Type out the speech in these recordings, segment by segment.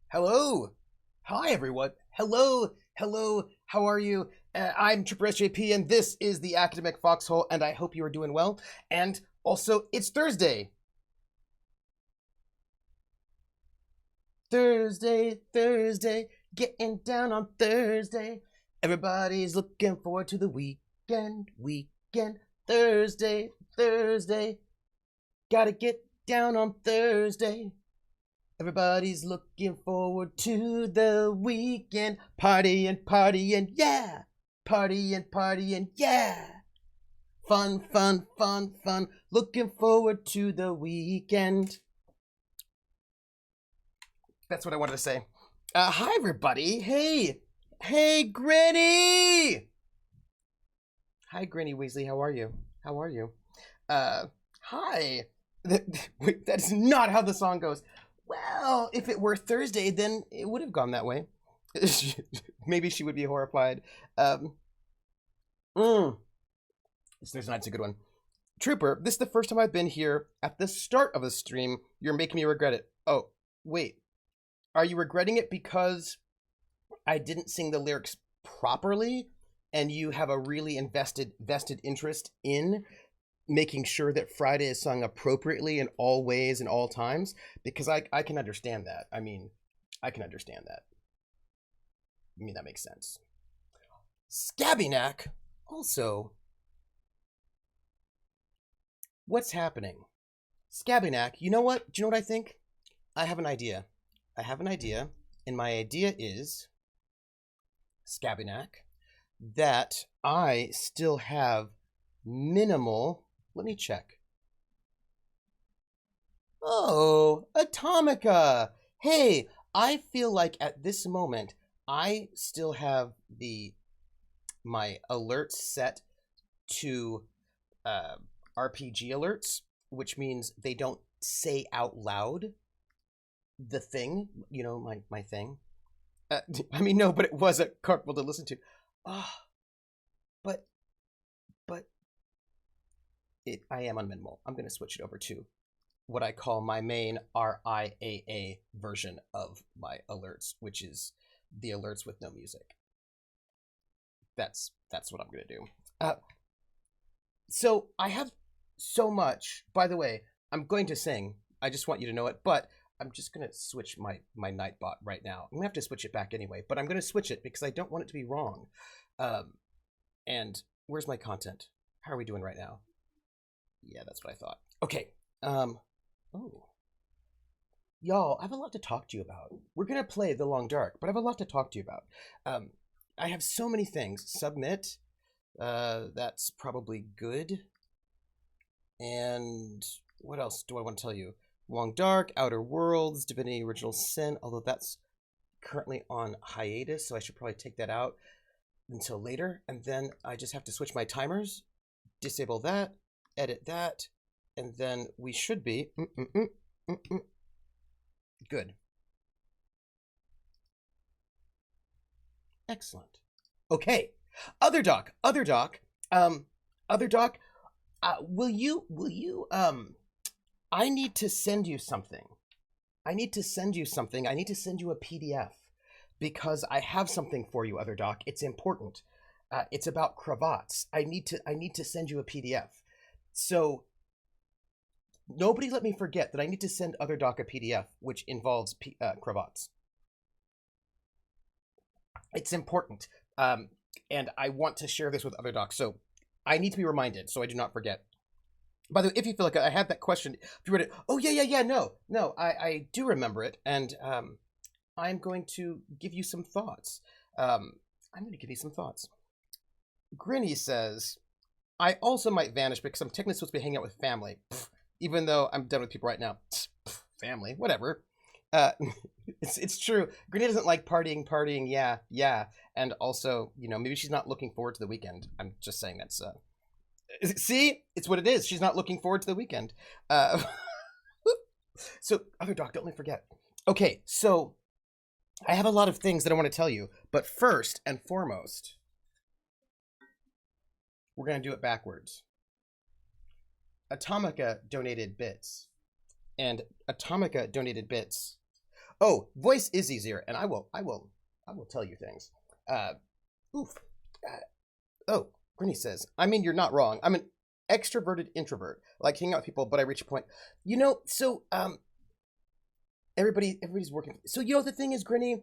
Hello. Hi, everyone. Hello. Hello. How are you? I'm Trooper SJP, and this is the Academic Foxhole, and I hope you are doing well. And also, it's Thursday. Thursday, getting down on Thursday. Everybody's looking forward to the weekend. Thursday. Gotta get down on Thursday. Everybody's looking forward to the weekend. Partying, yeah. Partying, yeah. Fun. Looking forward to the weekend. That's what I wanted to say. Hi, everybody. Hey, Granny. Hi, Granny Weasley. How are you? Hi. Wait, that's not how the song goes. Well, if it were Thursday, then it would have gone that way. Maybe she would be horrified. Thursday night's a good one. Trooper, this is the first time I've been here at the start of a stream. You're making me regret it. Oh, wait. Are you regretting it because I didn't sing the lyrics properly and you have a really vested interest in making sure that Friday is sung appropriately in all ways and all times? Because I can understand that. I can understand that. That makes sense. Scabbynack, also, what's happening? Scabbynack, you know what? Do you know what I think? I have an idea, and my idea is, Scabbynack, that I still have minimal. Let me check. Oh, Atomica! Hey, I feel like at this moment I still have my alerts set to RPG alerts, which means they don't say out loud the thing. My thing. No, but it was comfortable to listen to. Ah, but I am on minimal. I'm going to switch it over to what I call my main RIAA version of my alerts, which is the alerts with no music. That's what I'm going to do. So I have so much. By the way, I'm going to sing. I just want you to know it, but I'm just going to switch my Nightbot right now. I'm going to have to switch it back anyway, but I'm going to switch it because I don't want it to be wrong. And where's my content? How are we doing right now? Yeah, that's what I thought. Okay. Oh. Y'all, I have a lot to talk to you about. We're going to play The Long Dark, but I have a lot to talk to you about. I have so many things. Submit. That's probably good. And what else do I want to tell you? Long Dark, Outer Worlds, Divinity Original Sin, although that's currently on hiatus, so I should probably take that out until later. And then I just have to switch my timers, disable that, edit that, and then we should be good. Excellent. Okay. Other doc. Will you I need to send you something. I need to send you a PDF because I have something for you, Other Doc. It's important. It's about cravats. I need to send you a PDF. So nobody let me forget that I need to send Other Doc a PDF which involves cravats. It's important. And I want to share this with Other Docs. So I need to be reminded so I do not forget. By the way, if you feel like I had that question, if you read it, oh yeah, no, I do remember it, and I'm going to give you some thoughts. Grinny says, I also might vanish because I'm technically supposed to be hanging out with family, even though I'm done with people right now. Family, whatever. It's true. Grinny doesn't like partying. Yeah, and also, maybe she's not looking forward to the weekend. I'm just saying that's. See, it's what it is. She's not looking forward to the weekend. So, Other Doc, don't let me forget. Okay, so I have a lot of things that I want to tell you, but first and foremost, we're going to do it backwards. Atomica donated bits, and Atomica donated bits Oh, voice is easier, and I will tell you things. Uh, oof. Oh, Brittany says, I mean, you're not wrong. I'm an extroverted introvert. I like hanging out with people, but I reach a point. Everybody's working. So the thing is, Grinny,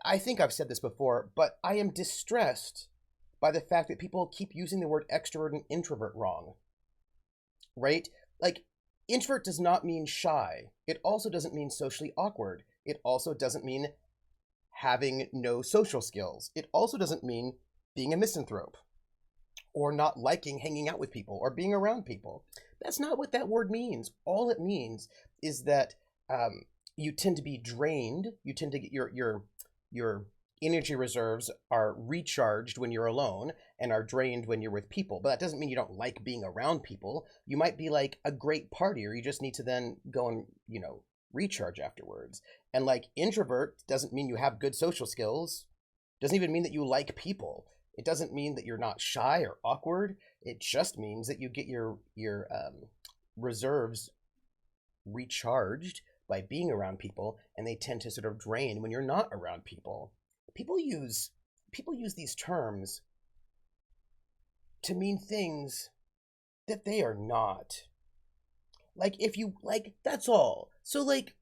I think I've said this before, but I am distressed by the fact that people keep using the word extrovert and introvert wrong. Right? Like, introvert does not mean shy. It also doesn't mean socially awkward. It also doesn't mean having no social skills. It also doesn't mean being a misanthrope or not liking hanging out with people or being around people. That's not what that word means. All it means is that you tend to be drained. You tend to get your energy reserves are recharged when you're alone and are drained when you're with people. But that doesn't mean you don't like being around people. You might be like a great partier. You just need to then go and, recharge afterwards. And like introvert doesn't mean you have good social skills. Doesn't even mean that you like people. It doesn't mean that you're not shy or awkward. It just means that you get your reserves recharged by being around people, and they tend to sort of drain when you're not around people. People use these terms to mean things that they are not. Like, if you like, that's all. So like,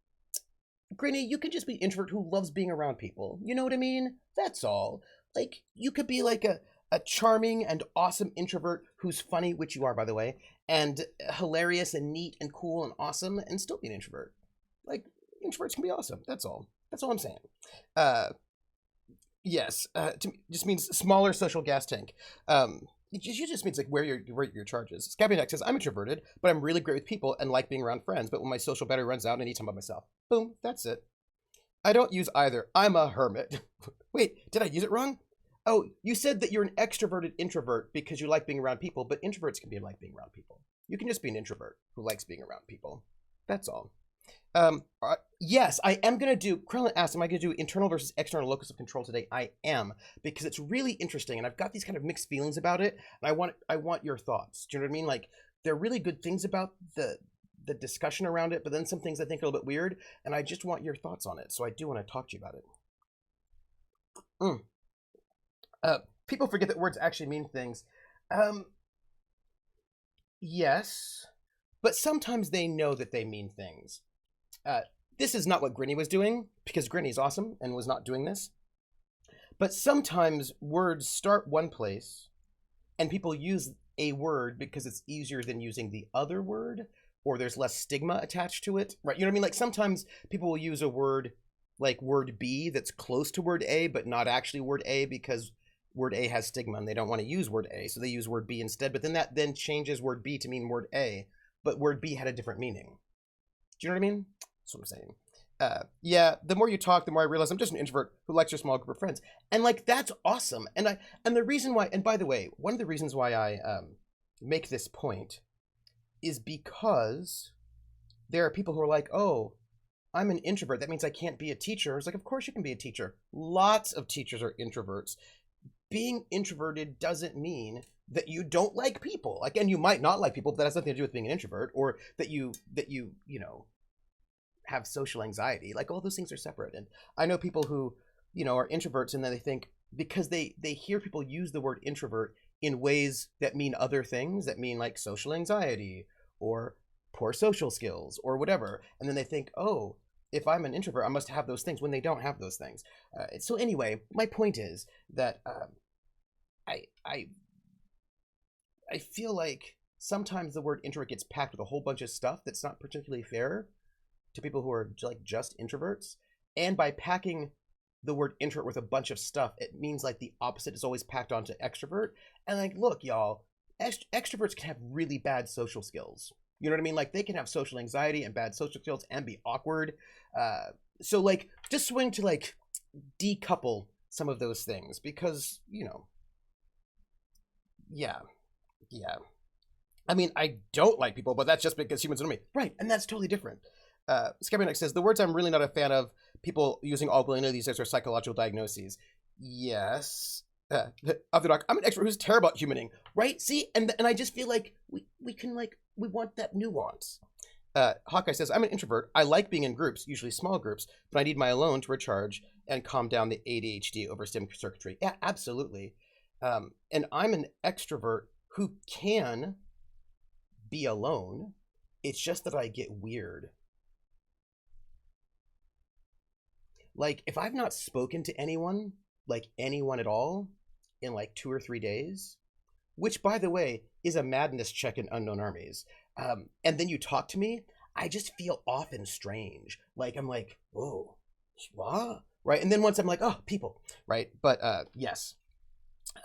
Granny, you could just be an introvert who loves being around people. You know what I mean? That's all. Like, you could be like a charming and awesome introvert who's funny, which you are, by the way, and hilarious and neat and cool and awesome, and still be an introvert. Like, introverts can be awesome. That's all. That's all I'm saying. Yes. Just means smaller social gas tank. It just means like where your charge is. Scabby Neck says, I'm introverted, but I'm really great with people and like being around friends. But when my social battery runs out, I need time by myself. Boom. That's it. I don't use either. I'm a hermit. Wait, did I use it wrong? Oh, you said that you're an extroverted introvert because you like being around people, but introverts can be like being around people. You can just be an introvert who likes being around people. That's all. Yes, I am going to do, Krellin asked, am I going to do internal versus external locus of control today? I am, because it's really interesting, and I've got these kind of mixed feelings about it, and I want your thoughts. Do you know what I mean? Like, there are really good things about the discussion around it, but then some things I think are a little bit weird, and I just want your thoughts on it, so I do want to talk to you about it. People forget that words actually mean things. Yes, but sometimes they know that they mean things. This is not what Grinny was doing, because Grinny's awesome and was not doing this. But sometimes words start one place, and people use a word because it's easier than using the other word, or there's less stigma attached to it, right? You know what I mean? Like, sometimes people will use a word like word B that's close to word A, but not actually word A, because word A has stigma and they don't want to use word A, so they use word B instead. But then that then changes word B to mean word A, but word B had a different meaning. Do you know what I mean? That's what I'm saying. Yeah, the more you talk, the more I realize I'm just an introvert who likes your small group of friends, and like, that's awesome. And the reason why, and by the way, one of the reasons why I make this point is because there are people who are like, oh, I'm an introvert, that means I can't be a teacher. It's like, of course you can be a teacher. Lots of teachers are introverts. Being introverted doesn't mean that you don't like people. Like, and you might not like people, but that has nothing to do with being an introvert, or that you have social anxiety. Like, all those things are separate. And I know people who, are introverts, and then they think, because they hear people use the word introvert in ways that mean other things, that mean like social anxiety or poor social skills or whatever, and then they think, oh, if I'm an introvert, I must have those things, when they don't have those things. So anyway, my point is that I feel like sometimes the word introvert gets packed with a whole bunch of stuff that's not particularly fair to people who are like just introverts. And by packing the word introvert with a bunch of stuff, it means like the opposite is always packed onto extrovert. And like, look, y'all, extroverts can have really bad social skills. You know what I mean? Like, they can have social anxiety and bad social skills and be awkward. So like, just swing to like decouple some of those things, because, yeah. I mean, I don't like people, but that's just because humans are me. Right, and that's totally different. Scabinex says, the words I'm really not a fan of people using all willy-nilly these days are psychological diagnoses. Yes. Other doc, I'm an expert who's terrible at humaning, right? See, and I just feel like we can, like, we want that nuance. Hawkeye says, I'm an introvert. I like being in groups, usually small groups, but I need my alone to recharge and calm down the ADHD over stim circuitry. Yeah, absolutely. And I'm an extrovert who can be alone. It's just that I get weird. Like, if I've not spoken to anyone, like anyone at all, in like 2 or 3 days, which, by the way, is a madness check in Unknown Armies, and then you talk to me, I just feel off and strange. Like, I'm like, oh, what? Right? And then once I'm like, oh, people, right? But yes.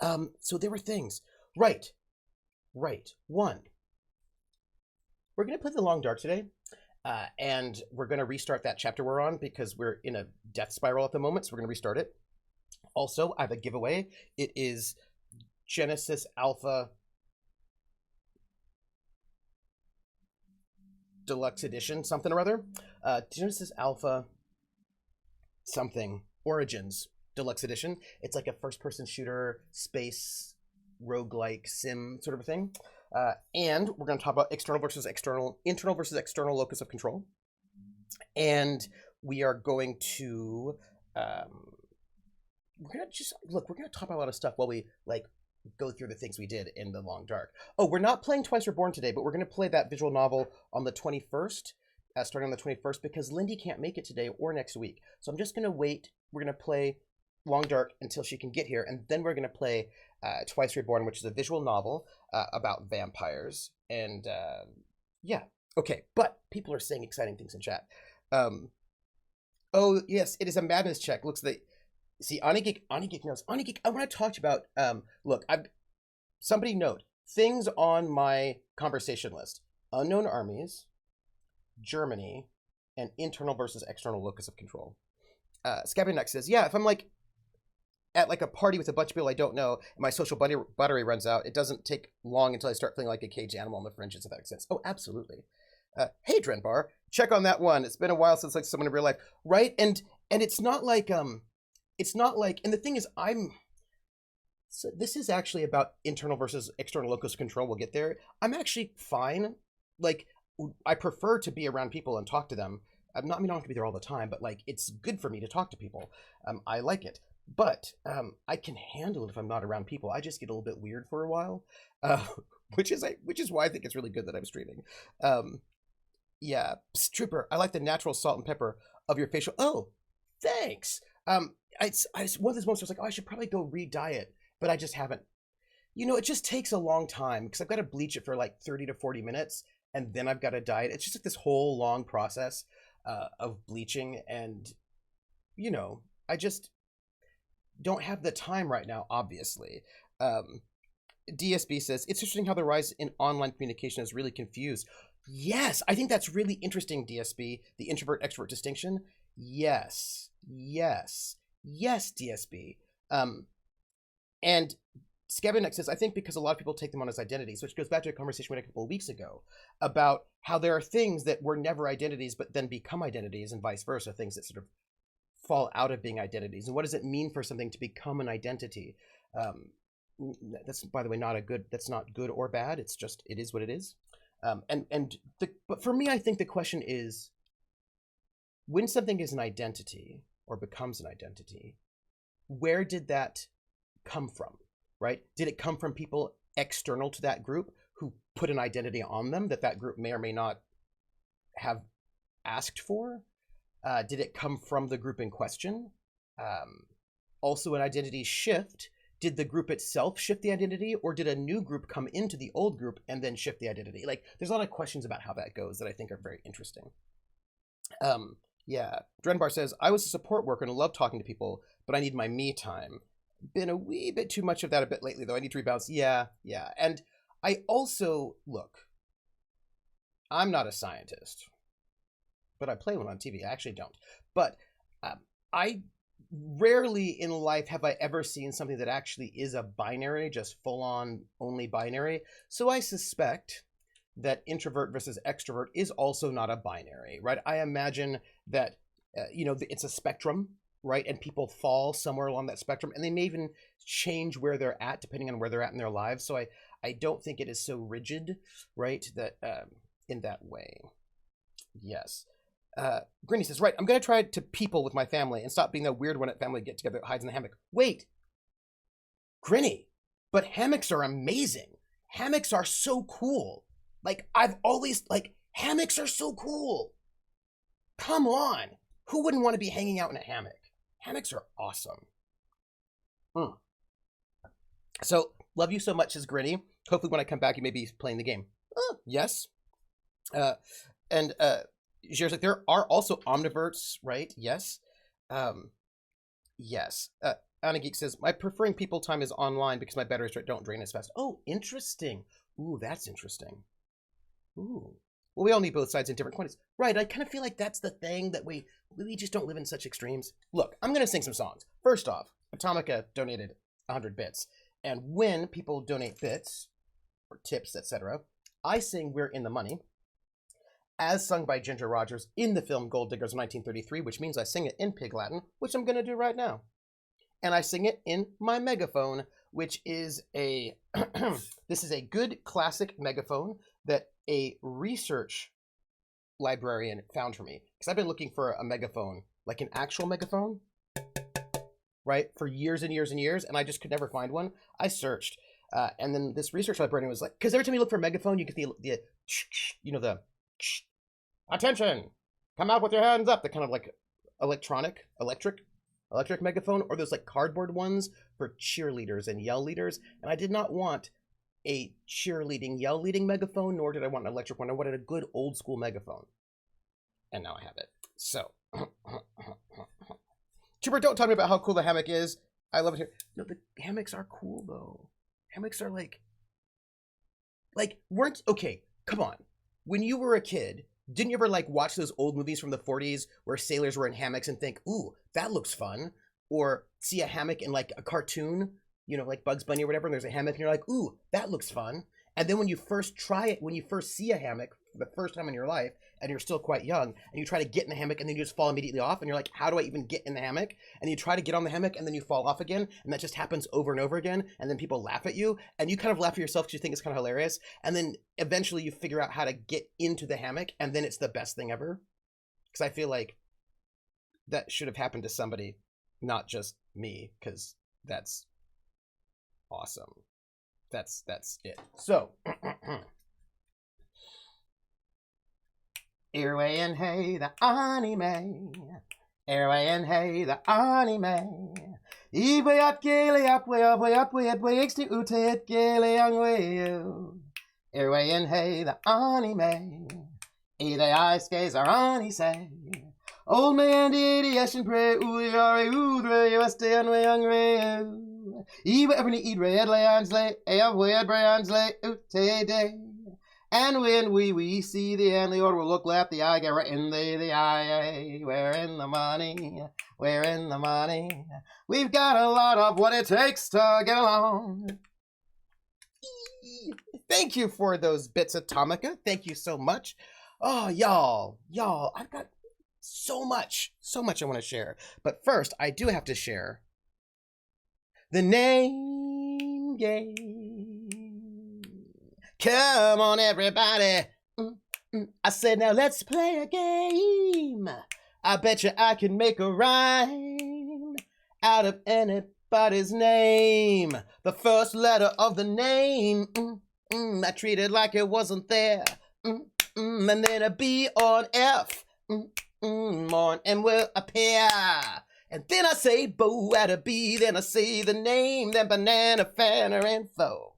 So there were things. Right. One, we're going to play the Long Dark today. And we're going to restart that chapter we're on because we're in a death spiral at the moment. So we're going to restart it. Also, I have a giveaway. It is Genesis Alpha Deluxe Edition, something or other. Genesis Alpha something Origins Deluxe Edition. It's like a first-person shooter, space, roguelike sim sort of a thing. And we're going to talk about internal versus external locus of control. And we are going to we're going to talk about a lot of stuff while we like go through the things we did in the Long Dark. Oh, we're not playing Twice Reborn today, but we're going to play that visual novel on the 21st, starting on the 21st, because Lindy can't make it today or next week. So I'm just going to wait. We're going to play Long Dark until she can get here, and then we're going to play Twice Reborn, which is a visual novel about vampires. And yeah, okay. But people are saying exciting things in chat. Oh yes, it is a madness check. Looks like Anigeek knows. Anigeek, I want to talk to you about. Look, somebody note things on my conversation list: Unknown Armies, Germany, and internal versus external locus of control. Scabby Neck says, yeah, if I'm like at like a party with a bunch of people I don't know, and my social battery runs out, it doesn't take long until I start feeling like a caged animal on the fringes, if that makes sense. Oh, absolutely. Hey, Drenbar, check on that one. It's been a while since like someone in real life, right? And it's not like and the thing is, so this is actually about internal versus external locus of control. We'll get there. I'm actually fine. Like, I prefer to be around people and talk to them. I don't have to be there all the time, but like it's good for me to talk to people. I like it, but I can handle it if I'm not around people. I just get a little bit weird for a while, which is why I think it's really good that I'm streaming. Yeah, Psst, Trooper, I like the natural salt and pepper of your facial. Oh, thanks. I one of those moments I was like, oh, I should probably go re-dye it, but I just haven't. You know, it just takes a long time because I've got to bleach it for like 30 to 40 minutes, and then I've got to dye it. It's just like this whole long process of bleaching, and you know, I just don't have the time right now, obviously. DSB says, it's interesting how the rise in online communication is really confused. Yes, I think that's really interesting, DSB, the introvert-extrovert distinction. Yes, DSB. And Scabanek says, I think because a lot of people take them on as identities, which goes back to a conversation we had a couple of weeks ago about how there are things that were never identities but then become identities and vice versa, things that sort of fall out of being identities. And what does it mean for something to become an identity? That's, by the way, that's not good or bad. It's just, it is what it is. But for me, I think the question is, when something is an identity or becomes an identity, where did that come from, right? Did it come from people external to that group who put an identity on them that group may or may not have asked for? Did it come from the group in question? Also, an identity shift. Did the group itself shift the identity, or did a new group come into the old group and then shift the identity? Like, there's a lot of questions about how that goes that I think are very interesting. Yeah, Drenbar says, I was a support worker and love talking to people, but I need my me time. Been a wee bit too much of that a bit lately, though. I need to rebalance. Yeah. And I also, look, I'm not a scientist, but I play one on TV. I actually don't. But I rarely in life have I ever seen something that actually is a binary, just full-on only binary. So I suspect that introvert versus extrovert is also not a binary, right? I imagine that, it's a spectrum, right? And people fall somewhere along that spectrum, and they may even change where they're at depending on where they're at in their lives. So I don't think it is so rigid, right? That in that way. Yes. Grinny says, right, I'm going to try to people with my family and stop being the weird one at family get together that hides in the hammock. Wait, Grinny, but hammocks are amazing. Hammocks are so cool. Like, I've always, like, hammocks are so cool. Come on. Who wouldn't want to be hanging out in a hammock? Hammocks are awesome. So, love you so much, says Grinny. Hopefully when I come back, you may be playing the game. Yes. And Jer's like, there are also omniverts, right? Yes. Yes. Anna Geek says, my preferring people time is online because my batteries don't drain as fast. Oh, interesting. Ooh, that's interesting. Ooh. Well, we all need both sides in different quantities. Right, I kind of feel like that's the thing that we just don't live in such extremes. Look, I'm going to sing some songs. First off, Atomica donated 100 bits. And when people donate bits, or tips, etc., I sing We're in the Money, as sung by Ginger Rogers in the film Gold Diggers of 1933, which means I sing it in Pig Latin, which I'm going to do right now. And I sing it in my megaphone, which is a, this is a good classic megaphone that a research librarian found for me. Because I've been looking for a megaphone, like an actual megaphone, right, for years and years and years, and I just could never find one. I searched, and then this research librarian was like, because every time you look for a megaphone, you get the you know, the attention, come out with your hands up, the kind of like electric megaphone, or those like cardboard ones for cheerleaders and yell leaders. And I did not want a cheerleading, yell leading megaphone, nor did I want an electric one. I wanted a good old school megaphone. And now I have it. So, Chipper, don't tell me about how cool the hammock is. I love it here. No, the hammocks are cool though. Hammocks are like okay, come on. When you were a kid, didn't you ever like watch those old movies from the 40s where sailors were in hammocks and think, ooh, that looks fun? Or see a hammock in like a cartoon, you know, like Bugs Bunny or whatever, and there's a hammock and you're like, ooh, that looks fun. And then when you first try it, when you first see a hammock for the first time in your life, and you're still quite young, and you try to get in the hammock and then you just fall immediately off, and you're like, how do I even get in the hammock? And you try to get on the hammock and then you fall off again, and that just happens over and over again, and then people laugh at you, and you kind of laugh at yourself because you think it's kind of hilarious, and then eventually you figure out how to get into the hammock, and then it's the best thing ever. Because I feel like that should have happened to somebody, not just me, because that's awesome. That's it. So, Airway and hey, the anime. Airway and hey, the anime. Ibe at gale up way up way up way at way exti ute at gale young way. Airway and hey, the anime. E the ice skates are on say. Old man did the ashen pray, ooh, are udre, you stay on way young ray. Ibe every eat red lay ansley, a way at Briansley, ute day. And when we see the end, the order will look left, the eye get right in the eye. We're in the money, we're in the money. We've got a lot of what it takes to get along. Thank you for those bits, Atomica. Thank you so much. Oh, y'all, I've got so much I want to share. But first, I do have to share the name game. Come on, everybody. I said, now let's play a game. I bet you I can make a rhyme out of anybody's name. The first letter of the name, I treat it like it wasn't there. And then a B or an F, or an M will appear. And then I say bo at a B, then I say the name, then banana, fan, or info.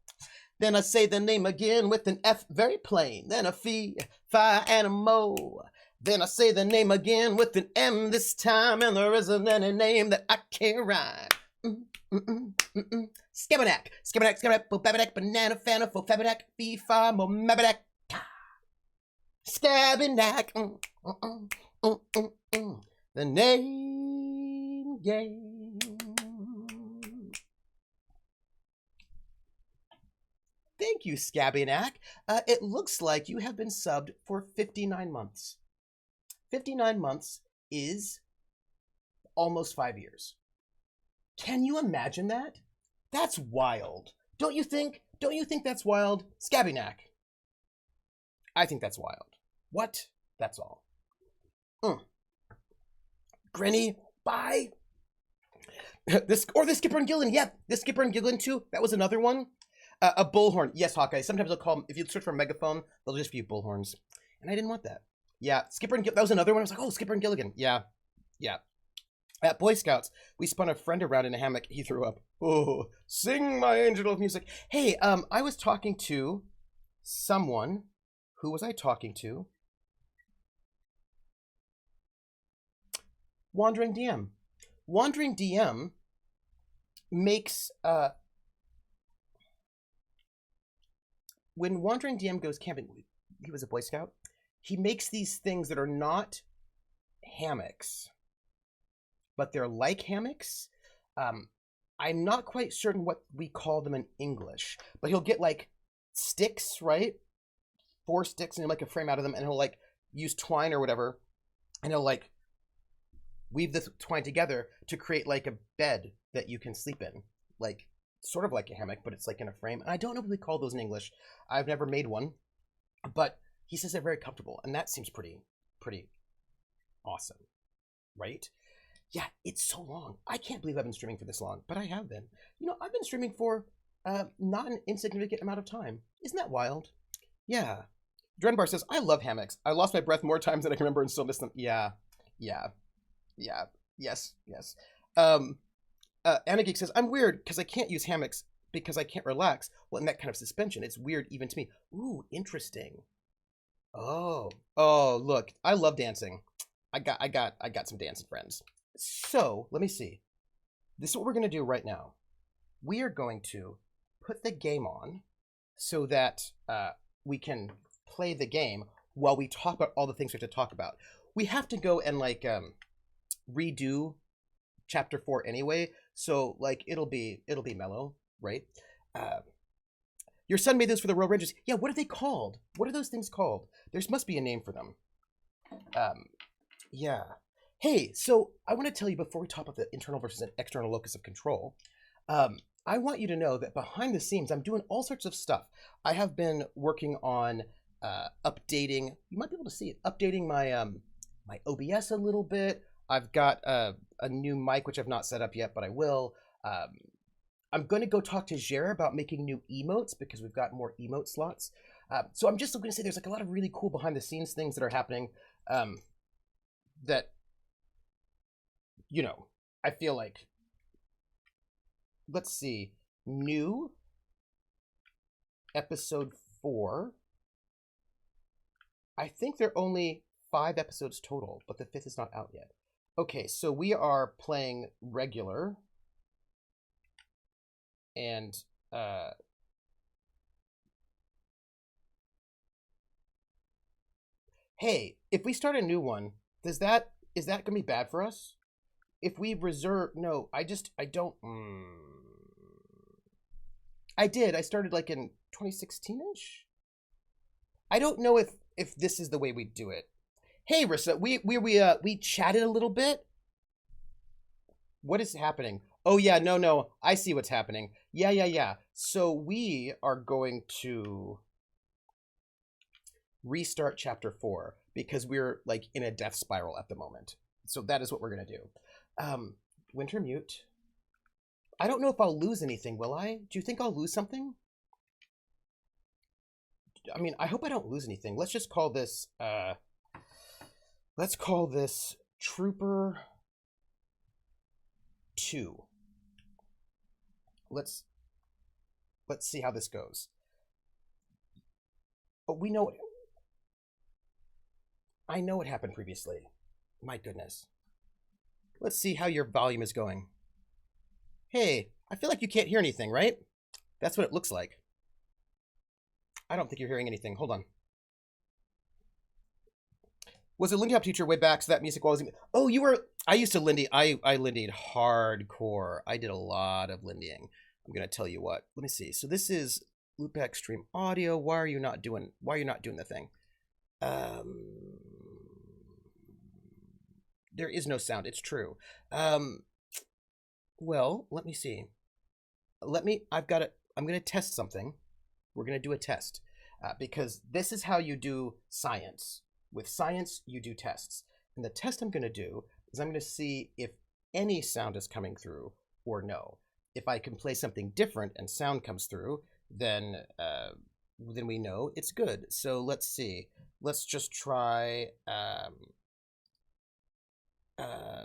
Then I say the name again with an F, very plain. Then a fee, fi, and a mo. Then I say the name again with an M this time, and there isn't any name that I can't rhyme. Skabadak, bo babadak, banana, fana, fo fabadak, fee, fi, mo mabadak. Skabadak, the name game. Thank you, Scabianac. It looks like you have been subbed for 59 months. 59 months is almost 5 years. Can you imagine that? That's wild. Don't you think? Don't you think that's wild? Scabianac. I think that's wild. What That's all. Granny, bye. This or the Skipper and Gillen. Yeah, the Skipper and Gillen too. That was another one. A bullhorn. Yes, Hawkeye. Sometimes they'll call them, if you search for megaphone, they'll just be bullhorns. And I didn't want that. Yeah, Skipper and Gilligan. That was another one. I was like, oh, Skipper and Gilligan. Yeah. At Boy Scouts, we spun a friend around in a hammock. He threw up. Oh, sing my angel of music. Hey, I was talking to someone. Who was I talking to? Wandering DM. Wandering DM makes when Wandering DM goes camping, he was a Boy Scout. He makes these things that are not hammocks, but they're like hammocks. I'm not quite certain what we call them in English, but he'll get like sticks, right? 4 sticks, and he'll make a frame out of them, and he'll like use twine or whatever, and he'll like weave this twine together to create like a bed that you can sleep in, like sort of like a hammock, but it's like in a frame. And I don't know what we call those in English. I've never made one, but he says they're very comfortable, and that seems pretty awesome, right? Yeah, it's so long. I can't believe I've been streaming for this long, but I have been. You know, I've been streaming for not an insignificant amount of time. Isn't that wild? Yeah. Drenbar says, I love hammocks. I lost my breath more times than I can remember and still miss them. Yeah. Yes. Anna Geek says, I'm weird because I can't use hammocks because I can't relax. Well, in that kind of suspension, it's weird even to me. Ooh, interesting. Oh, look, I love dancing. I got some dancing friends. So let me see. This is what we're gonna do right now. We are going to put the game on so that we can play the game while we talk about all the things we have to talk about. We have to go and like redo chapter 4 anyway, so like it'll be mellow, right? Your son made those for the Royal Rangers. Yeah, what are they called? What are those things called? There must be a name for them. Yeah. Hey, so I want to tell you before we talk about the internal versus an external locus of control, I want you to know that behind the scenes, I'm doing all sorts of stuff. I have been working on updating, you might be able to see it, updating my my OBS a little bit. I've got a new mic, which I've not set up yet, but I will. I'm going to go talk to Jer about making new emotes because we've got more emote slots. So I'm just going to say there's like a lot of really cool behind the scenes things that are happening that, you know, I feel like, let's see, new episode 4. I think there are only 5 episodes total, but the 5th is not out yet. Okay, so we are playing regular, and hey, if we start a new one, is that gonna be bad for us? If we reserve, no, I don't. I started like in 2016ish. I don't know if this is the way we do it. Hey, Rissa, we chatted a little bit. What is happening? Oh yeah, no, I see what's happening. Yeah. So we are going to restart chapter 4 because we're like in a death spiral at the moment. So that is what we're gonna do. Winter mute. I don't know if I'll lose anything, will I? Do you think I'll lose something? I mean, I hope I don't lose anything. Let's just call this, let's call this Trooper 2. Let's see how this goes. Oh, we know it. I know what happened previously. My goodness. Let's see how your volume is going. Hey, I feel like you can't hear anything, right? That's what it looks like. I don't think you're hearing anything. Hold on. Was a Lindy Hop teacher way back, so that music was... Oh, you were... I used to Lindy... I Lindyed hardcore. I did a lot of Lindying. I'm going to tell you what. Let me see. So this is Loopback Stream Audio. Why are you not doing the thing? There is no sound. It's true. Well, let me see. I'm going to test something. We're going to do a test because this is how you do science. With science, you do tests. And the test I'm going to do is I'm going to see if any sound is coming through or no. If I can play something different and sound comes through, then we know it's good. So let's see. Let's just try. Tell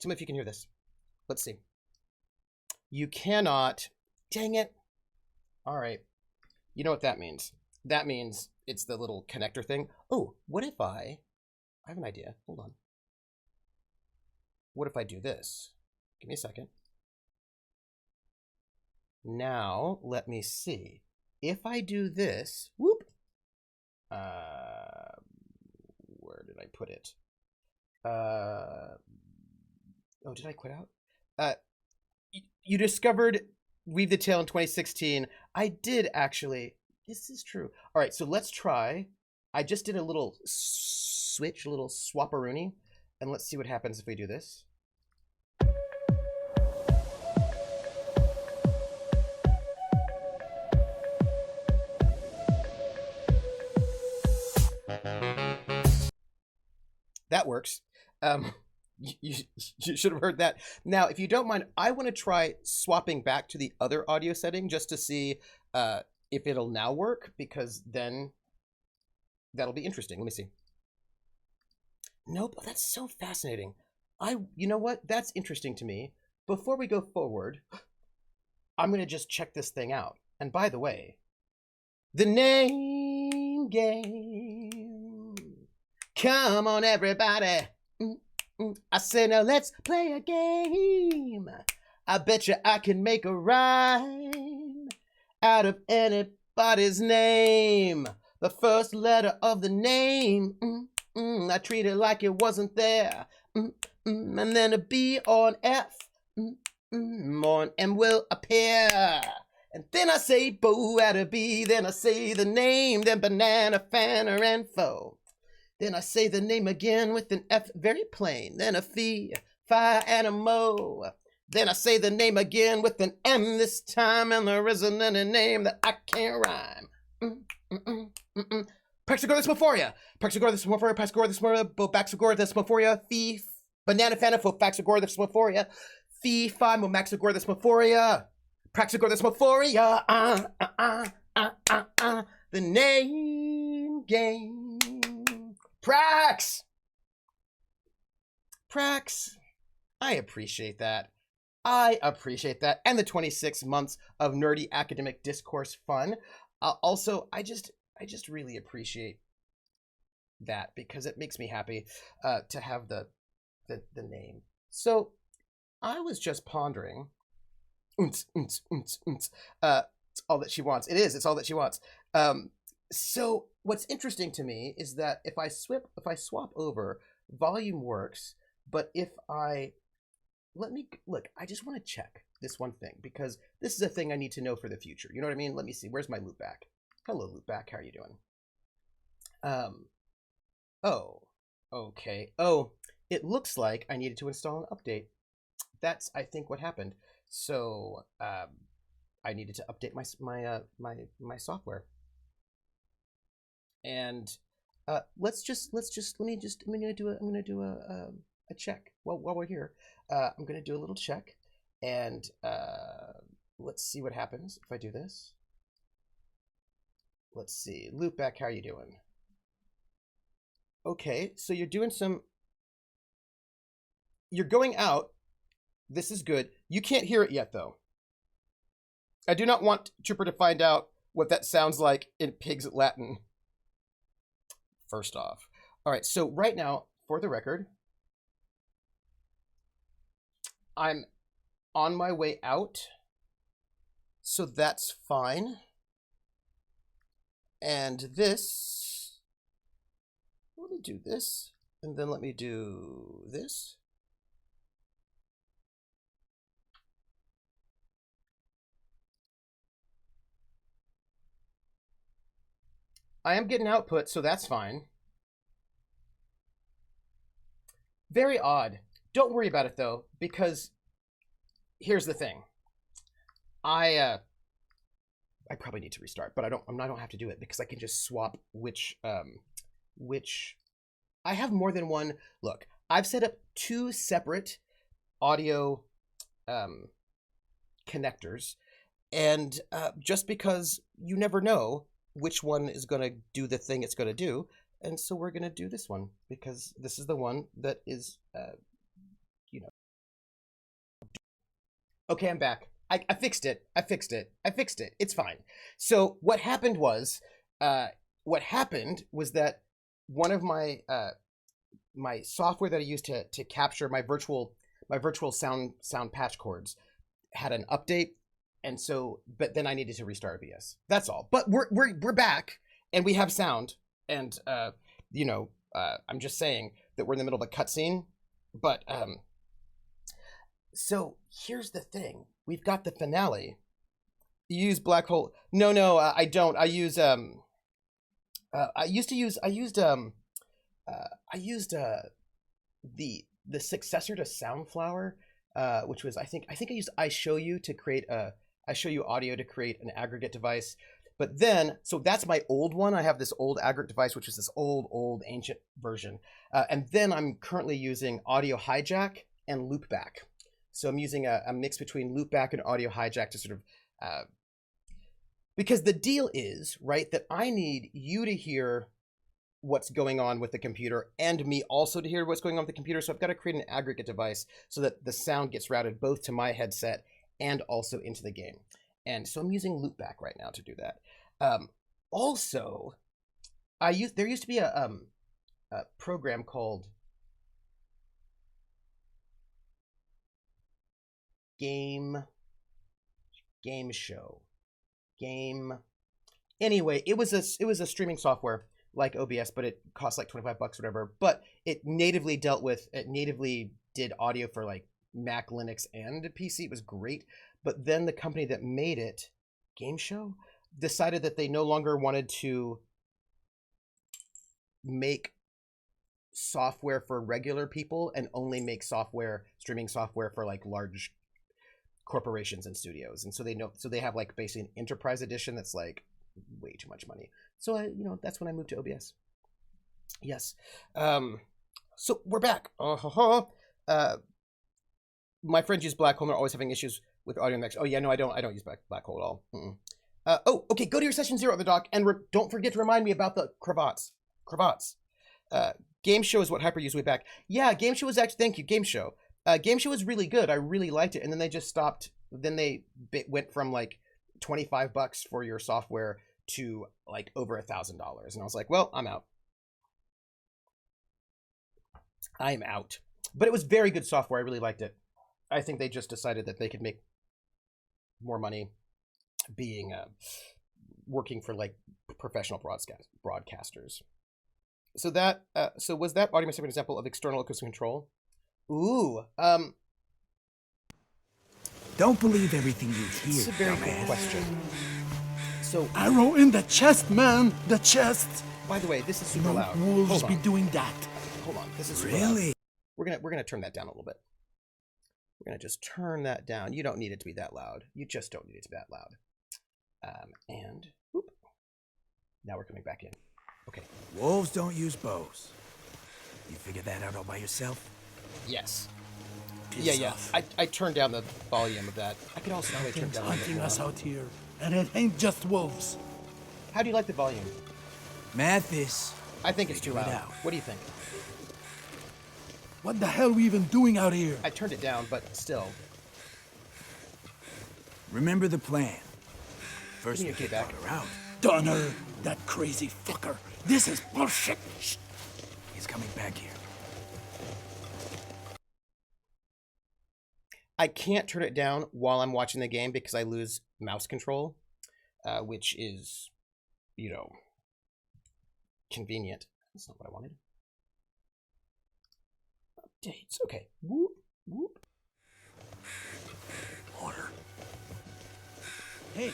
me if you can hear this. Let's see. You cannot. Dang it. All right. You know what that means. That means it's the little connector thing. Oh, what if I have an idea. Hold on. What if I do this? Give me a second. Now, let me see. If I do this, whoop. Where did I put it? Oh, did I quit out? You discovered Weave the Tale in 2016. I did actually. This is true. All right, so let's try. I just did a little switch, a little swap-a-rooney, and let's see what happens if we do this. That works. You should have heard that. Now, if you don't mind, I want to try swapping back to the other audio setting just to see if it'll now work, because then that'll be interesting. Let me see. Nope, that's so fascinating. You know what? That's interesting to me. Before we go forward, I'm going to just check this thing out. And by the way, the name game. Come on, everybody. I say, now let's play a game. I bet you I can make a rhyme out of anybody's name. The first letter of the name, I treat it like it wasn't there. And then a B or an F, or an M will appear. And then I say Bo at a B, then I say the name, then banana, fanner, and foe. Then I say the name again with an F, very plain. Then a fee, fi, and a mo. Then I say the name again with an M this time, and there isn't any name that I can't rhyme. Praxagoras Mophoria, Bobaxagoras Mophoria, Fee, Banana Fana, Faxagoras Mophoria, Fee, Fi, Momaxagoras Mophoria, Praxagoras Mophoria, the name game. Prax! I appreciate that. And the 26 months of nerdy academic discourse fun. Also, I just really appreciate that, because it makes me happy to have the name. So I was just pondering. It's all that she wants. It's all that she wants. So what's interesting to me is that if I swap over, volume works, but if I I just want to check this one thing, because this is a thing I need to know for the future. You know what I mean? Let me see. Where's my loopback? Hello, loopback. How are you doing? Oh, okay. Oh, it looks like I needed to install an update. That's, I think, what happened. So, I needed to update my software. And I'm gonna do a check while we're here. I'm gonna do a little check, and let's see what happens if I do this. Let's see, Loopback, how are you doing? Okay, so you're going out. This is good. You can't hear it yet, though. I do not want Trooper to find out what that sounds like in Pig's Latin. First off. All right, so right now, for the record, I'm on my way out, so that's fine. And this, let me do this, and then let me do this. I am getting output, so that's fine. Very odd. Don't worry about it, though, because here's the thing. I probably need to restart, but I don't have to do it because I can just swap which I have more than one. Look, I've set up 2 separate audio connectors, and just because you never know which one is going to do the thing it's going to do, and so we're going to do this one because this is the one that is you know. Okay, I'm back. I fixed it. I fixed it. It's fine. So what happened was that one of my my software that I used to capture my virtual sound patch cords had an update, and so but then I needed to restart OBS. That's all. But we're back and we have sound, and I'm just saying that we're in the middle of a cutscene, but so here's the thing. We've got the finale. You use Black Hole. No, I don't. I use I used the successor to Soundflower, which was I think I used iShowU to create iShowU Audio to create an aggregate device. But then, so that's my old one. I have this old aggregate device, which is this old ancient version. And then I'm currently using Audio Hijack and Loopback. So I'm using a mix between Loopback and Audio Hijack to sort of, because the deal is, right, that I need you to hear what's going on with the computer and me also to hear what's going on with the computer. So I've got to create an aggregate device so that the sound gets routed both to my headset and also into the game. And so I'm using Loopback right now to do that. Also, there used to be a program called Game Show. Anyway, it was a streaming software like OBS, but it cost like $25 or whatever. But it natively did audio for like Mac, Linux, and PC. It was great. But then the company that made it, Game Show, decided that they no longer wanted to make software for regular people and only make streaming software for like large corporations and studios. And so they have like basically an enterprise edition that's like way too much money. So that's when I moved to OBS. Yes. So we're back. My friends use Black Hole. They're always having issues with audio mix. Oh yeah, no, I don't use Black Hole at all. Okay, go to your session 0 at the dock, and don't forget to remind me about the cravats. Game Show is what Hyper used way back. Yeah, Game Show was actually, thank you, Game Show. Game Show was really good. I really liked it, and then they just stopped. Then they went from like $25 for your software to like over $1,000, and I was like, well, I'm out. But it was very good software. I really liked it. I think they just decided that they could make more money being working for like professional broadcasters. So that so was that audio mix an example of external acoustic control? Ooh, don't believe everything you hear. It's a very good question. So arrow in the chest, man, the chest. By the way, this is super loud. Wolves be doing that. Hold on, this is super really loud. We're gonna turn that down a little bit. We're gonna just turn that down. You don't need it to be that loud. You just don't need it to be that loud. And whoop. Now we're coming back in. Okay. Wolves don't use bows. You figured that out all by yourself? Yes. Piss Yeah. off. I turned down the volume of that. I could also probably turn Something's down a bit hunting more. us out here, and it ain't just wolves. How do you like the volume? Mathis. I think it's too Figure it loud. out. What do you think? What the hell we even doing out here? I turned it down, but still. Remember the plan. First Give we me your get feedback. Donner out. Donner, that crazy fucker. This is bullshit. Shh. He's coming back here. I can't turn it down while I'm watching the game because I lose mouse control, which is, convenient. That's not what I wanted. Updates. Okay. Whoop, whoop. Order. Hey,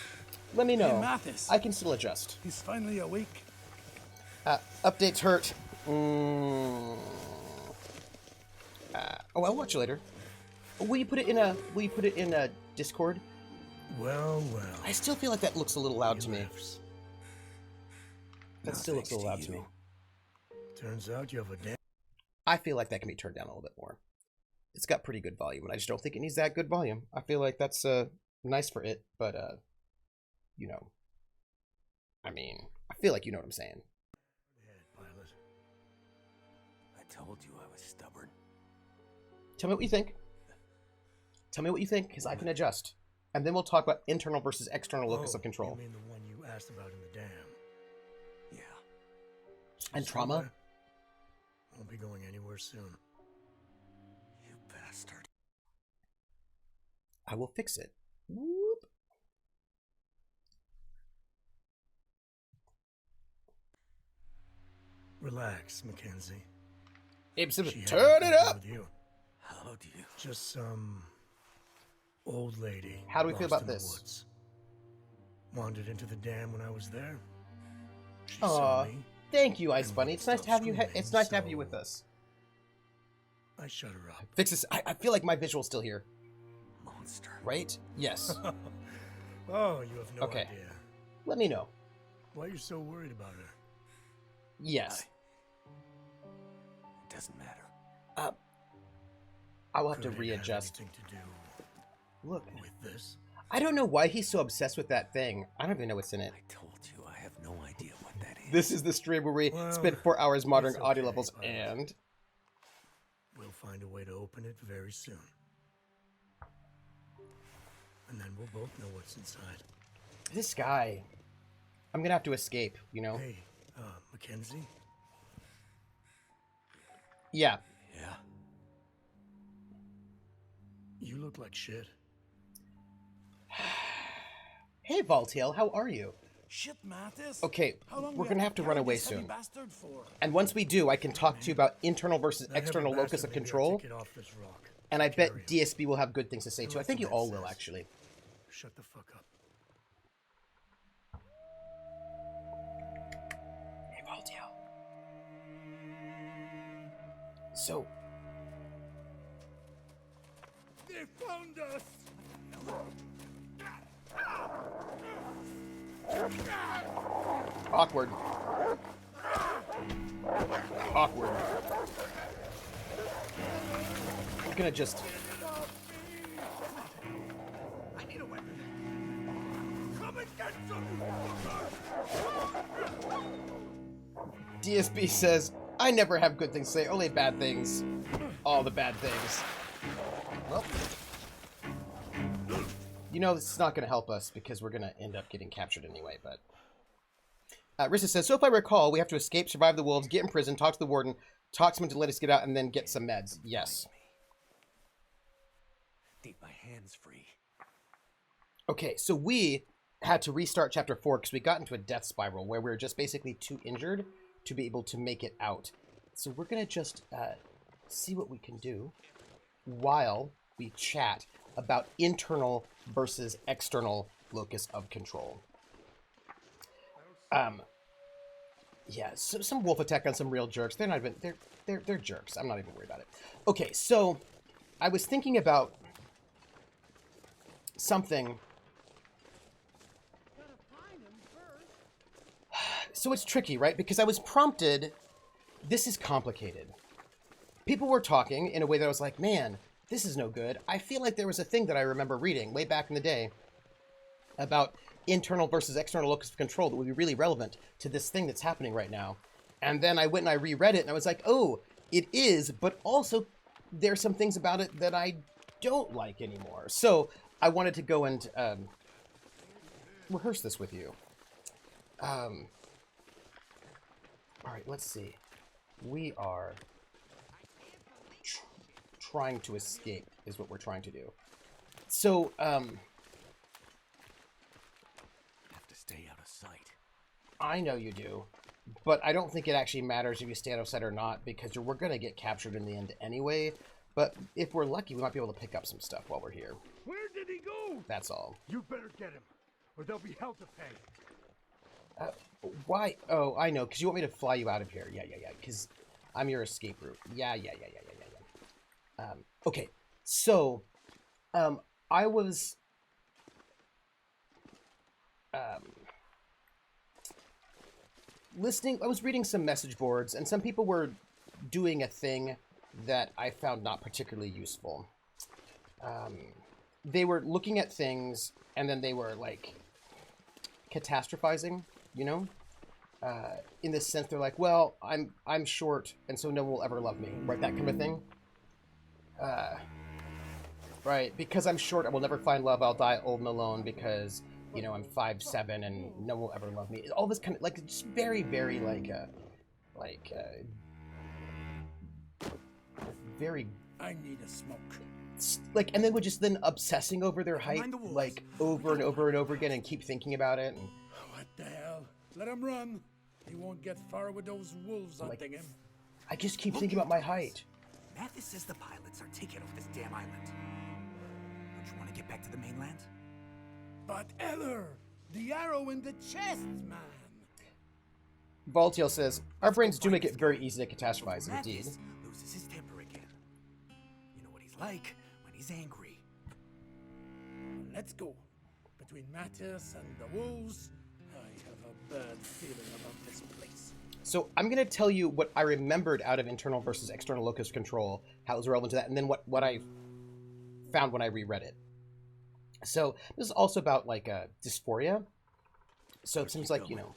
Let me know. Hey, Mathis. I can still adjust. he's finally awake. Updates hurt. I'll watch you later. Will you put it in a Discord? Well. I still feel like that looks a little loud to me. Lives. That No still looks a thanks little to loud to me. you. Turns out you have a damn. I feel like that can be turned down a little bit more. It's got pretty good volume, and I just don't think it needs that good volume. I feel like that's nice for it, but you know, I mean, I feel like you know what I'm saying. Head, pilot. I told you I was stubborn. Tell me what you think. Tell me what you think, because I can adjust, and then we'll talk about internal versus external locus of control. You mean the one you asked about in the dam? Yeah. And She's trauma? somewhere. Won't be going anywhere soon. You bastard. I will fix it. Whoop. Relax, Mackenzie. Abe Simpson, She had turn nothing it to do up! with you. How do you? Just some old lady. How do we feel lost about in the this? woods. Wandered into the dam when I was there. She Aw, saw me. thank you, Ice And Bunny. wouldn't It's nice to stop have you. screaming, It's nice to have so- you with us. I shut her up. Fix this. I feel like my visual's still here, Monster. right? Yes. Oh, you have no Okay. idea. Let me know. Why are you so worried about her? Yes. It doesn't matter. I will have to Could it have readjust. anything to do Look, with this? I don't know why he's so obsessed with that thing. I don't even know what's in it. I told you I have no idea what that is. This is the stream where we Well, spend 4 hours monitoring it's audio okay, levels, but- and We'll find a way to open it very soon. And then we'll both know what's inside. this guy, I'm gonna have to escape. You know? Hey, Mackenzie? Yeah. Yeah. You look like shit. Hey, Voltail, how are you? Shit, Mathis. Okay, How long we're we gonna have to carry run away this heavy soon. bastard for? And once we do, I can talk to you about internal versus That heavy external locus bastard of made me control. take it off this rock. And I bet Carry him. DSB will have good things to say too. I think you all will, Says. actually. Shut the fuck up. Hey, Voltail. So, They found us. awkward. Awkward. I'm gonna just... I need a weapon. Come and get some, you fucker. DSB says, I never have good things to say, only bad things. All the bad things. Well, you know, this is not going to help us because we're going to end up getting captured anyway, but... Rissa says, so if I recall, we have to escape, survive the wolves, get in prison, talk to the warden, talk to someone to let us get out, and then get some meds. Yes. Keep my hands free. Okay, so we had to restart chapter 4 because we got into a death spiral where we were just basically too injured to be able to make it out. So we're going to just see what we can do while we chat about internal versus external locus of control. Yeah, so some wolf attack on some real jerks. They're not even, they're jerks. I'm not even worried about it. Okay, so I was thinking about something. So it's tricky, right? Because I was prompted, this is complicated. People were talking in a way that I was like, man, this is no good. I feel like there was a thing that I remember reading way back in the day about internal versus external locus of control that would be really relevant to this thing that's happening right now. And then I went and I reread it and I was like, oh, it is, but also there's some things about it that I don't like anymore. So I wanted to go and rehearse this with you. All right, let's see. We are trying to escape is what we're trying to do. So, Have to stay out of sight. I know you do, but I don't think it actually matters if you stay out of sight or not because we're going to get captured in the end anyway. But if we're lucky, we might be able to pick up some stuff while we're here. Where did he go? That's all. You better get him, or there'll be hell to pay. Why? Oh, I know, because you want me to fly you out of here. Yeah, because I'm your escape route. Yeah. Okay, so, I was I was reading some message boards, and some people were doing a thing that I found not particularly useful. They were looking at things, and then they were, like, catastrophizing, you know? In this sense, they're like, well, I'm short, and so no one will ever love me, right? That kind of thing. Right, because I'm short, I will never find love, I'll die old and alone because, you know, I'm 5'7" and no one will ever love me. All this kind of, like, just very, very, very... I need a smoke. Like, and then would just then obsessing over their height, like, over and over and over again and keep thinking about it. And What the hell? Let him run. He won't get far with those wolves hunting him. I just keep thinking about my height. Mathis says the pilots are taking off this damn island. Don't you want to get back to the mainland? But Eller, the arrow in the chest, man. Valtiel says, our brains do make it very easy to catastrophize, indeed. Mathis loses his temper again. You know what he's like when he's angry. Let's go. Between Mathis and the wolves, I have a bad feeling about this place. So I'm going to tell you what I remembered out of internal versus external locus control, how it was relevant to that, and then what I found when I reread it. So this is also about, like, dysphoria. So it seems like, you know,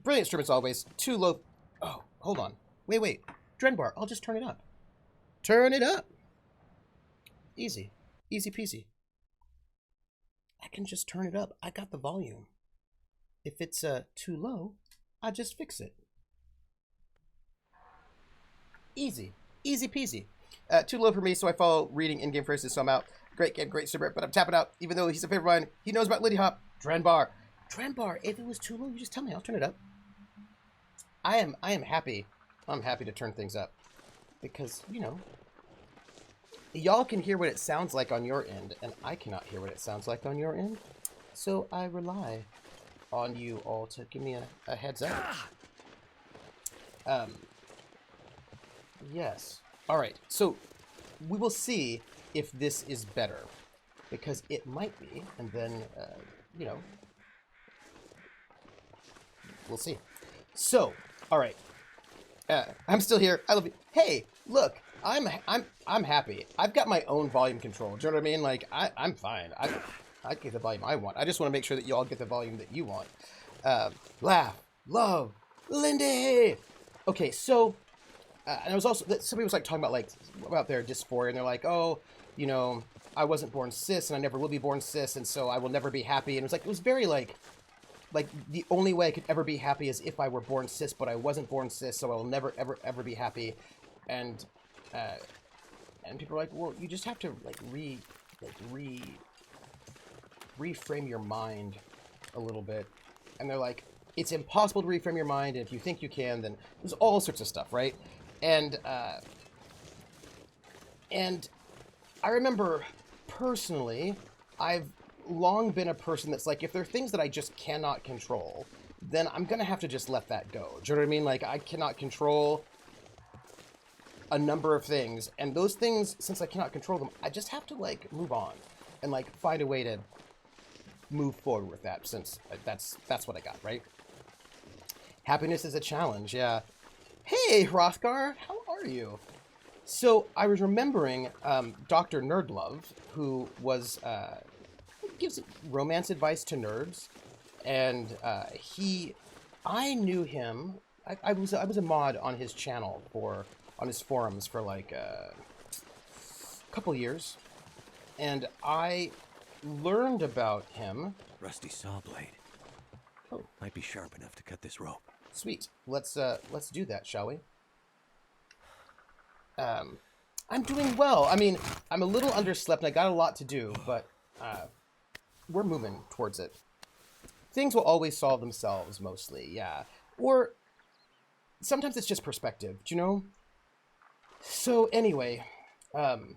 brilliant instruments always, too low. Oh, hold on. Wait. Drenbar, I'll just turn it up. Turn it up. Easy. Easy peasy. I can just turn it up. I got the volume. If it's too low, I just fix it. Easy. Easy peasy. Too low for me, so I follow reading in-game phrases, so I'm out. Great game, great super, but I'm tapping out, even though he's a favorite of mine. He knows about Liddy Hop. Drenbar, if it was too low, you just tell me. I'll turn it up. I am happy. I'm happy to turn things up. Because, you know, y'all can hear what it sounds like on your end, and I cannot hear what it sounds like on your end. So I rely on you all to give me a heads up. Yes. All right. So we will see if this is better, because it might be, and then you know, we'll see. So, all right. I'm still here. I love you. Hey, look. I'm happy. I've got my own volume control. Do you know what I mean? Like, I'm fine. I get the volume I want. I just want to make sure that you all get the volume that you want. Laugh, love, Lindy. Okay, so and I was also, somebody was like talking about, like, about their dysphoria, and they're like, oh, you know, I wasn't born cis, and I never will be born cis, and so I will never be happy. And it was like, it was very like the only way I could ever be happy is if I were born cis, but I wasn't born cis, so I will never ever be happy. And people are like, well, you just have to reframe your mind a little bit. And they're like, it's impossible to reframe your mind, and if you think you can, then there's all sorts of stuff, right? And I remember personally, I've long been a person that's like, if there are things that I just cannot control, then I'm gonna have to just let that go. Do you know what I mean? Like, I cannot control a number of things, and those things, since I cannot control them, I just have to, like, move on and, like, find a way to move forward with that, since that's what I got, right? Happiness is a challenge, yeah. Hey, Hrothgar, how are you? So I was remembering Dr. Nerdlove, who was gives romance advice to nerds, and I knew him. I was a mod on his channel on his forums for like a couple years, and I learned about him. Rusty saw blade. Oh, Might be sharp enough to cut this rope. sweet. Let's do that, shall we? I'm doing well. I mean, I'm a little underslept and I got a lot to do, but we're moving towards it. Things will always solve themselves, mostly, yeah. Or sometimes it's just perspective, do you know? So anyway, so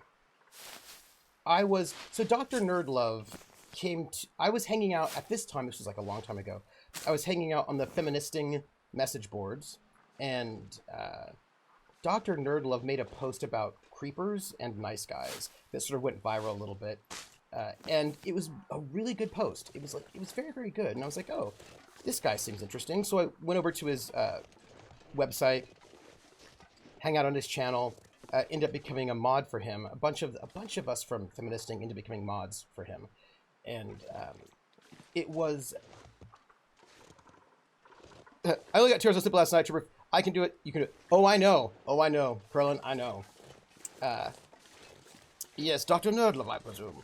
Dr. Nerdlove I was hanging out at this time, this was like a long time ago, I was hanging out on the feministing message boards, and Dr. Nerdlove made a post about creepers and nice guys that sort of went viral a little bit. And it was a really good post. It was very, very good. And I was like, oh, this guy seems interesting. So I went over to his website, hang out on his channel, ended up becoming a mod for him. A bunch of us from Feministing ended up becoming mods for him. And it was... I only got Tears of Sleep last night. I can do it. You can do it. Oh, I know. Krillin, I know. Yes, Dr. Nerdlove, I presume.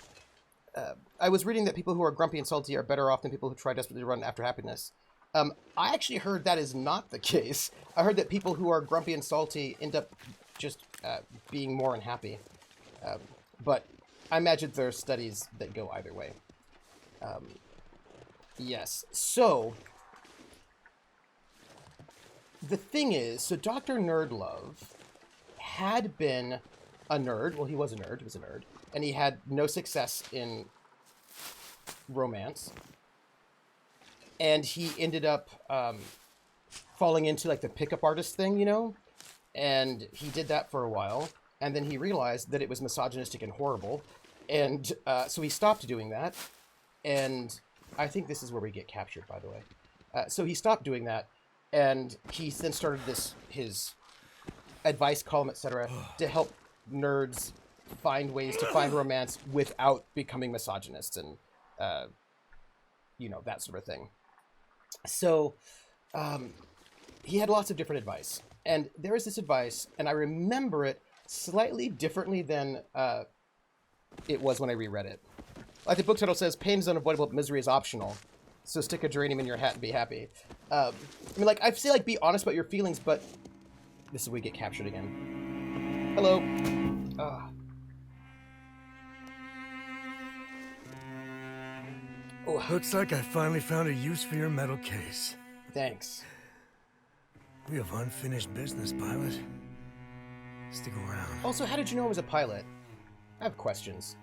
I was reading that people who are grumpy and salty are better off than people who try desperately to run after happiness. I actually heard that is not the case. I heard that people who are grumpy and salty end up just being more unhappy. But I imagine there are studies that go either way. Yes, so... The thing is, so Dr. Nerdlove had been a nerd. Well, he was a nerd. He was a nerd. And he had no success in romance. And he ended up falling into, like, the pickup artist thing, you know? And he did that for a while. And then he realized that it was misogynistic and horrible. And so he stopped doing that. And I think this is where we get captured, by the way. So he stopped doing that. And he then started his advice column, etc., to help nerds find ways to find romance without becoming misogynists and, that sort of thing. So he had lots of different advice. And there is this advice, and I remember it slightly differently than it was when I reread it. Like the book title says, pain is unavoidable, but misery is optional. So stick a geranium in your hat and be happy. I say, be honest about your feelings, but this is where we get captured again. Hello. Oh. Looks like I finally found a use for your metal case. Thanks. We have unfinished business, pilot. Stick around. Also, how did you know I was a pilot? I have questions.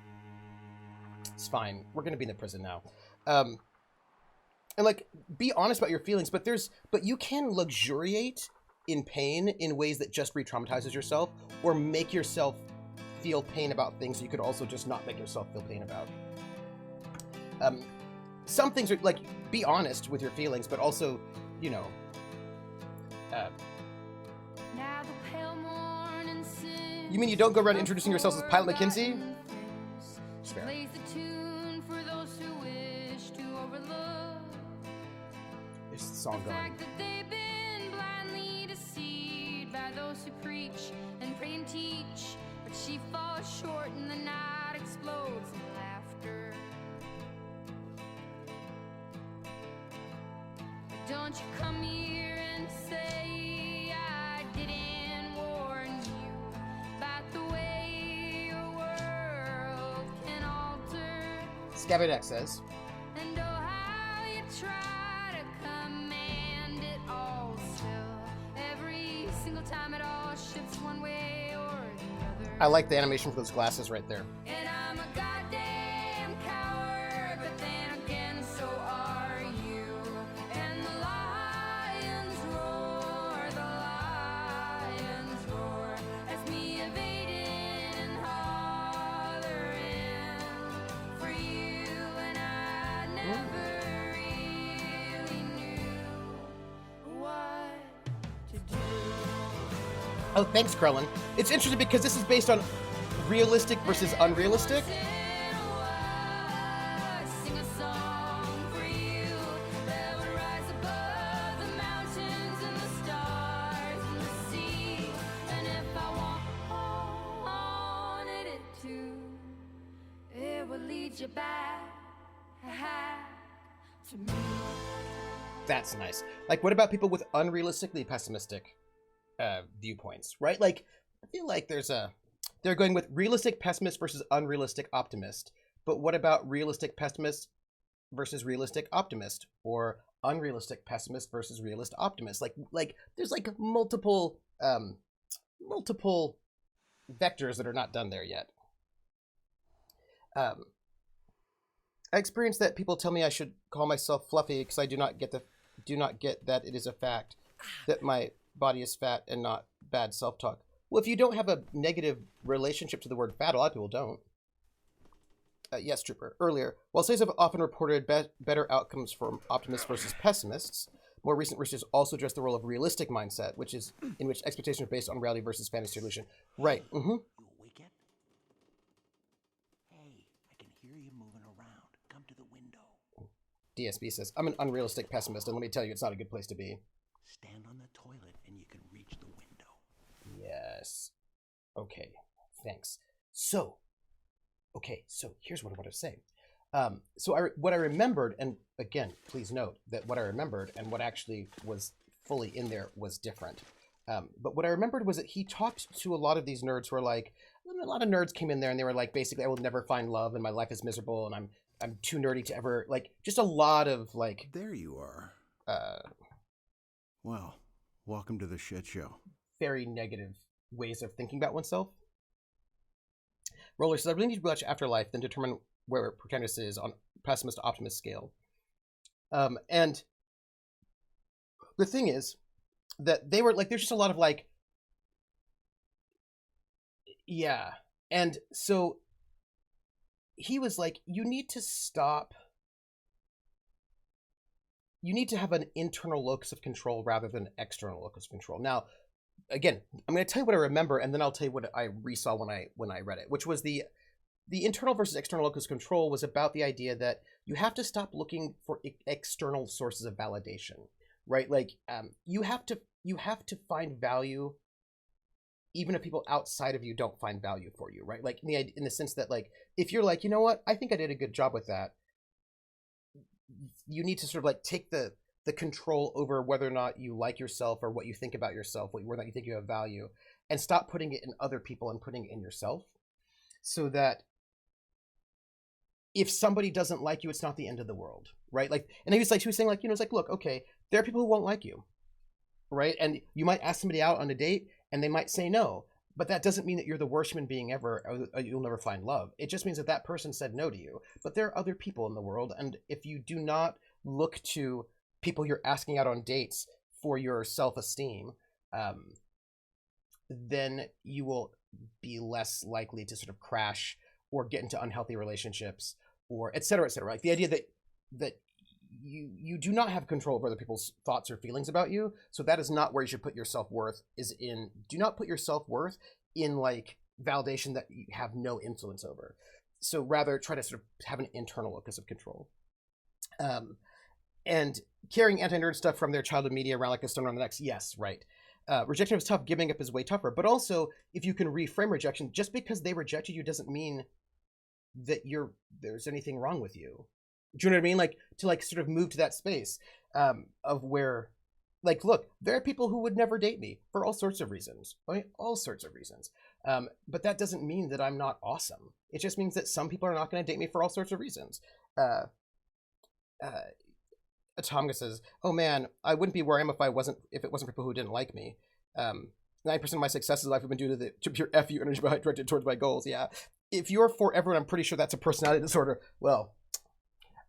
It's fine. We're going to be in the prison now. And be honest about your feelings, but you can luxuriate in pain in ways that just re-traumatizes yourself, or make yourself feel pain about things you could also just not make yourself feel pain about. Some things are be honest with your feelings, but also, Now the pale morning sings. You mean you don't go around introducing yourself as Pilot McKinsey? Fair. Plays the tune for those who wish to overlook. There's the song The going. fact that they've been blindly deceived by those who preach and pray and teach, but she falls short and the night explodes in laughter. Don't you come here and say I didn't warn you about the way your world can alter. Scabbard X says, And oh, how you try to command it all still. Every single time it all shifts one way or the other. I like the animation for those glasses right there. And I'm a goddamn coward, but then again, so are you. And the lions roar, as me evading and hollering for you, and I never really knew what to do. Oh, thanks, Krellin. It's interesting because this is based on realistic versus unrealistic. Sing a song for you that would rise above the mountains and the stars and the sea. And if I wanted it to, it would lead you back to me. That's nice. What about people with unrealistically pessimistic viewpoints, right? I feel like they're going with realistic pessimist versus unrealistic optimist. But what about realistic pessimist versus realistic optimist, or unrealistic pessimist versus realist optimist? There's multiple vectors that are not done there yet. I experienced that people tell me I should call myself fluffy because I do not get that it is a fact that my body is fat and not bad self-talk. Well, if you don't have a negative relationship to the word fat, a lot of people don't. Yes, Trooper. Earlier, while studies have often reported better outcomes for optimists versus pessimists, more recent research also addressed the role of realistic mindset, which is in which expectations are based on reality versus fantasy illusion. Right. Mm-hmm. You awake yet? Hey, I can hear you moving around. Come to the window. DSB says, I'm an unrealistic pessimist, and let me tell you, it's not a good place to be. Stand on the toilet and you can reach the window. Yes. Okay. Thanks. So here's what I want to say. What I remembered, and again, please note that what I remembered and what actually was fully in there was different. But what I remembered was that he talked to a lot of these nerds who are like, a lot of nerds came in there and they were like, basically, I will never find love and my life is miserable and I'm too nerdy to ever, like, just a lot of like. There you are. Well, welcome to the shit show. Very negative ways of thinking about oneself. Roller says, I really need to watch Afterlife, then determine where protagonist is on pessimist to optimist scale. And the thing is that they were like, there's just a lot of like, yeah. And so he was like, you need to stop. You need to have an internal locus of control rather than an external locus of control. Now, again, I'm going to tell you what I remember, and then I'll tell you what I resaw when I read it, which was the internal versus external locus of control was about the idea that you have to stop looking for external sources of validation, right? Like you have to find value even if people outside of you don't find value for you, right? Like in the sense that like if you're like, you know what, I think I did a good job with that, you need to sort of like take the control over whether or not you like yourself or what you think about yourself, whether or not you think you have value, and stop putting it in other people and putting it in yourself, so that if somebody doesn't like you, it's not the end of the world, right? Like, and he was saying like, you know, it's like, look, okay, there are people who won't like you, right? And you might ask somebody out on a date and they might say no, but that doesn't mean that you're the worst human being ever, or you'll never find love. It just means that that person said no to you. But there are other people in the world, and if you do not look to people you're asking out on dates for your self-esteem, then you will be less likely to sort of crash or get into unhealthy relationships, or et cetera, et cetera. Like the idea that you do not have control over other people's thoughts or feelings about you. So that is not where you should put your self-worth. Do not put your self-worth in like validation that you have no influence over. So rather try to sort of have an internal locus of control. And carrying anti-nerd stuff from their childhood media around like a stone on the next. Yes, right. Rejection is tough. Giving up is way tougher. But also, if you can reframe rejection, just because they rejected you doesn't mean that there's anything wrong with you. Do you know what I mean? Like to like sort of move to that space of where, like, look, there are people who would never date me for all sorts of reasons. I mean, all sorts of reasons. But that doesn't mean that I'm not awesome. It just means that some people are not going to date me for all sorts of reasons. Atomga says, "Oh man, I wouldn't be where I am if it wasn't for people who didn't like me. 9% of my successes in life have been due to pure FU energy directed towards my goals. Yeah, if you're for everyone, I'm pretty sure that's a personality disorder. Well,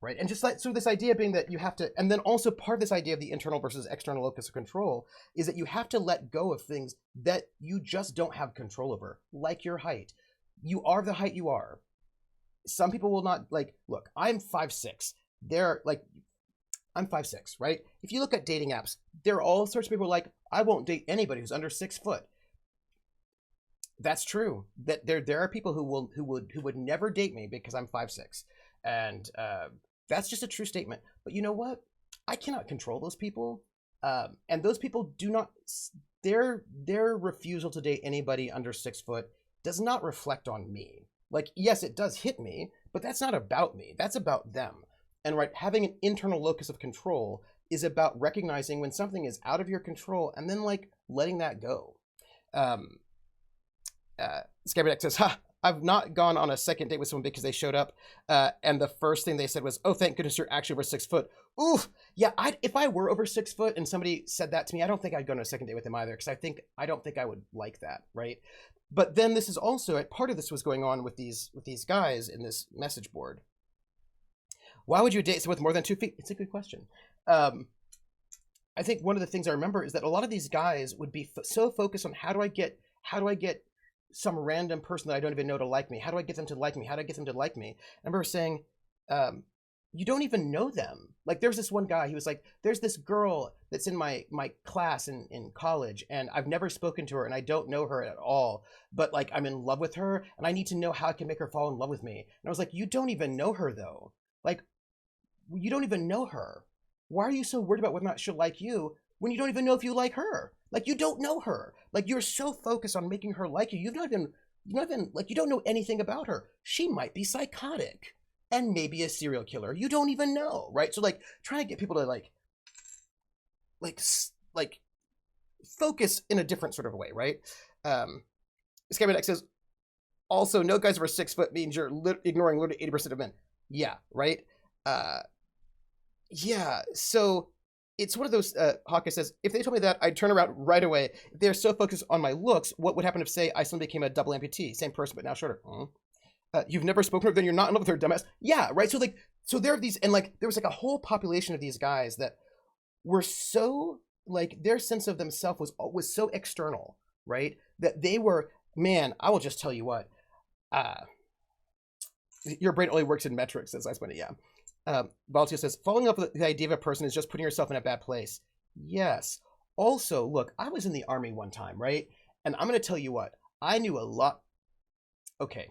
right, and just like so, this idea being that you have to, and then also part of this idea of the internal versus external locus of control is that you have to let go of things that you just don't have control over, like your height. You are the height you are. Some people will not like. Look, I'm 5'6". They're like." I'm 5'6", right? If you look at dating apps, there are all sorts of people like, I won't date anybody who's under 6 foot. That's true. That there are people who would never date me because I'm 5'6", and that's just a true statement. But you know what? I cannot control those people, and those people do not. Their refusal to date anybody under 6 foot does not reflect on me. Like, yes, it does hit me, but that's not about me. That's about them. And right, having an internal locus of control is about recognizing when something is out of your control and then like letting that go. Scabbard says, I've not gone on a second date with someone because they showed up and the first thing they said was, oh, thank goodness you're actually over 6 foot. Oof. Yeah, if I were over 6 foot and somebody said that to me, I don't think I'd go on a second date with them either, because I don't think I would like that, right? But then this is also, part of this was going on with these guys in this message board. Why would you date someone with more than 2 feet? It's a good question. I think one of the things I remember is that a lot of these guys would be so focused on how do I get some random person that I don't even know to like me? How do I get them to like me? How do I get them to like me? I remember saying, you don't even know them. Like there was this one guy, he was like, there's this girl that's in my class in college, and I've never spoken to her and I don't know her at all, but like I'm in love with her and I need to know how I can make her fall in love with me. And I was like, you don't even know her though. Like you don't even know her. Why are you so worried about whether or not she'll like you when you don't even know if you like her? Like you don't know her. Like you're so focused on making her like you. You've not even like you don't know anything about her. She might be psychotic and maybe a serial killer. You don't even know, right? So like trying to get people to like focus in a different sort of way, right? Scabbard X says, also, no guys over 6 foot means you're ignoring literally 80% of men. Yeah, right? Yeah, so it's one of those, Hawkeye says, if they told me that, I'd turn around right away. If they're so focused on my looks, what would happen if, say, I suddenly became a double amputee? Same person, but now shorter. You've never spoken to her, then you're not in love with her, dumbass. Yeah, right? So, like, so there are these, and, like, there was, like, a whole population of these guys that were so, like, their sense of themselves was so external, right? That they were, man, I will just tell you what, your brain only works in metrics, as I explained it, yeah. Valtio says, falling in love with the idea of a person is just putting yourself in a bad place. Yes. Also, look, I was in the army one time, right? And I'm going to tell you what, I knew a lot. Okay.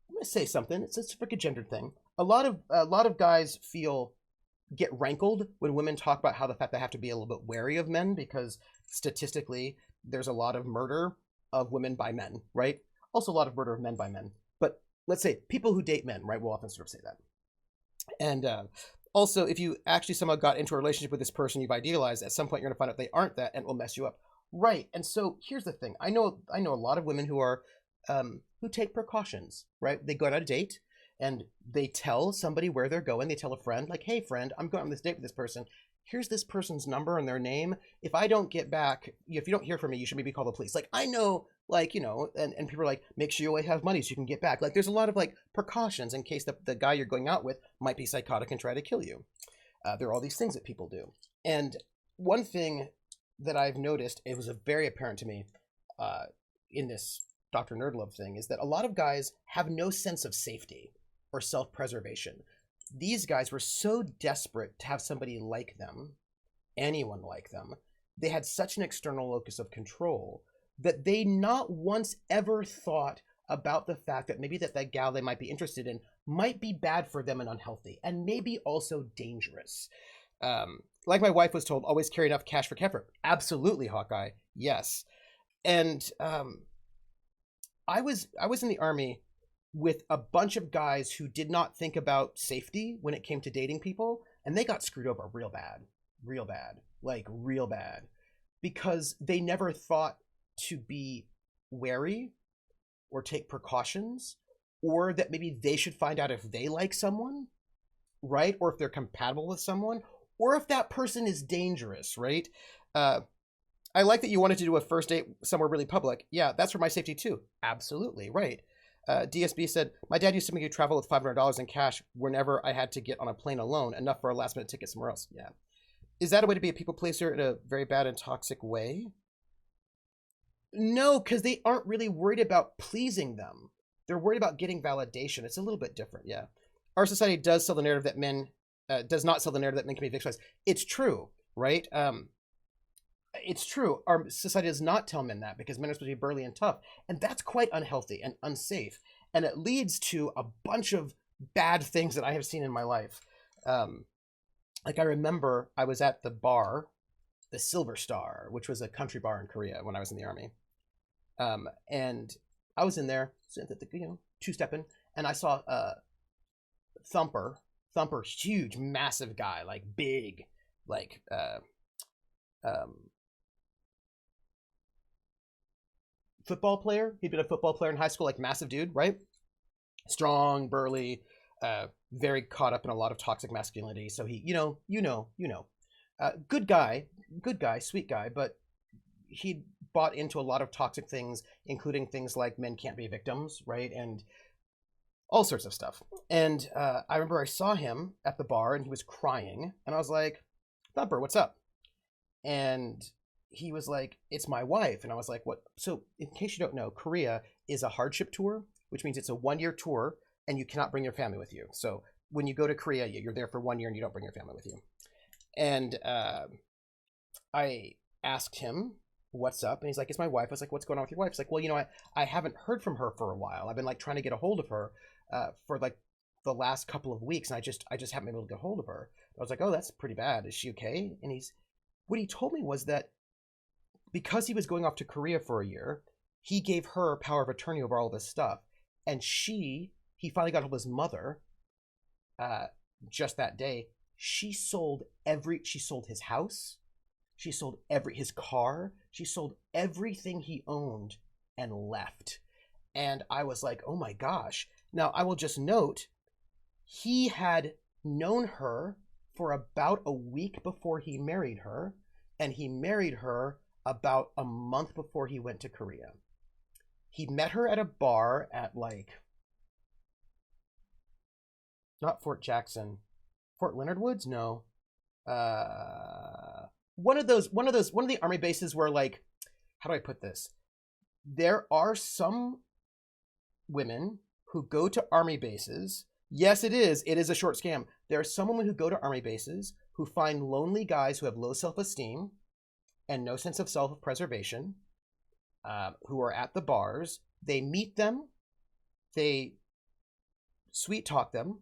I'm going to say something. It's a freaking gendered thing. A lot of guys get rankled when women talk about how the fact they have to be a little bit wary of men because statistically there's a lot of murder of women by men, right? Also a lot of murder of men by men. But let's say people who date men, right, will often sort of say that. And also, if you actually somehow got into a relationship with this person you've idealized, at some point you're going to find out they aren't that, and it will mess you up. Right. And so here's the thing. I know a lot of women who are who take precautions, right? They go on a date and they tell somebody where they're going. They tell a friend, like, hey, friend, I'm going on this date with this person. Here's this person's number and their name. If I don't get back, if you don't hear from me, you should maybe call the police. Like, I know, like, you know, and people are like, make sure you always have money so you can get back. Like, there's a lot of, like, precautions in case the guy you're going out with might be psychotic and try to kill you. There are all these things that people do. And one thing that I've noticed, it was very apparent to me in this Dr. Nerdlove thing, is that a lot of guys have no sense of safety or self-preservation. These guys were so desperate to have somebody like them, anyone like them. They had such an external locus of control that they not once ever thought about the fact that maybe that gal they might be interested in might be bad for them and unhealthy, and maybe also dangerous. Like my wife was told, always carry enough cash for Kefir. Absolutely, Hawkeye. Yes. And I was in the army with a bunch of guys who did not think about safety when it came to dating people, and they got screwed over real bad, like real bad, because they never thought to be wary or take precautions, or that maybe they should find out if they like someone, right? Or if they're compatible with someone, or if that person is dangerous, right? I like that you wanted to do a first date somewhere really public. Yeah, that's for my safety too. Absolutely, right. DSB said, my dad used to make me travel with $500 in cash whenever I had to get on a plane alone, enough for a last minute ticket somewhere else. Yeah. Is that a way to be a people pleaser in a very bad and toxic way? No, because they aren't really worried about pleasing them. They're worried about getting validation. It's a little bit different, yeah. Our society does sell the narrative that men, does not sell the narrative that men can be victimized. It's true, right? It's true. Our society does not tell men that because men are supposed to be burly and tough. And that's quite unhealthy and unsafe. And it leads to a bunch of bad things that I have seen in my life. Like I remember I was at the bar, the Silver Star, which was a country bar in Korea when I was in the army. And I was in there, two-stepping, and I saw Thumper, huge, massive guy, like big, like, football player. He'd been a football player in high school, like massive dude, right? Strong, burly, very caught up in a lot of toxic masculinity. So he, good guy, sweet guy, but he bought into a lot of toxic things, including things like men can't be victims, right? And all sorts of stuff. And I remember I saw him at the bar and he was crying and I was like, Thumper, what's up? And he was like, it's my wife. And I was like, what? So in case you don't know, Korea is a hardship tour, which means it's a 1-year tour and you cannot bring your family with you. So when you go to Korea, you're there for 1 year and you don't bring your family with you. And I asked him, what's up? And he's like, it's my wife. I was like, what's going on with your wife? He's like, well, I haven't heard from her for a while. I've been like trying to get a hold of her for like the last couple of weeks. And I just haven't been able to get a hold of her. I was like, oh, that's pretty bad. Is she okay? And what he told me was that because he was going off to Korea for a year, he gave her power of attorney over all this stuff. And he finally got hold of his mother just that day. She sold his house. She sold his car. She sold everything he owned and left. And I was like, oh my gosh. Now, I will just note, he had known her for about a week before he married her, and he married her about a month before he went to Korea. He met her at a bar at not Fort Jackson, Fort Leonard Woods? No. One of the army bases where how do I put this? There are some women who go to army bases. Yes, it is a short scam. There are some women who go to army bases who find lonely guys who have low self-esteem and no sense of self-preservation, who are at the bars. They meet them, they sweet talk them,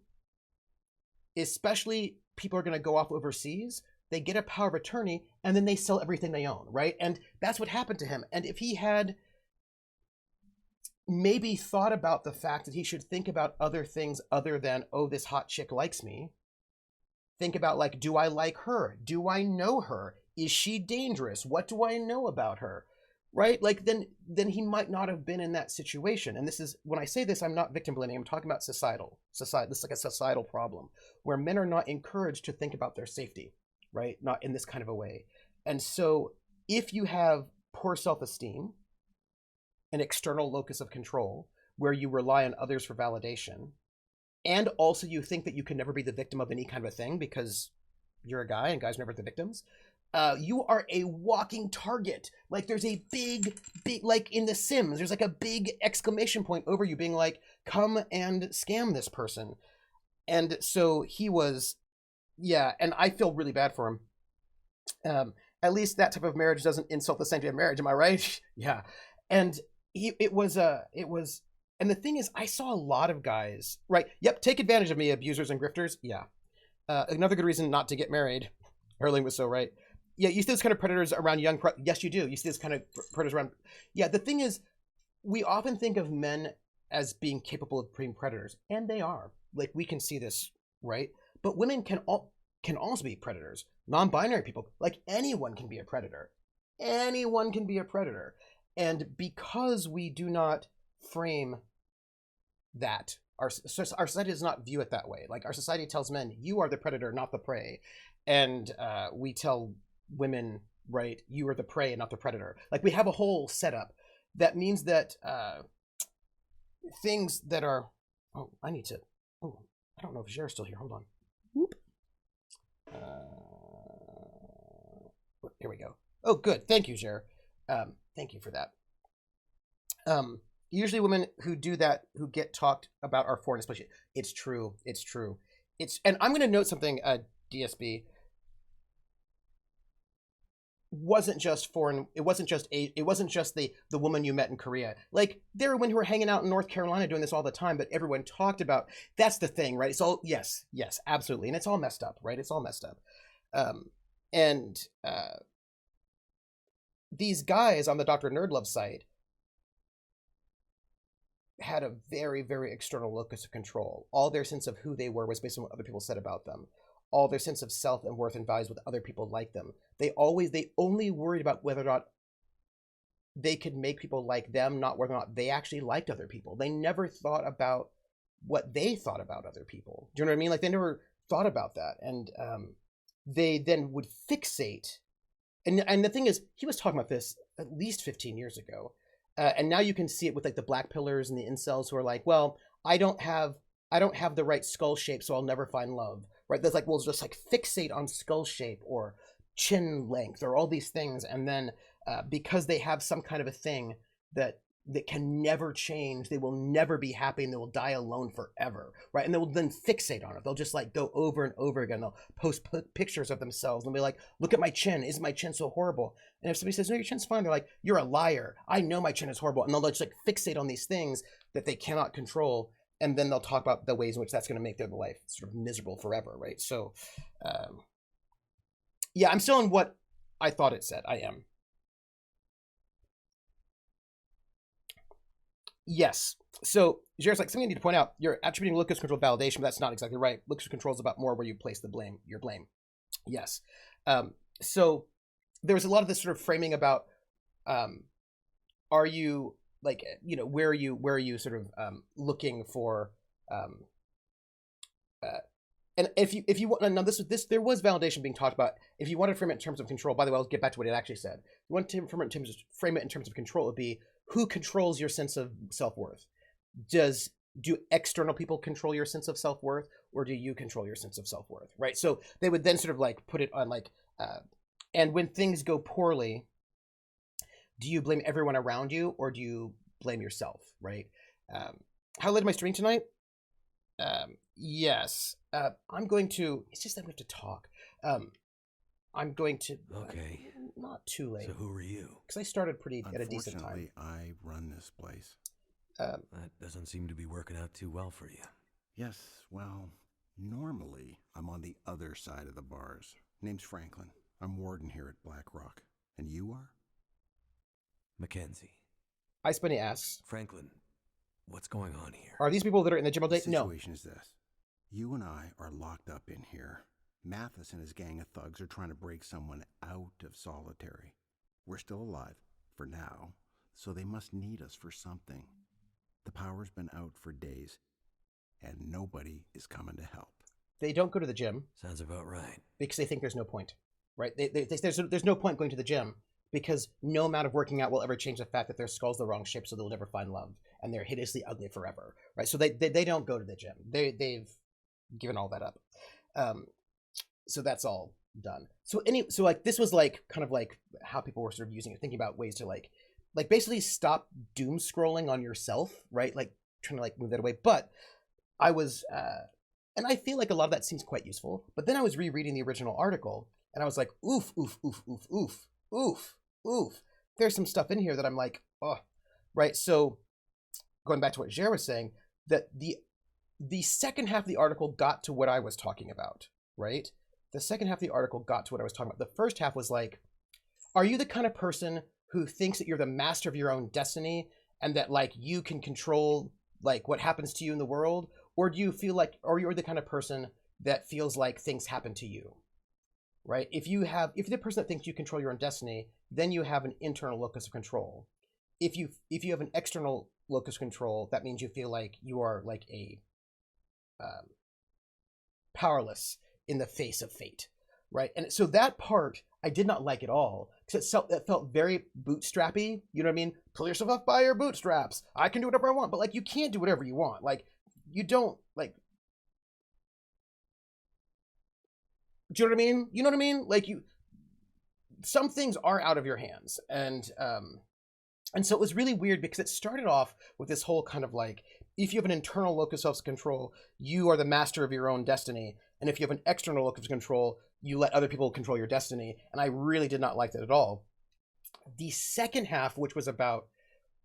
especially people are going to go off overseas. They get a power of attorney and then they sell everything they own, right? And that's what happened to him. And if he had maybe thought about the fact that he should think about other things other than, oh, this hot chick likes me. Think about do I like her? Do I know her? Is she dangerous? What do I know about her? Right? Then he might not have been in that situation. And this is, when I say this, I'm not victim blaming. I'm talking about society. This is like a societal problem where men are not encouraged to think about their safety, right? Not in this kind of a way. And so if you have poor self-esteem, an external locus of control where you rely on others for validation, and also you think that you can never be the victim of any kind of a thing because you're a guy and guys are never the victims, you are a walking target. There's a big, in The Sims, there's a big exclamation point over you being like, come and scam this person. And so he was, yeah, and I feel really bad for him. At least that type of marriage doesn't insult the sanctity of marriage, am I right? Yeah. And it was, and the thing is, I saw a lot of guys, right? Yep, take advantage of me, abusers and grifters. Yeah. Another good reason not to get married. Erling was so right. Yeah, you see those kind of predators around young. Yes, you do. You see this kind of predators around. Yeah, the thing is, we often think of men as being capable of being predators, and they are. We can see this, right? But women can also be predators. Non-binary people, anyone can be a predator. Anyone can be a predator. And because we do not frame that, our society does not view it that way. Our society tells men, you are the predator, not the prey. And we tell women, right, you are the prey and not the predator. We have a whole setup that means that things that are, I don't know if Jer's still here. Hold on. Whoop. Here we go. Oh, good. Thank you, Jer. Thank you for that. Usually women who do that, who get talked about, are foreign, especially. It's true. And I'm going to note something, DSB. Wasn't just foreign. It wasn't just the woman you met in Korea. There were women who were hanging out in North Carolina doing this all the time, but everyone talked about. That's the thing, right? It's all, yes, absolutely. And it's all messed up, right? It's all messed up. These guys on the Dr. Nerdlove site had a very, very external locus of control. All their sense of who they were was based on what other people said about them. All their sense of self and worth and values with other people like them. They only worried about whether or not they could make people like them, not whether or not they actually liked other people. They never thought about what they thought about other people. Do you know what I mean? They never thought about that. And they then would fixate. And the thing is, he was talking about this at least 15 years ago. And now you can see it with the black pillars and the incels who are like, well, I don't have the right skull shape, so I'll never find love. Right? That's we'll just fixate on skull shape or chin length or all these things, and then because they have some kind of a thing that can never change, they will never be happy, and they will die alone forever, right? And they will then fixate on it. They'll just like go over and over again. They'll post pictures of themselves and be like, look at my chin, isn't my chin so horrible? And if somebody says, no, your chin's fine, they're like, you're a liar, I know my chin is horrible. And they'll just like fixate on these things that they cannot control, and then they'll talk about the ways in which that's going to make their life sort of miserable forever, right? So yeah, I'm still on what I thought it said. I am. Yes. So Jared's like, something I need to point out. You're attributing locus control validation, but that's not exactly right. Locus control is about more where you place the blame, your blame. Yes. So there was a lot of this sort of framing about, are you like, you know, where are you sort of looking for, and if you want, now this there was validation being talked about. If you want to frame it in terms of control, by the way, I'll get back to what it actually said. If you want to frame it in terms of control, it would be who controls your sense of self-worth. Do external people control your sense of self-worth, or do you control your sense of self-worth, right? So they would then sort of like put it on like, and when things go poorly, do you blame everyone around you, or do you blame yourself, right? How late am I streaming tonight? Yes. I'm going to, it's just that we have to talk. I'm going to, okay, not too late. So who are you? Because I started at a decent time. Unfortunately, I run this place. That doesn't seem to be working out too well for you. Yes, well, normally I'm on the other side of the bars. Name's Franklin. I'm warden here at Black Rock. And you are? Mackenzie. Ice Bunny asks, Franklin, what's going on here? are these people that are in the gym all day? The No. situation is this. You and I are locked up in here. Mathis and his gang of thugs are trying to break someone out of solitary. We're still alive, for now, so they must need us for something. The power's been out for days, and nobody is coming to help. They don't go to the gym Sounds about right. because they think there's no point, right? There's no point going to the gym because no amount of working out will ever change the fact that their skull's the wrong shape, so they'll never find love, and they're hideously ugly forever, right? So they don't go to the gym. They've given all that up. So that's all done. So like this was like kind of like how people were sort of using it, thinking about ways to like basically stop doom scrolling on yourself, right? Like trying to like move that away. But I was, and I feel like a lot of that seems quite useful. But then I was rereading the original article, and I was like, oof, oof, oof, oof, oof, oof, oof. There's some stuff in here that I'm like, oh, right. So going back to what Jer was saying, that the second half of the article got to what I was talking about, right? The second half of the article got to what I was talking about. The first half was like, are you the kind of person who thinks that you're the master of your own destiny and that like you can control like what happens to you in the world? Or do you feel like, or you're the kind of person that feels like things happen to you, right? If you're the person that thinks you control your own destiny, then you have an internal locus of control. If you have an external locus of control, that means you feel like you are like a powerless in the face of fate, right? And so that part I did not like at all because it felt very bootstrappy. You know what I mean? Pull yourself up by your bootstraps. I can do whatever I want, but like you can't do whatever you want. Like you don't like. Do you know what I mean? You know what I mean? Like some things are out of your hands, and so it was really weird because it started off with this whole kind of like, if you have an internal locus of control, you are the master of your own destiny. And if you have an external locus of control, you let other people control your destiny. And I really did not like that at all. The second half, which was about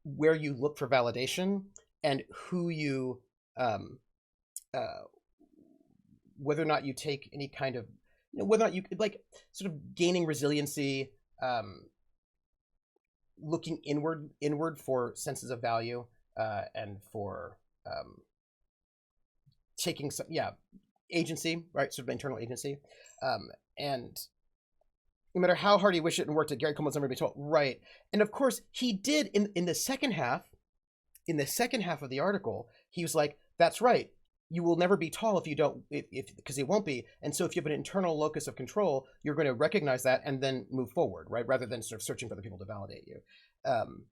where you look for validation and who you, whether or not you take any kind of, whether or not you like sort of gaining resiliency, looking inward for senses of value, and for taking some agency, right? Sort of internal agency, and no matter how hard he wished it and worked at Gary Coleman's never be told, right? And of course he did in the second half. In the second half of the article, he was like, "That's right. You will never be tall if you don't, if because it won't be. And so if you have an internal locus of control, you're going to recognize that and then move forward, right? Rather than sort of searching for other people to validate you." I'm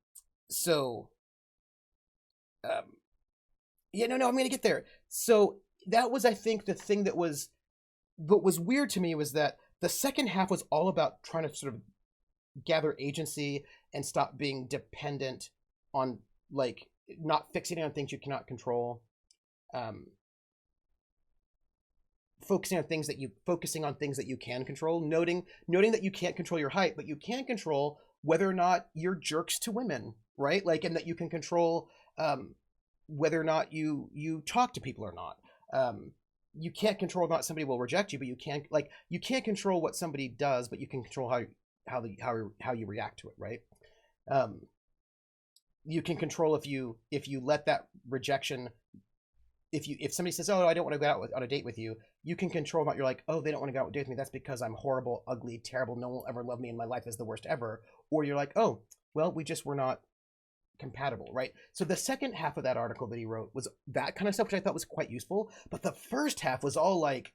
going to get there. So that was, I think, the thing that was, what was weird to me was that The second half was all about trying to sort of gather agency and stop being dependent on, like, not fixating on things you cannot control. Focusing on things that you can control, noting that you can't control your height, but you can control whether or not you're jerks to women, right? Like, and that you can control whether or not you talk to people or not. You can't control not somebody will reject you, but you can't control what somebody does, but you can control how you react to it, right? You can control if you let that rejection. If somebody says, "Oh, I don't want to go out on a date with you," you can control that. You're like, "Oh, they don't want to go out on a date with me. That's because I'm horrible, ugly, terrible. No one will ever love me, and my life is the worst ever." Or you're like, "Oh, well, we just were not compatible," right? So the second half of that article that he wrote was that kind of stuff, which I thought was quite useful. But the first half was all like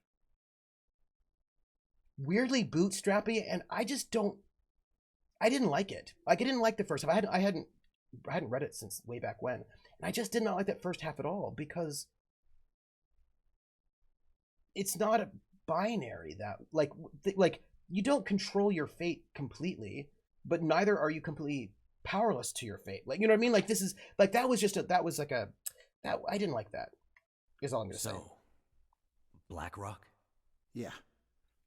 weirdly bootstrappy, and I didn't like it. Like, I didn't like the first half. I hadn't read it since way back when, and I just did not like that first half at all, because it's not a binary that like you don't control your fate completely, but neither are you completely powerless to your fate. Like, you know what I mean? Like, this is like, that was I didn't like that, is all I'm gonna say. So, Blackrock? Yeah.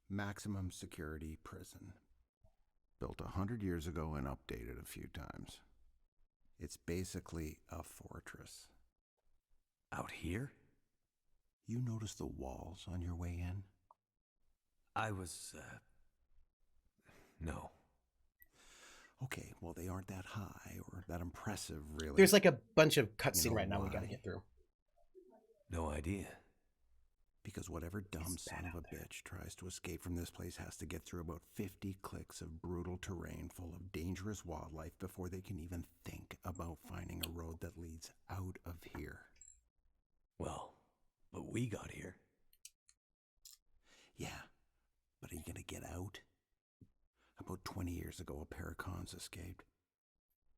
Maximum security prison. Built 100 years ago and updated a few times. It's basically a fortress. Out here? You notice the walls on your way in? I was, no. Okay, well, they aren't that high or that impressive, really. There's like a bunch of cutscene You know right now we why? gotta get through. No idea. Because whatever dumb It's son bad of a out there. bitch tries to escape from this place has to get through about 50 clicks of brutal terrain full of dangerous wildlife before they can even think about finding a road that leads out of here. Well, but we got here. Yeah, but are you gonna get out? About 20 years ago, a pair of cons escaped.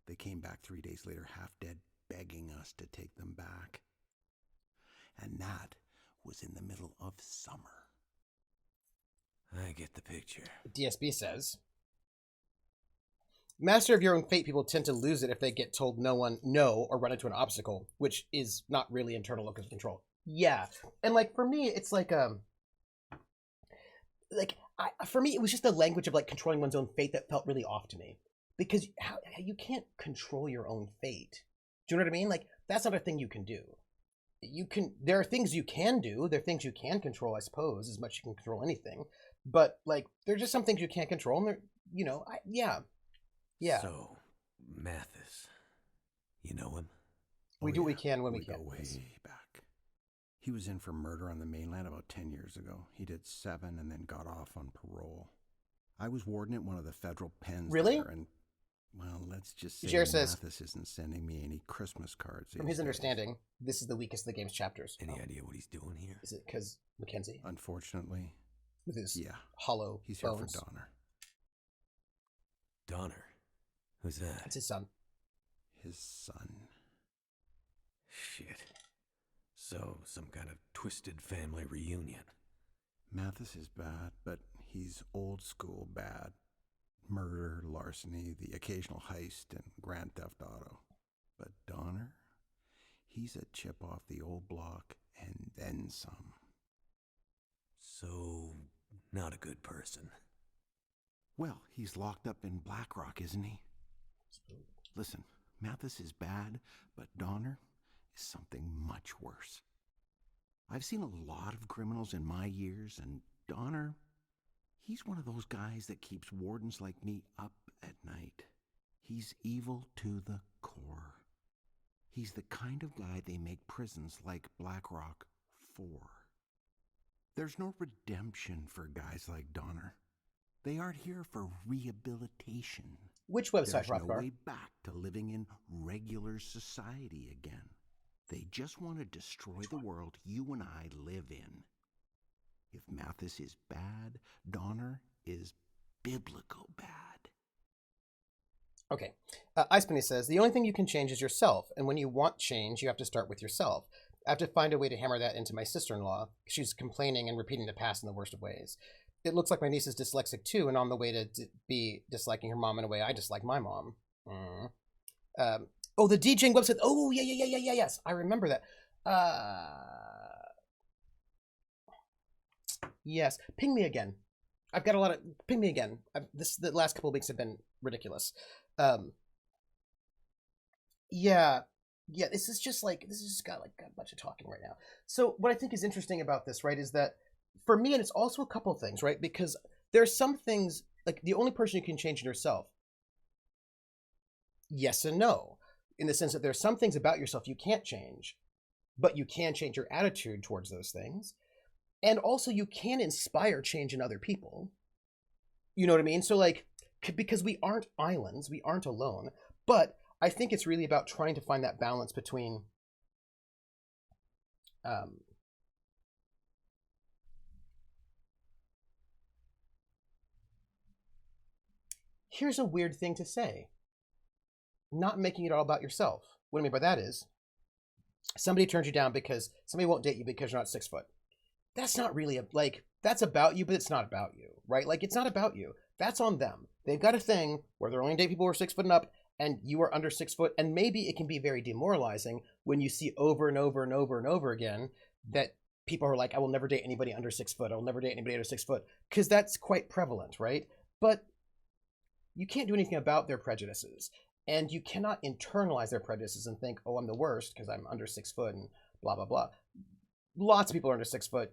They came back 3 days later, half dead, begging us to take them back. And that was in the middle of summer. I get the picture. DSB says, master of your own fate people tend to lose it if they get told no or run into an obstacle, which is not really internal locus of control. Yeah. And like, for me, it's like, for me, it was just the language of like controlling one's own fate that felt really off to me, because you can't control your own fate. Do you know what I mean? Like, that's not a thing you can do. There are things you can do. There are things you can control, I suppose, as much as you can control anything. But like, there's just some things you can't control, and yeah. So, Mathis. You know him? We do what we can when we go can. way back. He was in for murder on the mainland about 10 years ago. He did 7 and then got off on parole. I was warden at one of the federal pens Really? there, and, well, let's just say Jared says, Mathis isn't sending me any Christmas cards. from these his days. understanding, this is the weakest of the game's chapters. Any idea what he's doing here? Is it because Mackenzie, Unfortunately, with his yeah. hollow He's here bones? for Donner. Donner. Who's that? That's his son. His son. Shit. So, some kind of twisted family reunion. Mathis is bad, but he's old school bad. Murder, larceny, the occasional heist, and Grand Theft Auto. But Donner, he's a chip off the old block and then some. So, not a good person. Well, he's locked up in Blackrock, isn't he? Listen, Mathis is bad, but Donner is something much worse. I've seen a lot of criminals in my years, and Donner, he's one of those guys that keeps wardens like me up at night. He's evil to the core. He's the kind of guy they make prisons like Blackrock for. There's no redemption for guys like Donner. They aren't here for rehabilitation. Which website, There's no Hrothgar? way back to living in regular society again. They just want to destroy the world you and I live in. If Mathis is bad, Donner is biblical bad. Okay. Icepenny says, the only thing you can change is yourself, and when you want change, you have to start with yourself. I have to find a way to hammer that into my sister-in-law. She's complaining and repeating the past in the worst of ways. it looks like my niece is dyslexic too, and on the way to be disliking her mom in a way I dislike my mom. Oh, the DJing website. Oh, yeah, yes. I remember that. Yes. Ping me again. I've got a lot of... Ping me again. The last couple of weeks have been ridiculous. Yeah, this is just got like a bunch of talking right now. So what I think is interesting about this, right, is that for me, and it's also a couple of things, right, because there are some things, like the only person you can change is yourself. Yes and no, in the sense that there's some things about yourself you can't change, but you can change your attitude towards those things. And also you can inspire change in other people. You know what I mean? So like, because we aren't islands, we aren't alone, but I think it's really about trying to find that balance between here's a weird thing to say. Not making it all about yourself. What I mean by that is somebody turns you down because somebody won't date you because you're not 6 foot. That's not really that's about you, but it's not about you, right? Like, it's not about you. That's on them. They've got a thing where they're only dating people who are 6 foot and up, and you are under 6 foot, and maybe it can be very demoralizing when you see over and over and over and over again that people are like, I will never date anybody under 6 foot. I will never date anybody under 6 foot, because that's quite prevalent, right? But you can't do anything about their prejudices, and you cannot internalize their prejudices and think, oh, I'm the worst because I'm under 6 foot and blah, blah, blah. Lots of people are under 6 foot.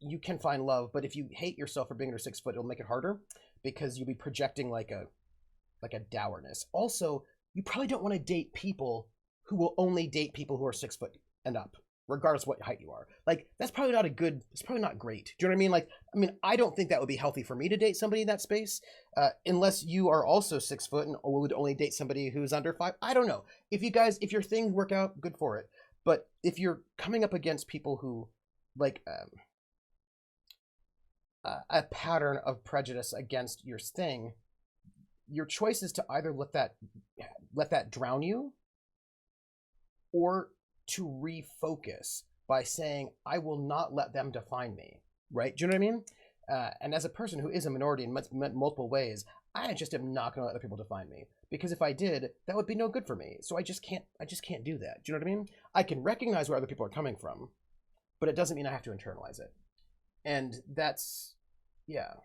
You can find love, but if you hate yourself for being under 6 foot, it'll make it harder because you'll be projecting like a dourness. Also, you probably don't want to date people who will only date people who are 6 foot and up, regardless of what height you are. Like, it's probably not great. Do you know what I mean? Like, I don't think that would be healthy for me to date somebody in that space, unless you are also 6 foot and would only date somebody who's under 5. I don't know. If your things work out, good for it. But if you're coming up against people who, like, a pattern of prejudice against your thing, your choice is to either let that drown you, or to refocus by saying, I will not let them define me, right? Do you know what I mean? And as a person who is a minority in multiple ways, I just am not going to let other people define me, because if I did, that would be no good for me. So I just can't do that. Do you know what I mean? I can recognize where other people are coming from, but it doesn't mean I have to internalize it. And that's, yeah.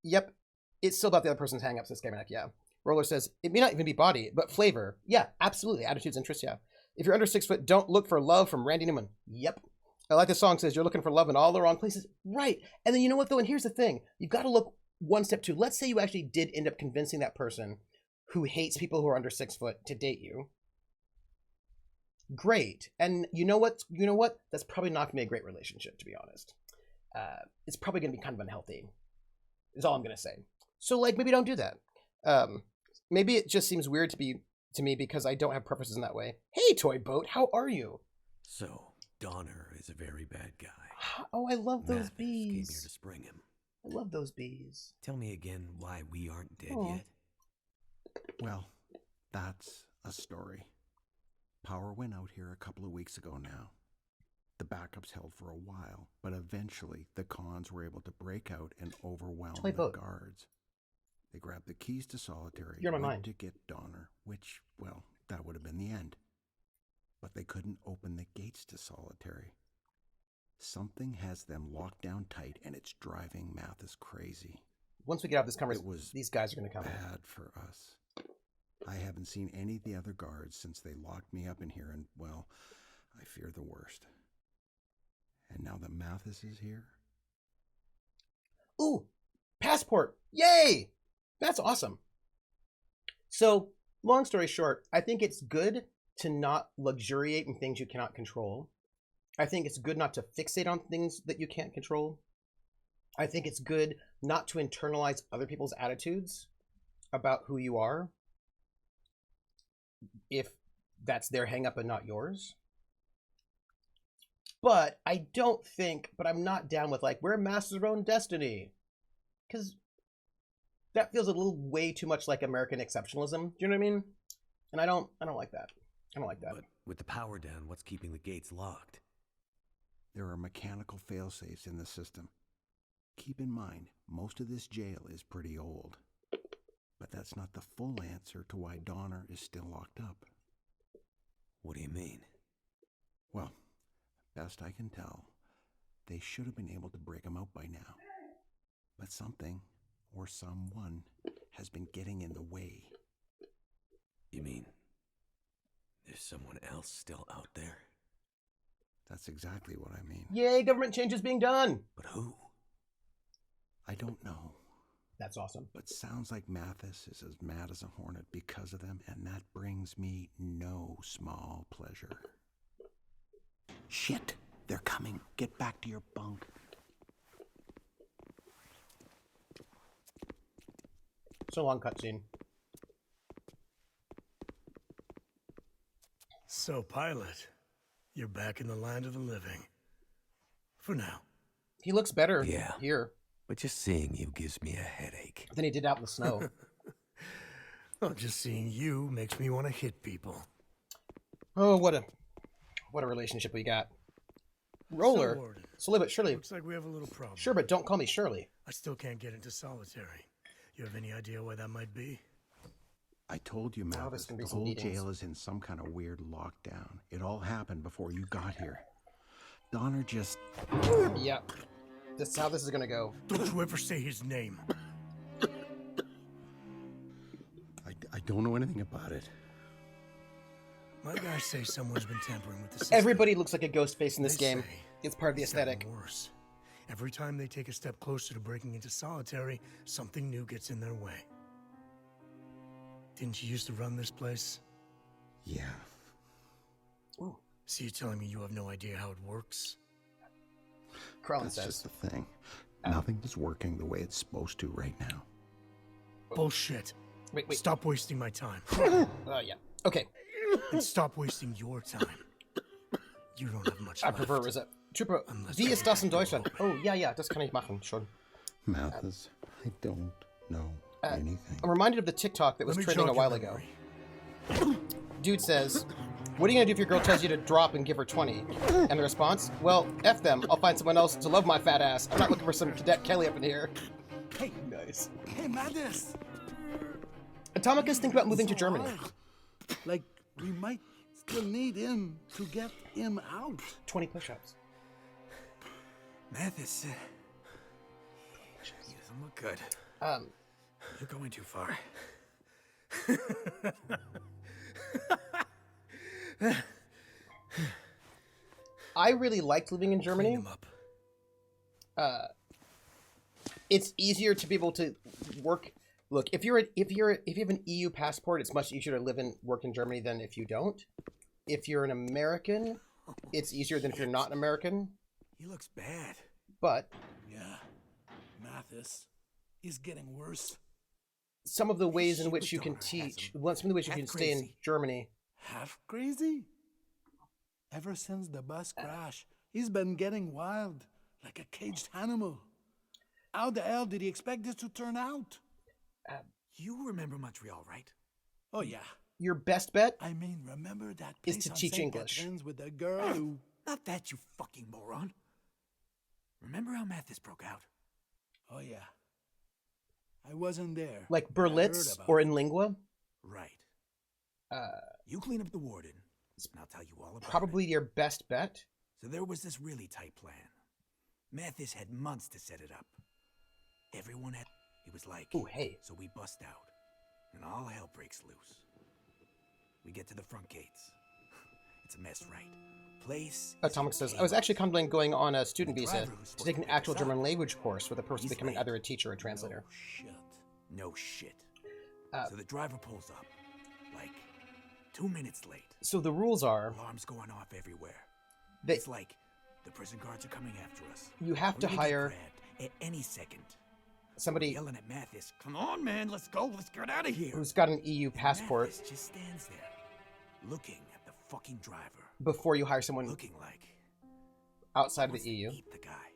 Yep. It's still about the other person's hang-ups, this game. Yeah. Roller says, it may not even be body, but flavor. Yeah, absolutely. Attitudes, interests, yeah. If you're under 6 foot, don't look for love from Randy Newman. Yep. I like the song says, you're looking for love in all the wrong places. Right. And then you know what, though? And here's the thing. You've got to look one step too. Let's say you actually did end up convincing that person who hates people who are under 6 foot to date you. Great. And you know what? That's probably not going to be a great relationship, to be honest. It's probably going to be kind of unhealthy, is all I'm going to say. So, like, maybe don't do that. Maybe it just seems weird to me because I don't have preferences in that way. Hey, Toy Boat, how are you? So, Donner is a very bad guy. Oh, I love those Mathis bees. came here to spring him. I love those bees. Tell me again why we aren't dead yet. Well, that's a story. Power went out here a couple of weeks ago now. The backups held for a while, but eventually the cons were able to break out and overwhelm the guards. They grabbed the keys to Solitary, went to get Donner, which, well, that would have been the end. But they couldn't open the gates to Solitary. Something has them locked down tight, and it's driving Mathis crazy. Once we get out of this conversation, these guys are going to come. Bad for us. I haven't seen any of the other guards since they locked me up in here, and, well, I fear the worst. And now that Mathis is here... Ooh! Passport! Yay! That's awesome. So, long story short, I think it's good to not luxuriate in things you cannot control. I think it's good not to fixate on things that you can't control. I think it's good not to internalize other people's attitudes about who you are, if that's their hang-up and not yours. But I'm not down with, like, we're masters of our own destiny. Because that feels a little way too much like American exceptionalism. Do you know what I mean? And I don't like that. I don't like that. But with the power down, what's keeping the gates locked? There are mechanical failsafes in the system. Keep in mind, most of this jail is pretty old. But that's not the full answer to why Donner is still locked up. What do you mean? Well, best I can tell, they should have been able to break him out by now. But something, or someone, has been getting in the way. You mean there's someone else still out there? That's exactly what I mean. Yay, government change is being done! But who? I don't know. That's awesome. But sounds like Mathis is as mad as a hornet because of them, and that brings me no small pleasure. Shit! They're coming. Get back to your bunk. So long cutscene. So, Pilot, you're back in the land of the living. For now. He looks better Yeah. here But just seeing you gives me a headache. than he did out in the snow. Well, just seeing you makes me want to hit people. Oh, what a relationship we got. Roller. So, Warden, Slowly but surely. looks like we have a little problem. Sure, but don't call me Shirley. I still can't get into solitary. You have any idea why that might be? I told you, Oh, there's Mathis, gonna be the some whole meetings. jail is in some kind of weird lockdown. It all happened before you got here. Donner just... Yep. This is how this is gonna go. Don't you ever say his name. I don't know anything about it. My guys say someone's been tampering with the system. Everybody looks like a ghost face in this They game. say It's part of the it's gotten aesthetic. worse. Every time they take a step closer to breaking into solitary, something new gets in their way. Didn't you used to run this place? Yeah. Ooh, So you're telling me you have no idea how it works? Krellin That's says. just the thing. Nothing is working the way it's supposed to right now. Bullshit. Wait. Stop wasting my time. Yeah. Okay. And stop wasting your time. You don't have much I left. prefer Risa. Trooper, Unless wie I ist das in can Deutschland? go Oh, ja, das kann ich machen, schon. Mathis, I don't know anything. I'm reminded of the TikTok that was Let me trending a jog your while ago. memory. Dude says, what are you gonna do if your girl tells you to drop and give her 20? And the response, well, F them, I'll find someone else to love my fat ass. I'm not looking for some Cadet Kelly up in here. Hey, Nice. hey, Mathis! Atomica's thinking about moving to Germany. Like, we might still need him to get him out. 20 push-ups. Mathis, he doesn't look good. You're going too far. I really liked living in Clean Germany. him up. It's easier to be able to work. Look, if you have an EU passport, it's much easier to live and work in Germany than if you don't. If you're an American, it's easier than if you're not an American. He looks bad. But Yeah, Mathis is getting worse. some of the ways in Shit, which you can Donner has teach, him. some of the ways you Half can stay in crazy. Germany. Half crazy? Ever since the bus crash, he's been getting wild, like a caged animal. How the hell did he expect this to turn out? You remember Montreal, right? Oh yeah, Your best bet I mean, remember that Is place to on teach St. English. Catherine's with the girl who... Not that, you fucking moron. Remember how Mathis broke out? Oh yeah, I wasn't there. like I heard Berlitz about or it. in Lingua, Right. You clean up the warden, and I'll tell you all about probably it. your best bet. So there was this really tight plan. Mathis had months to set it up. Everyone had... He was like... Ooh, hey. So we bust out, and all hell breaks loose. We get to the front gates. It's a mess, right? Place... is Atomic says, in I was actually chaos. contemplating going on a student The visa driver who's to supposed take to an pick actual us German up. language course for the purpose of He's becoming late. either a teacher or a translator. No shit. Uh, So the driver pulls up, like 2 minutes late. So the rules are Alarms going off everywhere. that It's like the prison guards are coming after us. you have We're to gonna get hire grabbed at any second. somebody Yelling at Mathis, "Come on, man, let's go, let's get out of here." who's got an EU And passport Mathis just stands there, looking at the fucking driver, before you hire someone looking like outside of wants the to EU, eat the guy.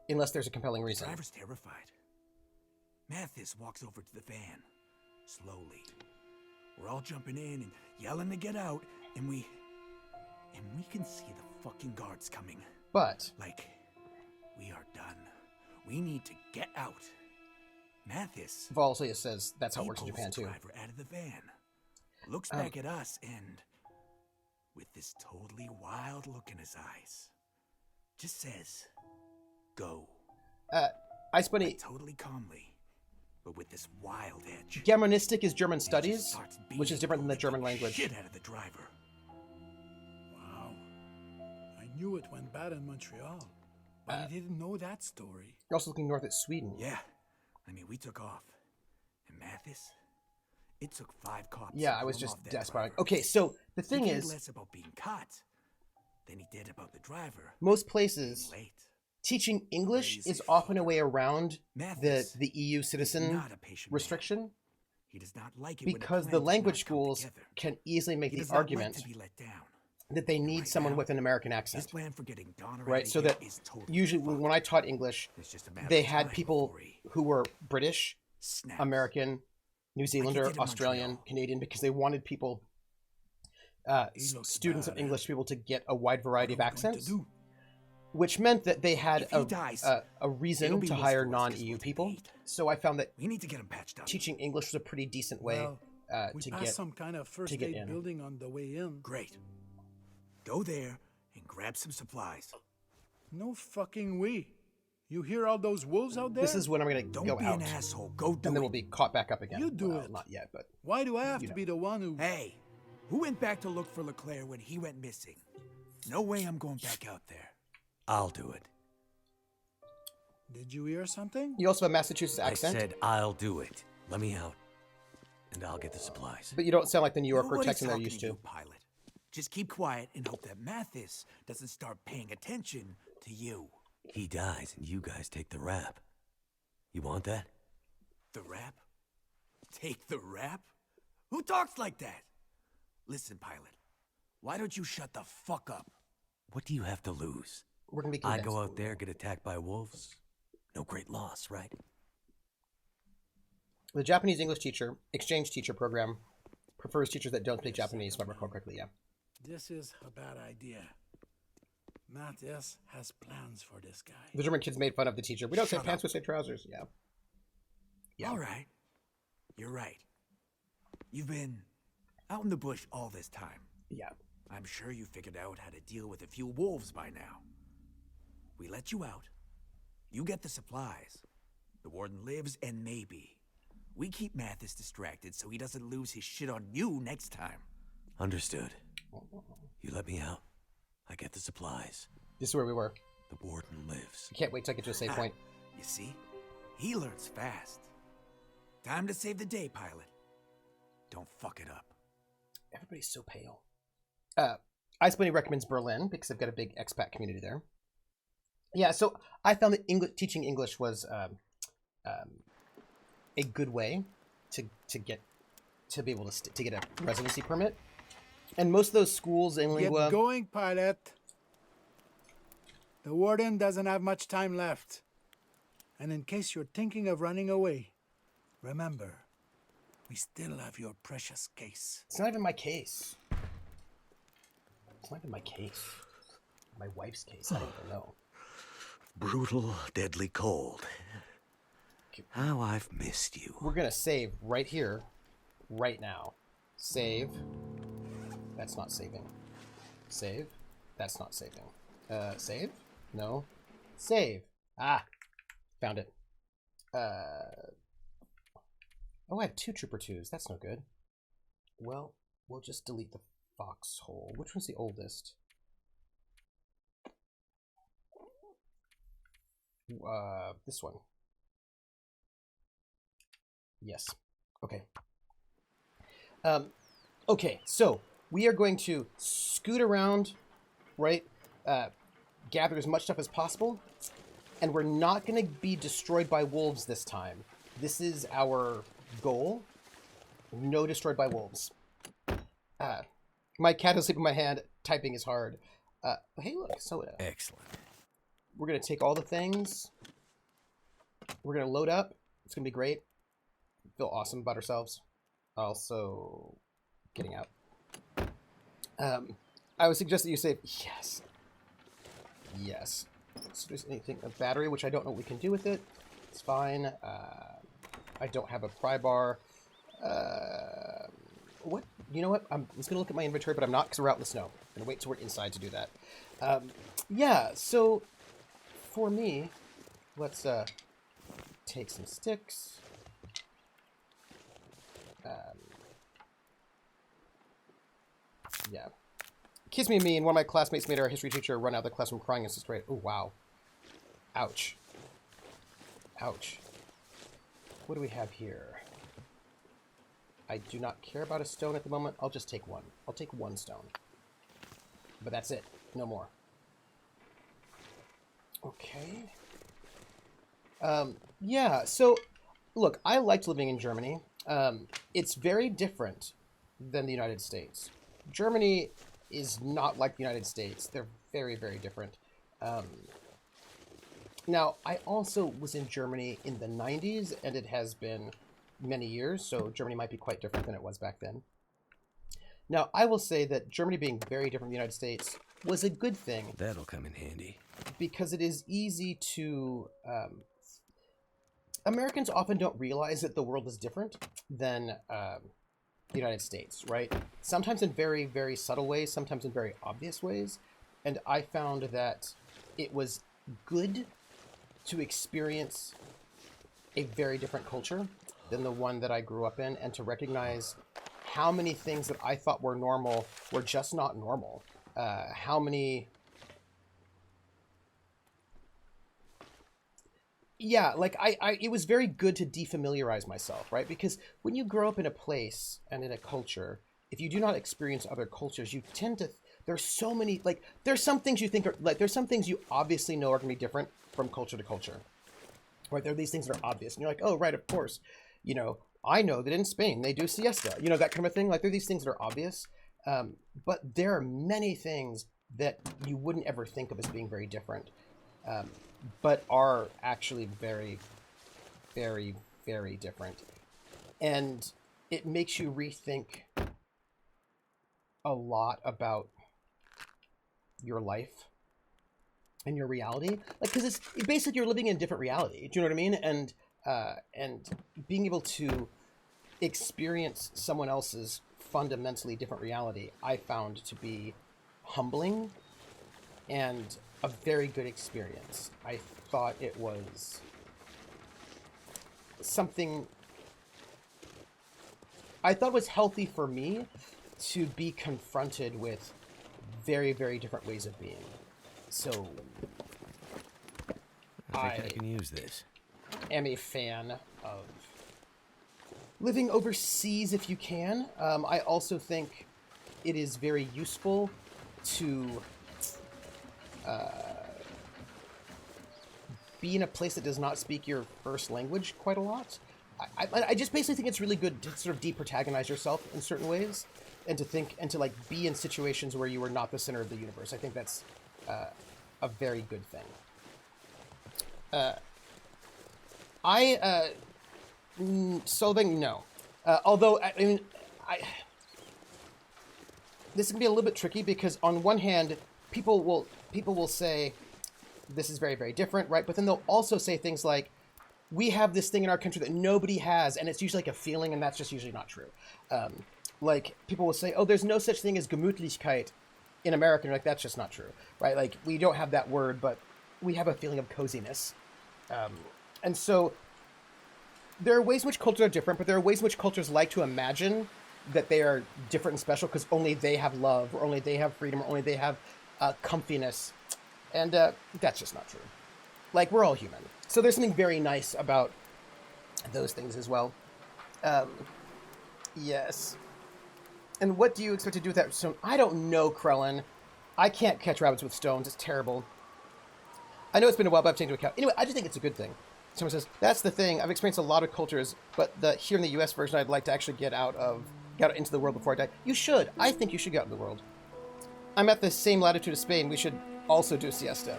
unless there's a compelling The reason. driver's terrified. Mathis walks over to the van, slowly. We're all jumping in and yelling to get out, and we can see the fucking guards coming. But Like, we are done. We need to get out. Mathis. Volsius says that's how it he works in pulls Japan the too. driver out of the van, looks back at us, and with this totally wild look in his eyes, just says, "Go." Ice Bunny, Totally calmly, but with this wild edge. Germanistic is German and just studies, starts which is beating different than the German the language. Shit out of the driver. Wow. I knew it went bad in Montreal, but I didn't know that story. You're also looking north at Sweden. Yeah, I mean, we took off, and Mathis, it took 5 cops. Yeah, to I pull was him just off that desperate. driver. Okay, so the He thing cared is, less about being caught than he did about the driver. most places Late. teaching English Crazy is often a way around the Mathis EU citizen not a patient man. restriction He does not like it when a because the plan does language not come schools together. can easily make He the does not argument like to be let down. that they need right someone now, with an American His accent, plan for getting Don right? Randy So here that is totally usually fucked. when I taught English, It's just a matter they of had time people before he who were British, snaps. American, New Zealander, did in Australian, Montreal. Canadian, because they wanted people, He looks students of bad. English people, to get a wide variety of What are we going to accents, do? which meant that they had If he dies, a it'll reason be to worse hire for us 'cause non-EU we'll take people. the heat. So I found that We need to get him patched up. teaching English was a pretty decent way Well, we to passed get. some kind of first get aid in. building on the way in. Great. Go there and grab some supplies. No fucking way. You hear all those wolves out there? This is when I'm going to Don't go be out, an asshole. Go do and then it. we'll be caught back up again. You do Well, it. Not yet, but Why do I have You to know. be the one who... Hey, who went back to look for Leclerc when he went missing? No way I'm going back out there. I'll do it. Did you hear something? you also have a Massachusetts accent, I said I'll do it. Let me out, and I'll get the supplies. but you don't sound like the New Yorker Nobody's Texan they're talking used to to. you, pilot. Just keep quiet and hope that Mathis doesn't start paying attention to you. He dies, and you guys take the rap. You want that? The rap? Take the rap? Who talks like that? Listen, pilot. Why don't you shut the fuck up? What do you have to lose? We're going to be I convinced. go out there, get attacked by wolves. No great loss, right? The Japanese English teacher exchange teacher program prefers teachers that don't speak Japanese, if I recall correctly. Yeah. This is a bad idea. Matthias has plans for this guy. The German kids made fun of the teacher. We don't say Shut pants, up. we say trousers. Yeah. Yeah. All right. You're right. You've been out in the bush all this time. Yeah. I'm sure you figured out how to deal with a few wolves by now. We let you out. You get the supplies. The warden lives, and maybe we keep Mathis distracted so he doesn't lose his shit on you next time. Understood. You let me out. I get the supplies. This is where we were. The warden lives. I can't wait till I get to a safe point. You see? He learns fast. Time to save the day, pilot. Don't fuck it up. Everybody's so pale. Ice Bunny recommends Berlin because they've got a big expat community there. Yeah, so I found that teaching English was a good way to be able to get a residency permit. And most of those schools in Get Lingua, going, pilot. The warden doesn't have much time left. And in case you're thinking of running away, remember, we still have your precious case. it's not even my case. It's not even my case. My wife's case. I don't even know. Brutal, deadly cold. How I've missed you. We're gonna save right here, right now. Save. That's not saving. Save. That's not saving. Save? No. Save. Ah. Found it. Oh, I have 2 Trooper 2s. That's no good. Well, we'll just delete the foxhole. Which one's the oldest? This one. Yes. Okay. Okay, so we are going to scoot around, right? Gather as much stuff as possible, and we're not going to be destroyed by wolves this time. This is our goal. No destroyed by wolves. My cat is sleeping in my hand. Typing is hard. Hey, look, soda. Excellent. We're going to take all the things. We're going to load up. It's going to be great. Feel awesome about ourselves. Also, getting out. I would suggest that you say yes. Yes. So there's anything, a battery, which I don't know what we can do with it. It's fine. I don't have a pry bar. What? You know what? I was going to look at my inventory, but I'm not because we're out in the snow. I'm going to wait till we're inside to do that. Yeah, so for me, let's take some sticks. Yeah. Kids Me and Me and one of my classmates made our history teacher run out of the classroom crying in 6th grade. Oh, wow. Ouch. Ouch. What do we have here? I do not care about a stone at the moment. I'll just take one. I'll take one stone. But that's it. No more. Okay. Yeah, so, look, I liked living in Germany. It's very different than the United States. Germany is not like the United States. They're very, very different. Now, I also was in Germany in the 90s, and it has been many years, so Germany might be quite different than it was back then. Now, I will say that Germany being very different from the United States was a good thing. That'll come in handy. Because it is easy to... Americans often don't realize that the world is different than the United States, right? Sometimes in very, very subtle ways, sometimes in very obvious ways. And I found that it was good to experience a very different culture than the one that I grew up in, and to recognize how many things that I thought were normal were just not normal. How many... Yeah, like it was very good to defamiliarize myself, right? Because when you grow up in a place and in a culture, if you do not experience other cultures, you tend to, there's so many, like, there's some things you think are, like, there's some things you obviously know are going to be different from culture to culture, right? There are these things that are obvious, and you're like, oh, right, of course. You know, I know that in Spain they do siesta, you know, that kind of thing. Like, there are these things that are obvious, but there are many things that you wouldn't ever think of as being very different. But are actually very, very, very different. And it makes you rethink a lot about your life and your reality. Like, because it's basically you're living in a different reality. Do you know what I mean? And being able to experience someone else's fundamentally different reality, I found to be humbling and a very good experience. I thought it was something I thought was healthy for me to be confronted with very, very different ways of being. So I think I can use this. Am a fan of living overseas if you can. I also think it is very useful to be in a place that does not speak your first language quite a lot. I just basically think it's really good to sort of deprotagonize yourself in certain ways, and to think and to like be in situations where you are not the center of the universe. I think that's a very good thing. Solving, no. Although I mean, this can be a little bit tricky because on one hand, people will say this is very, very different, right? But then they'll also say things like, we have this thing in our country that nobody has, and it's usually like a feeling, and that's just usually not true. Like, people will say, oh, there's no such thing as Gemütlichkeit in America, and you're like, that's just not true, right? Like, we don't have that word, but we have a feeling of coziness. And so there are ways in which cultures are different, but there are ways in which cultures like to imagine that they are different and special because only they have love, or only they have freedom, or only they have comfiness. And that's just not true. Like, we're all human. So there's something very nice about those things as well. Yes. And what do you expect to do with that stone? I don't know, Krellin. I can't catch rabbits with stones. It's terrible. I know it's been a while, but I've taken into account. Anyway, I just think it's a good thing. Someone says, that's the thing. I've experienced a lot of cultures, but here in the US version, I'd like to actually get out into the world before I die. You should. I think you should get out in the world. I'm at the same latitude as Spain. We should also do siesta.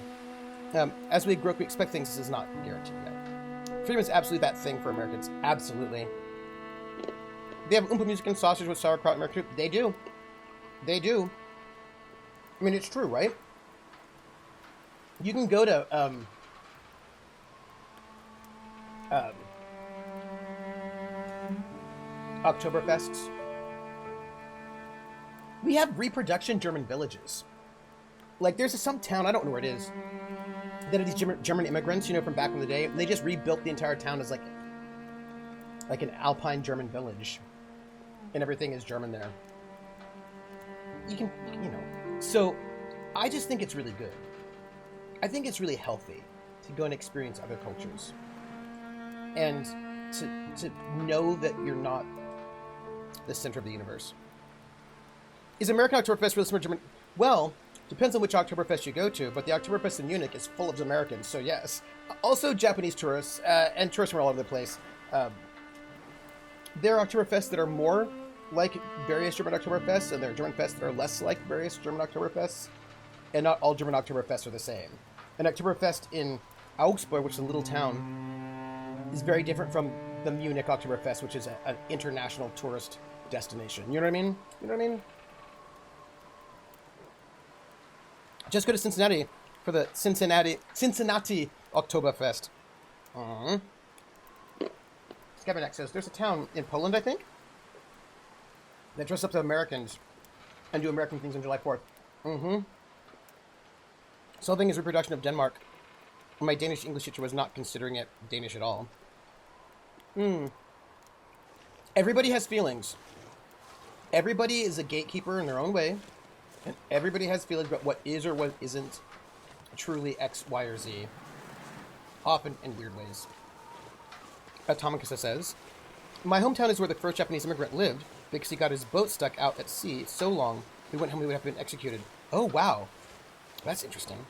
As we grow, we expect things. This is not guaranteed yet. Freedom is absolutely that thing for Americans. Absolutely. They have Oompa music and sausage with sauerkraut in America. They do. They do. I mean, it's true, right? You can go to Oktoberfests. We have reproduction German villages. Like, there's some town, I don't know where it is, that are these German immigrants, you know, from back in the day. They just rebuilt the entire town as like an Alpine German village. And everything is German there. You can, you know. So, I just think it's really good. I think it's really healthy to go and experience other cultures. And to know that you're not the center of the universe. Is American Oktoberfest really similar to German? Well, depends on which Oktoberfest you go to, but the Oktoberfest in Munich is full of Americans, so yes. Also Japanese tourists, and tourists from all over the place. There are Oktoberfests that are more like various German Oktoberfests, and there are German fests that are less like various German Oktoberfests, and not all German Oktoberfests are the same. An Oktoberfest in Augsburg, which is a little town, is very different from the Munich Oktoberfest, which is an international tourist destination. You know what I mean? You know what I mean? Just go to Cincinnati for the Cincinnati Oktoberfest. Skabenek says, there's a town in Poland, I think, that dress up to Americans and do American things on July 4th. Something is reproduction of Denmark. My Danish English teacher was not considering it Danish at all. Everybody has feelings. Everybody is a gatekeeper in their own way. And everybody has feelings about what is or what isn't truly X, Y, or Z. Often in weird ways. Atomicus says, my hometown is where the first Japanese immigrant lived because he got his boat stuck out at sea so long he went home he would have been executed. Oh, wow. That's interesting.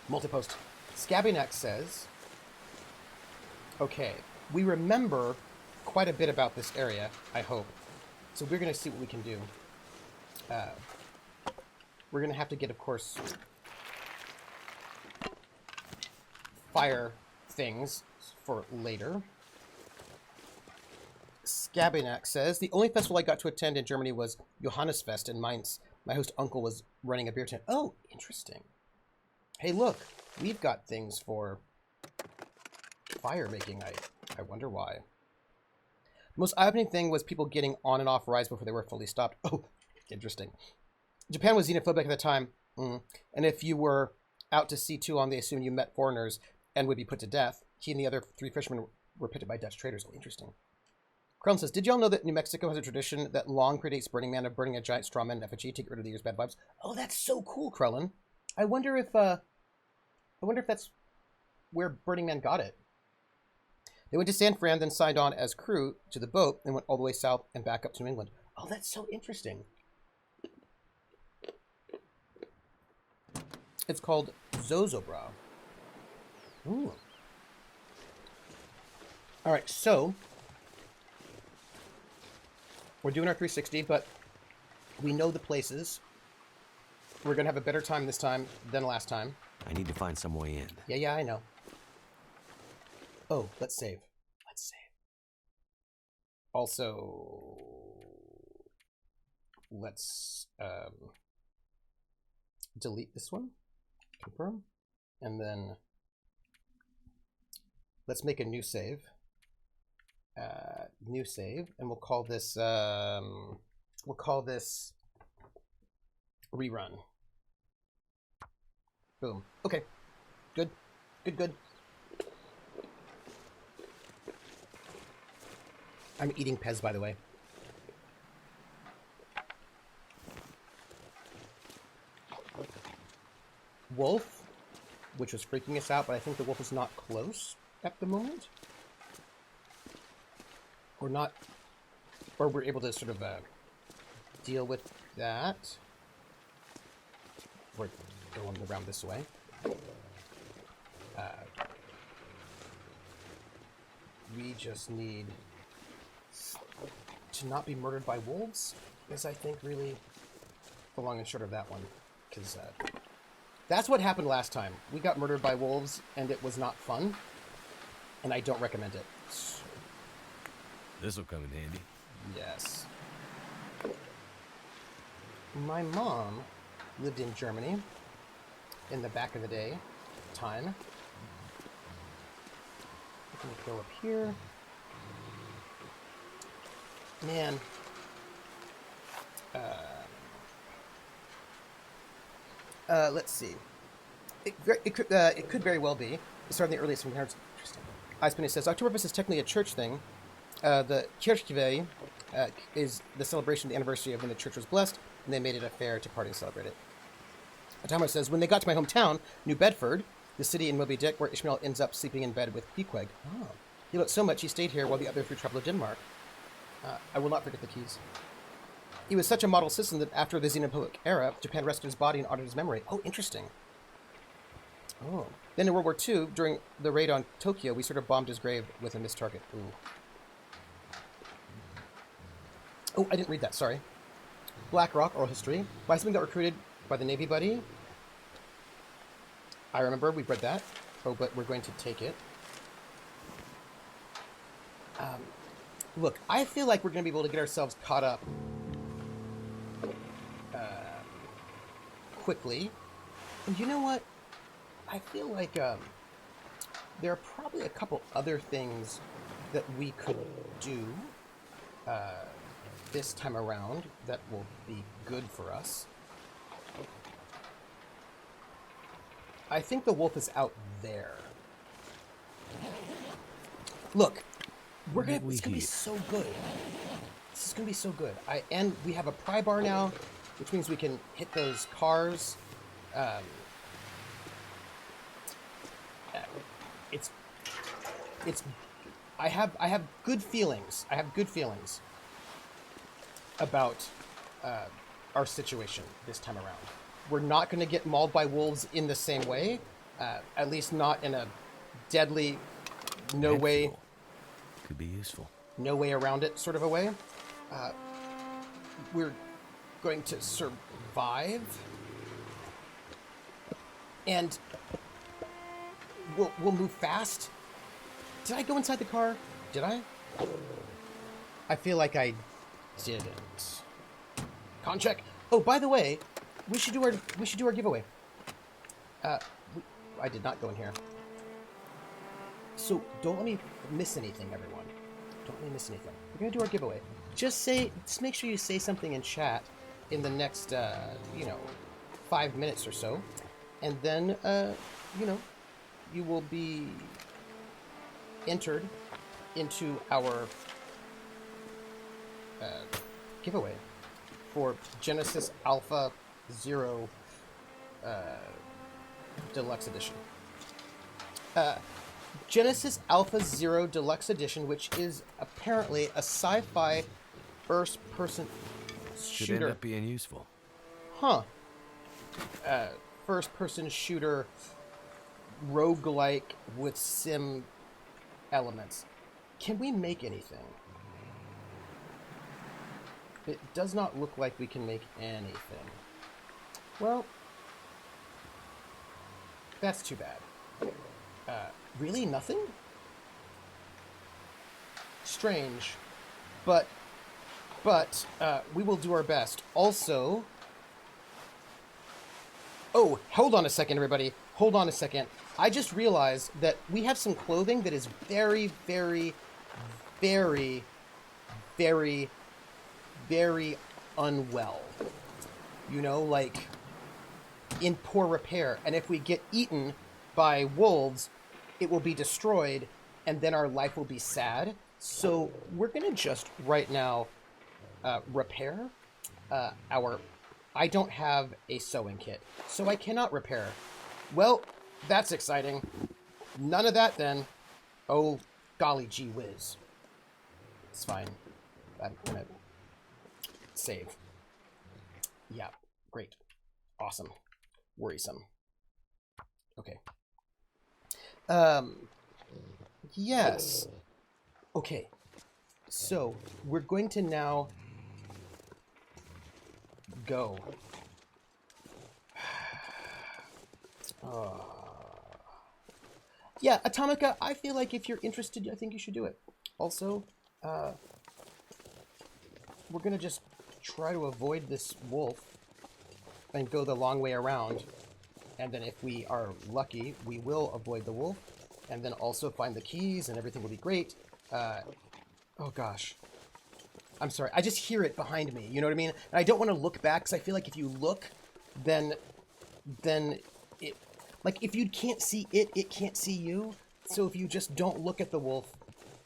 Multipost. Skabinak says, okay, we remember quite a bit about this area, I hope. So we're going to see what we can do. We're going to have to get, of course, fire things for later. Skabinak says, the only festival I got to attend in Germany was Johannesfest in Mainz. My host uncle was running a beer tent. Oh, interesting. Hey, look, we've got things for fire making. I wonder why. The most eye-opening thing was people getting on and off rides before they were fully stopped. Oh, interesting. Japan was xenophobic at the time, and if you were out to sea too long, they assumed you met foreigners and would be put to death. He and the other 3 fishermen were pitted by Dutch traders. Oh, interesting. Krellin says, did y'all know that New Mexico has a tradition that long predates Burning Man of burning a giant straw man in effigy to get rid of the year's bad vibes? Oh, that's so cool, Krellin. I wonder if that's where Burning Man got it. They went to San Fran, then signed on as crew to the boat and went all the way south and back up to New England. Oh, that's so interesting. It's called Zozobra. Ooh. All right, so we're doing our 360, but we know the places. We're going to have a better time this time than last time. I need to find some way in. Yeah, I know. Oh, let's save. Let's save. Also, let's delete this one. Confirm. And then let's make a new save. And we'll call this rerun. Boom. Okay. Good. I'm eating Pez, by the way. Wolf, which was freaking us out, but I think the wolf is not close at the moment. Or we're able to sort of deal with that. We're going around this way. We just need to not be murdered by wolves, is I think really the long and short of that one. Because that's what happened last time. We got murdered by wolves, and it was not fun. And I don't recommend it. This'll come in handy. Yes. My mom lived in Germany in the back of the day time. I'm gonna go up here. Man. Let's see. It could very well be. Starting the earliest 1700s. Interesting. Iceman says Oktoberfest is technically a church thing. The Kirchweih is the celebration of the anniversary of when the church was blessed, and they made it a fair to party and celebrate it. Atama says, when they got to my hometown, New Bedford, the city in Moby Dick where Ishmael ends up sleeping in bed with Queequeg. Oh. He loved so much he stayed here while the other three traveled to Denmark. I will not forget the keys. He was such a model citizen that after the Xenopolitic era, Japan rescued his body and honored his memory. Oh, interesting. Oh. Then in World War II, during the raid on Tokyo, we sort of bombed his grave with a missed target. Ooh. Oh, I didn't read that, sorry. Black Rock, oral history. Weissman got recruited by the Navy buddy. I remember, we read that. Oh, but we're going to take it. Look, I feel like we're going to be able to get ourselves caught up quickly. And you know what? I feel like there are probably a couple other things that we could do this time around that will be good for us. I think the wolf is out there. Look, it's gonna be so good. This is gonna be so good. And we have a pry bar now, which means we can hit those cars. I have good feelings. I have good feelings about our situation this time around. We're not going to get mauled by wolves in the same way, at least not in a deadly, no way. Could be useful. No way around it sort of a way. We're going to survive, and we'll move fast. Did I go inside the car? Did I? I feel like I didn't. Con check. Oh, by the way, we should do our giveaway. I did not go in here. So don't let me miss anything, everyone. Don't let me miss anything. We're gonna do our giveaway. Just make sure you say something in chat in the next 5 minutes or so, and then you will be entered into our giveaway for Genesis Alpha Zero Deluxe Edition. Genesis Alpha Zero Deluxe Edition, which is apparently a sci-fi first-person Should shooter. end up being useful. Huh. First-person shooter roguelike with sim elements. Can we make anything? It does not look like we can make anything. Well, that's too bad. Really? Nothing? Strange. But we will do our best. Also... Oh, hold on a second, everybody. Hold on a second. I just realized that we have some clothing that is very, very, very, very, very unwell. You know, like in poor repair. And if we get eaten by wolves, it will be destroyed, and then our life will be sad. So we're going to just right now repair our... I don't have a sewing kit, so I cannot repair. Well, that's exciting. None of that then. Oh, golly gee whiz. It's fine. I'm going to save. Yeah, great. Awesome. Worrisome. Okay. Yes. Okay. So, we're going to now go. Yeah, Atomica, I feel like if you're interested, I think you should do it. Also, we're going to just try to avoid this wolf and go the long way around. And then if we are lucky, we will avoid the wolf, and then also find the keys, and everything will be great. Oh gosh. I'm sorry. I just hear it behind me. You know what I mean? And I don't want to look back, because I feel like if you look, then it... Like, if you can't see it, it can't see you. So if you just don't look at the wolf,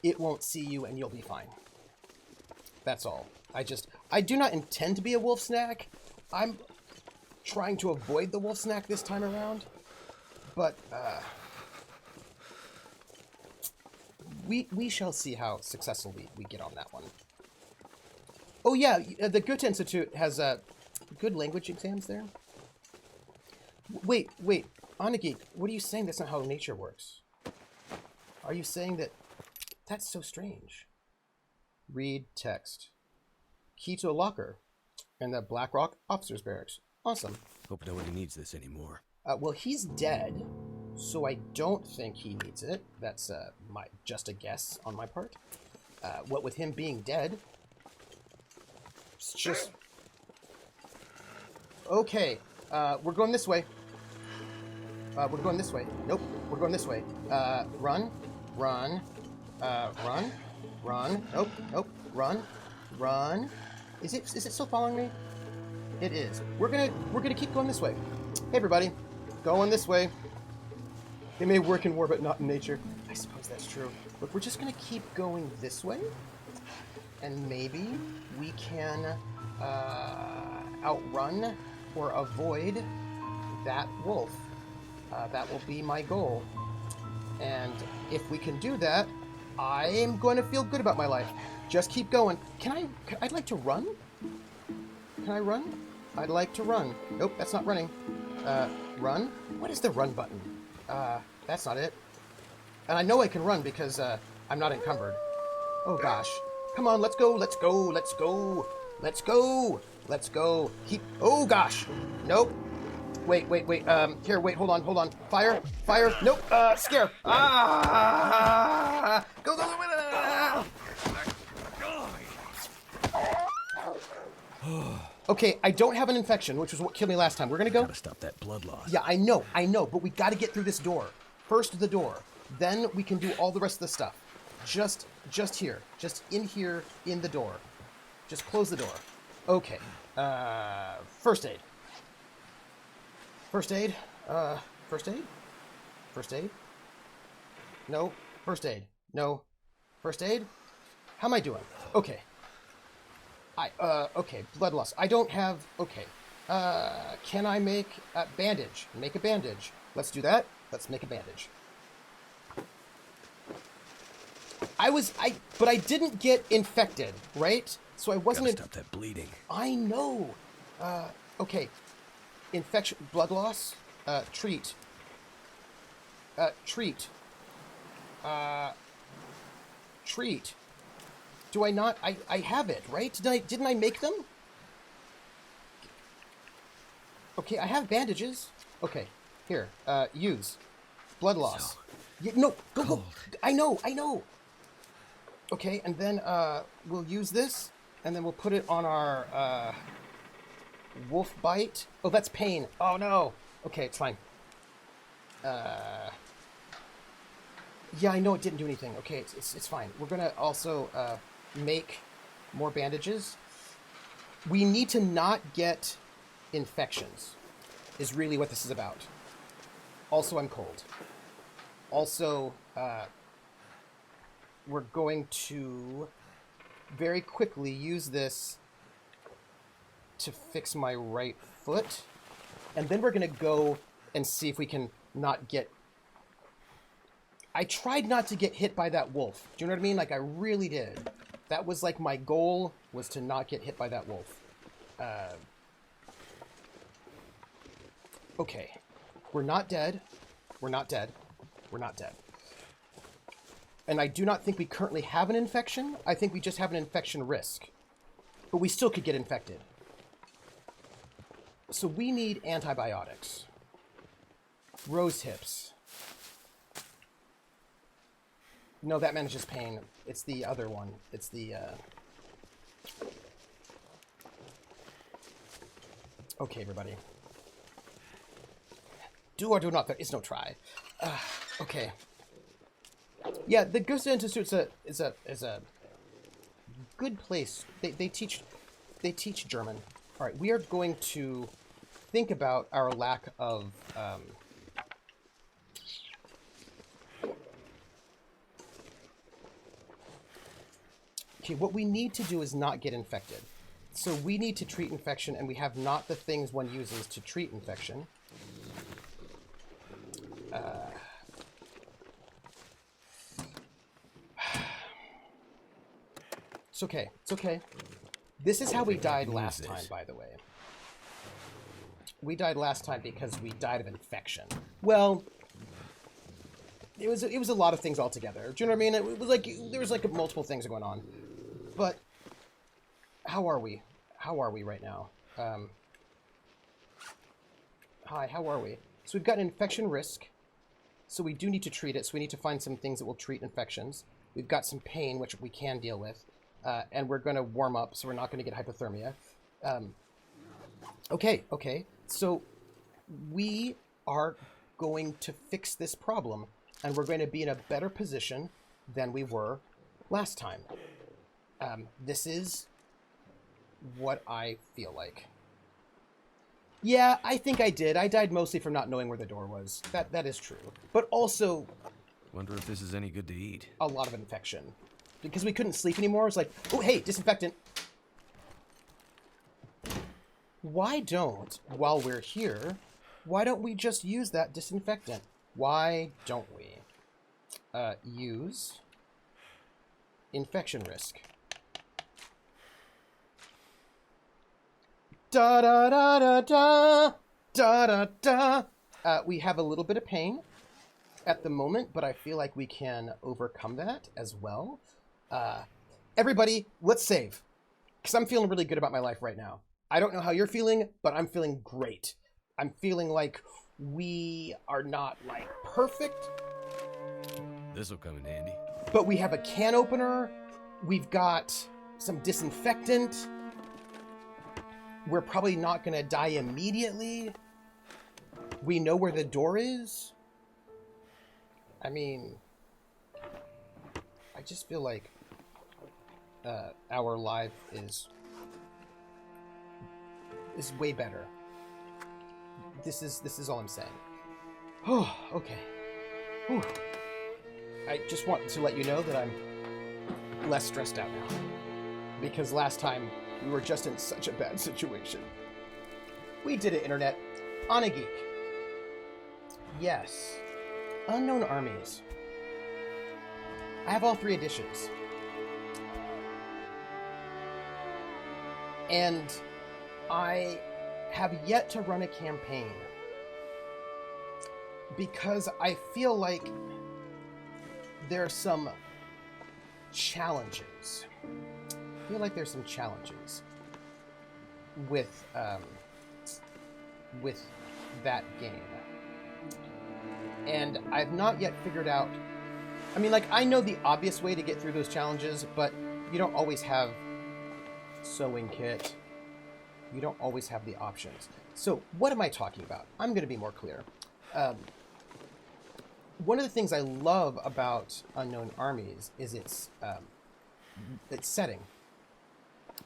it won't see you, and you'll be fine. That's all. I do not intend to be a wolf snack. I'm trying to avoid the wolf snack this time around. But, we shall see how successful we get on that one. Oh yeah, the Goethe Institute has good language exams there. Wait, Onigiri, what are you saying? That's not how nature works. Are you saying that... That's so strange. Read text. Key to a locker in the Black Rock Officers Barracks. Awesome. Hope nobody needs this anymore. Well, he's dead, so I don't think he needs it. That's just a guess on my part. What with him being dead... It's just... Okay, we're going this way. We're going this way. Nope, we're going this way. Run. Run. Nope. Run. Is it still following me? It is. We're gonna keep going this way. Hey everybody, going this way. It may work in war, but not in nature. I suppose that's true. Look, we're just gonna keep going this way, and maybe we can outrun or avoid that wolf. That will be my goal. And if we can do that, I am going to feel good about my life. Just keep going. I'd like to run. Can I run? I'd like to run. Nope, that's not running. Run? What is the run button? That's not it. And I know I can run because, I'm not encumbered. Oh gosh. Come on, let's go. Keep, oh gosh. Nope. Wait. Here, wait, hold on. Fire. Nope. Scare. Go. Okay, I don't have an infection, which was what killed me last time. We're gonna go. Gotta stop that blood loss. Yeah, I know, but we gotta get through this door. First the door. Then we can do all the rest of the stuff. Just here. Just in here, in the door. Just close the door. Okay. First aid. First aid? No. First aid. No. First aid? How am I doing? Okay. Okay. Blood loss. I don't have... Okay. Can I make a bandage? Make a bandage. Let's do that. Let's make a bandage. But I didn't get infected, right? So I wasn't... Gotta stop that bleeding. I know. Okay. Infection, blood loss, treat. Treat. Do I not? I have it, right? Didn't I make them? Okay, I have bandages. Okay, here, use. Blood loss. So Yeah, no, go. I know. Okay, and then, we'll use this, and then we'll put it on our, wolf bite. Oh, that's pain. Oh no. Okay, it's fine. Yeah, I know it didn't do anything. Okay, it's fine. We're gonna also make more bandages. We need to not get infections, is really what this is about. Also, I'm cold. Also, we're going to very quickly use this to fix my right foot, and then we're gonna go and see if we can not get... I tried not to get hit by that wolf. Do you know what I mean? Like, I really did. That was like my goal, was to not get hit by that wolf. Okay. We're not dead. And I do not think we currently have an infection. I think we just have an infection risk. But we still could get infected. So we need antibiotics. Rose hips. No, that manages pain. It's the other one. It's the, Okay, everybody. Do or do not. There is no try. Okay. Yeah, the Goethe Institute is a good place. They teach German. All right, we are going to think about our lack of okay, what we need to do is not get infected. So we need to treat infection, and we have not the things one uses to treat infection. It's okay. It's okay. This is how we died last time, by the way. We died last time because we died of infection. Well, it was a lot of things altogether. Do you know what I mean? It was like there was like multiple things going on. But how are we? How are we right now? Hi, how are we? So we've got an infection risk. So we do need to treat it. So we need to find some things that will treat infections. We've got some pain, which we can deal with. And we're going to warm up, so we're not going to get hypothermia. Okay. So we are going to fix this problem, and we're going to be in a better position than we were last time. This is what I feel like. Yeah, I think I did. I died mostly from not knowing where the door was. That is true. But also... Wonder if this is any good to eat. A lot of infection. Because we couldn't sleep anymore, it's like, oh, hey, disinfectant. Why don't, while we're here, why don't we just use that disinfectant? Why don't we? Use infection risk. Da da da da da da da da. We have a little bit of pain at the moment, but I feel like we can overcome that as well. Everybody, let's save. Because I'm feeling really good about my life right now. I don't know how you're feeling, but I'm feeling great. I'm feeling like we are not, like, perfect. This'll come in handy. But we have a can opener. We've got some disinfectant. We're probably not going to die immediately. We know where the door is. I mean, I just feel like our life is way better. This is all I'm saying. Oh, okay. Whew. I just want to let you know that I'm less stressed out now. Because last time, we were just in such a bad situation. We did it, Internet. On a Geek. Yes. Unknown Armies. I have all 3 editions. And I have yet to run a campaign. Because I feel like there are some challenges. I feel like there's some challenges with that game. And I've not yet figured out... I mean, like, I know the obvious way to get through those challenges, but you don't always have sewing kit. You don't always have the options. So, what am I talking about? I'm going to be more clear. One of the things I love about Unknown Armies is its setting.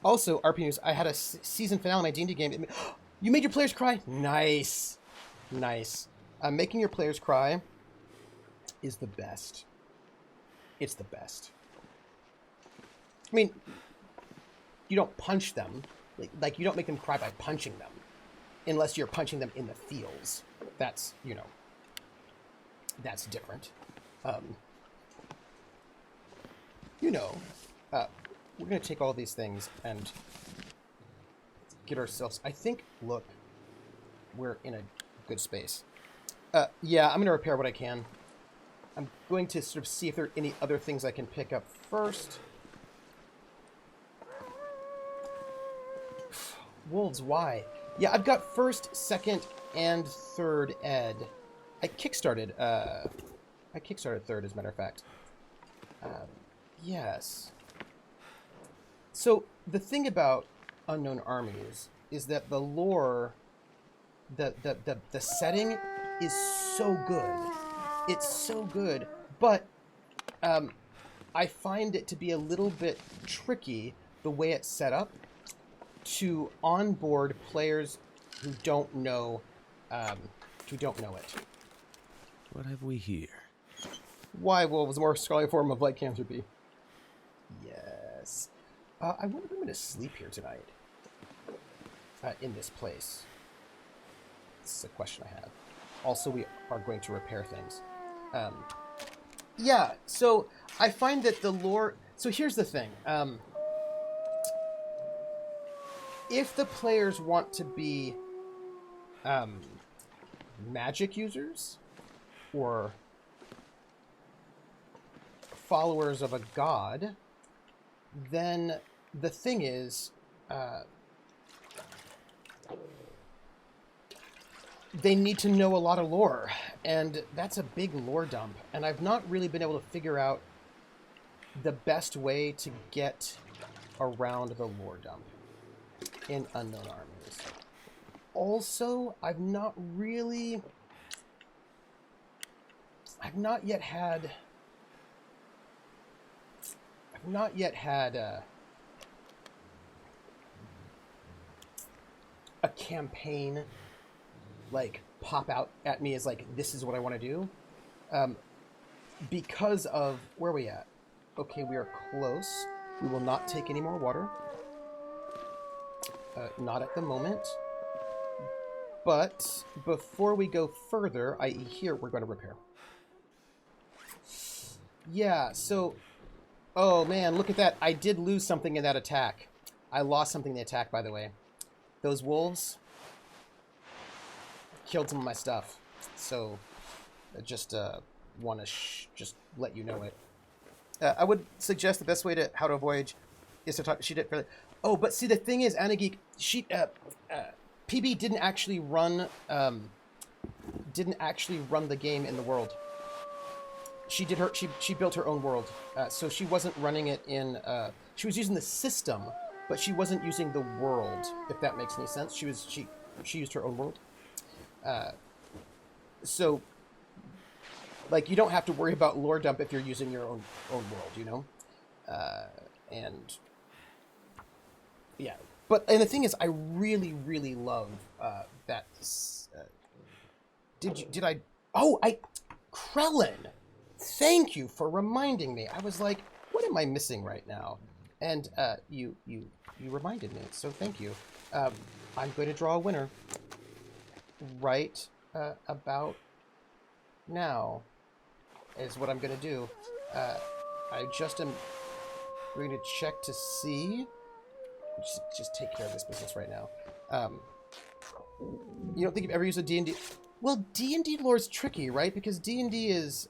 Also, RP News, I had a season finale of my D&D game. You made your players cry? Nice. Nice. Making your players cry is the best. It's the best. I mean, you don't punch them. Like, you don't make them cry by punching them. Unless you're punching them in the feels. That's, you know, that's different. You know, we're going to take all these things and get ourselves... I think, look, we're in a good space. Yeah, I'm going to repair what I can. I'm going to sort of see if there are any other things I can pick up first. Wolves, why? Yeah, I've got first, second, and third ed. I kickstarted third, as a matter of fact. Yes. So, the thing about Unknown Armies is that the lore, the setting is so good. It's so good, but I find it to be a little bit tricky the way it's set up to onboard players who don't know it. What have we here? Why wolves, more scholarly form of lycanthropy. Yes. I wonder if I'm going to sleep here tonight. In this place. This is a question I have. Also, we are going to repair things. Yeah, so I find that the lore... So here's the thing. If the players want to be magic users or followers of a god, then the thing is... they need to know a lot of lore, and that's a big lore dump, and I've not really been able to figure out the best way to get around the lore dump in Unknown Armies. Also, I've not yet had a campaign like pop out at me as like, this is what I want to do, because of where are we at? Okay, we are close. We will not take any more water, not at the moment, but before we go further, i.e. here, we're going to repair. Yeah, so oh man, look at that. I did lose something in that attack. I lost something in the attack, by the way. Those wolves killed some of my stuff, so I just want to just let you know it. I would suggest the best way to how to avoid is to talk. She did fairly. Oh, but see, the thing is, Anna Geek, she PB didn't actually run the game in the world. She did her she built her own world, so she wasn't running it in. She was using the system, but she wasn't using the world. If that makes any sense, she used her own world. So, like, you don't have to worry about lore dump if you're using your own world, you know? And, yeah. And the thing is, I really, really love, that, Krellin! Thank you for reminding me. I was like, what am I missing right now? And, you reminded me, so thank you. I'm going to draw a winner. Right about now is what I'm going to do. I just am going to check to see. Just take care of this business right now. You don't think you've ever used a D&D? Well, D&D lore is tricky, right? Because D&D is...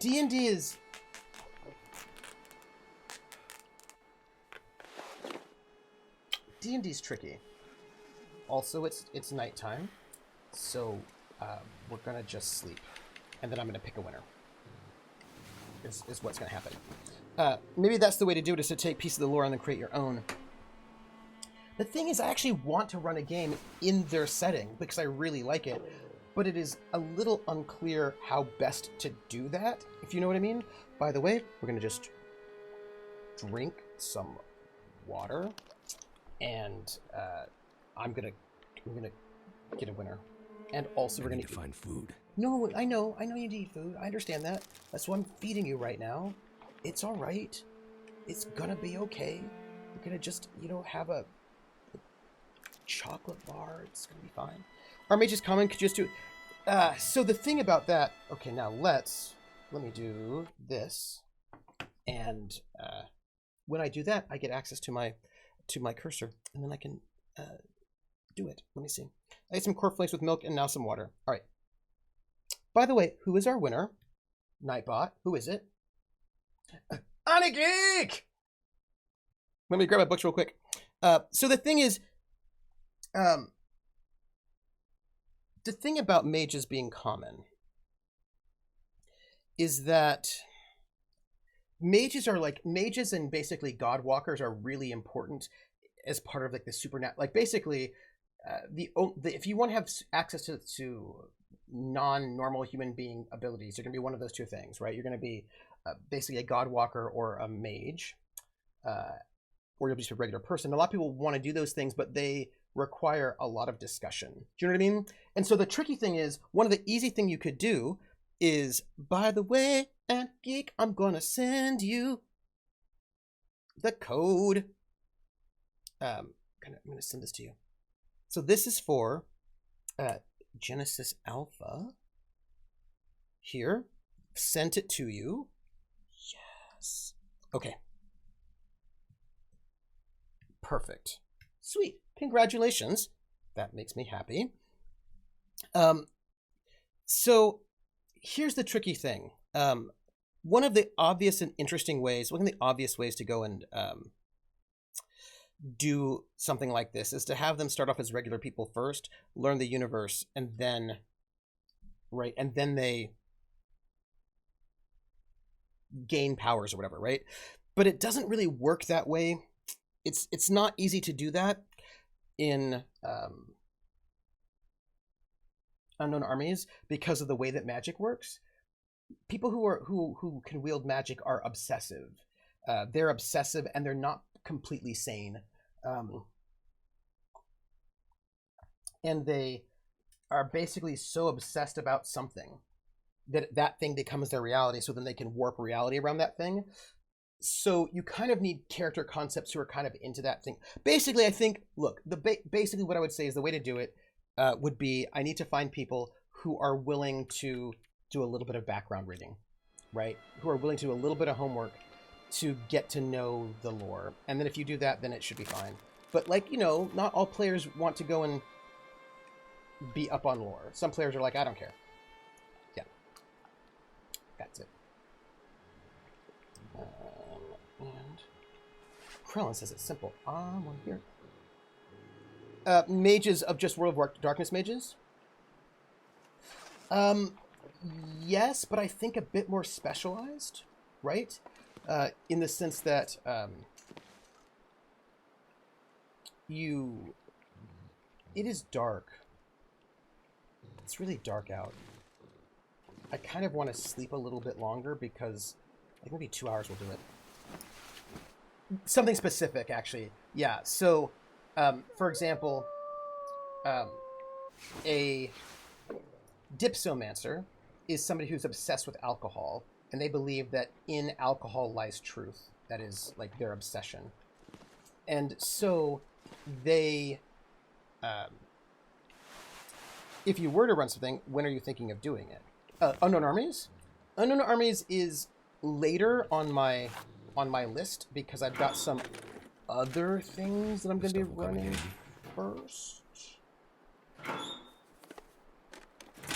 D&D is... D&D's tricky. Also, it's nighttime, so we're gonna just sleep, and then I'm gonna pick a winner. Is what's gonna happen. Maybe that's the way to do it, is to take pieces of the lore and then create your own. The thing is, I actually want to run a game in their setting because I really like it, but it is a little unclear how best to do that, if you know what I mean. By the way, we're gonna just drink some water. And I'm gonna get a winner, and also we're gonna find food. No, I know you need to eat food. I understand that. That's why I'm feeding you right now. It's all right. It's gonna be okay. We're gonna just have a chocolate bar. It's gonna be fine. Our mage is common. Could you just do. So the thing about that. Okay, now let me do this, and when I do that, I get access to my cursor, and then I can do it. Let me see. I ate some cornflakes with milk and now some water. All right. By the way, who is our winner? Nightbot. Who is it? Anna Geek! Let me grab my books real quick. So the thing is, the thing about mages being common is that mages and basically godwalkers are really important as part of like the supernatural. Like basically, if you want to have access to non-normal human being abilities, you're going to be one of those two things, right? You're going to be basically a godwalker or a mage, or you'll just be a regular person. A lot of people want to do those things, but they require a lot of discussion. Do you know what I mean? And so the tricky thing is, one of the easy thing you could do is, by the way, Ant Geek, I'm gonna send you the code. I'm gonna send this to you. So this is for Genesis Alpha. Here, sent it to you. Yes. Okay. Perfect. Sweet. Congratulations. That makes me happy. So here's the tricky thing. One of the obvious and interesting ways, one of the obvious ways to go and do something like this is to have them start off as regular people first, learn the universe, and then, right, and then they gain powers or whatever, right? But it doesn't really work that way. It's not easy to do that in Unknown Armies because of the way that magic works. People who can wield magic are obsessive. They're obsessive and they're not completely sane. And they are basically so obsessed about something that that thing becomes their reality, so then they can warp reality around that thing. So you kind of need character concepts who are kind of into that thing. Basically, I think, look, basically what I would say is the way to do it would be, I need to find people who are willing to do a little bit of background reading, right? Who are willing to do a little bit of homework to get to know the lore. And then if you do that, then it should be fine. But like, you know, not all players want to go and be up on lore. Some players are like, I don't care. Yeah. That's it. And Krellin says it's simple. One here. Mages of just World of Darkness mages? Yes, but I think a bit more specialized, right? In the sense that it is dark. It's really dark out. I kind of want to sleep a little bit longer because I think maybe 2 hours will do it. Something specific, actually. Yeah, so, for example, a dipsomancer is somebody who's obsessed with alcohol, and they believe that in alcohol lies truth. That is, like, their obsession. And so they, if you were to run something, when are you thinking of doing it? Unknown Armies? Unknown Armies is later on my list because I've got some other things that I'm going to be running first.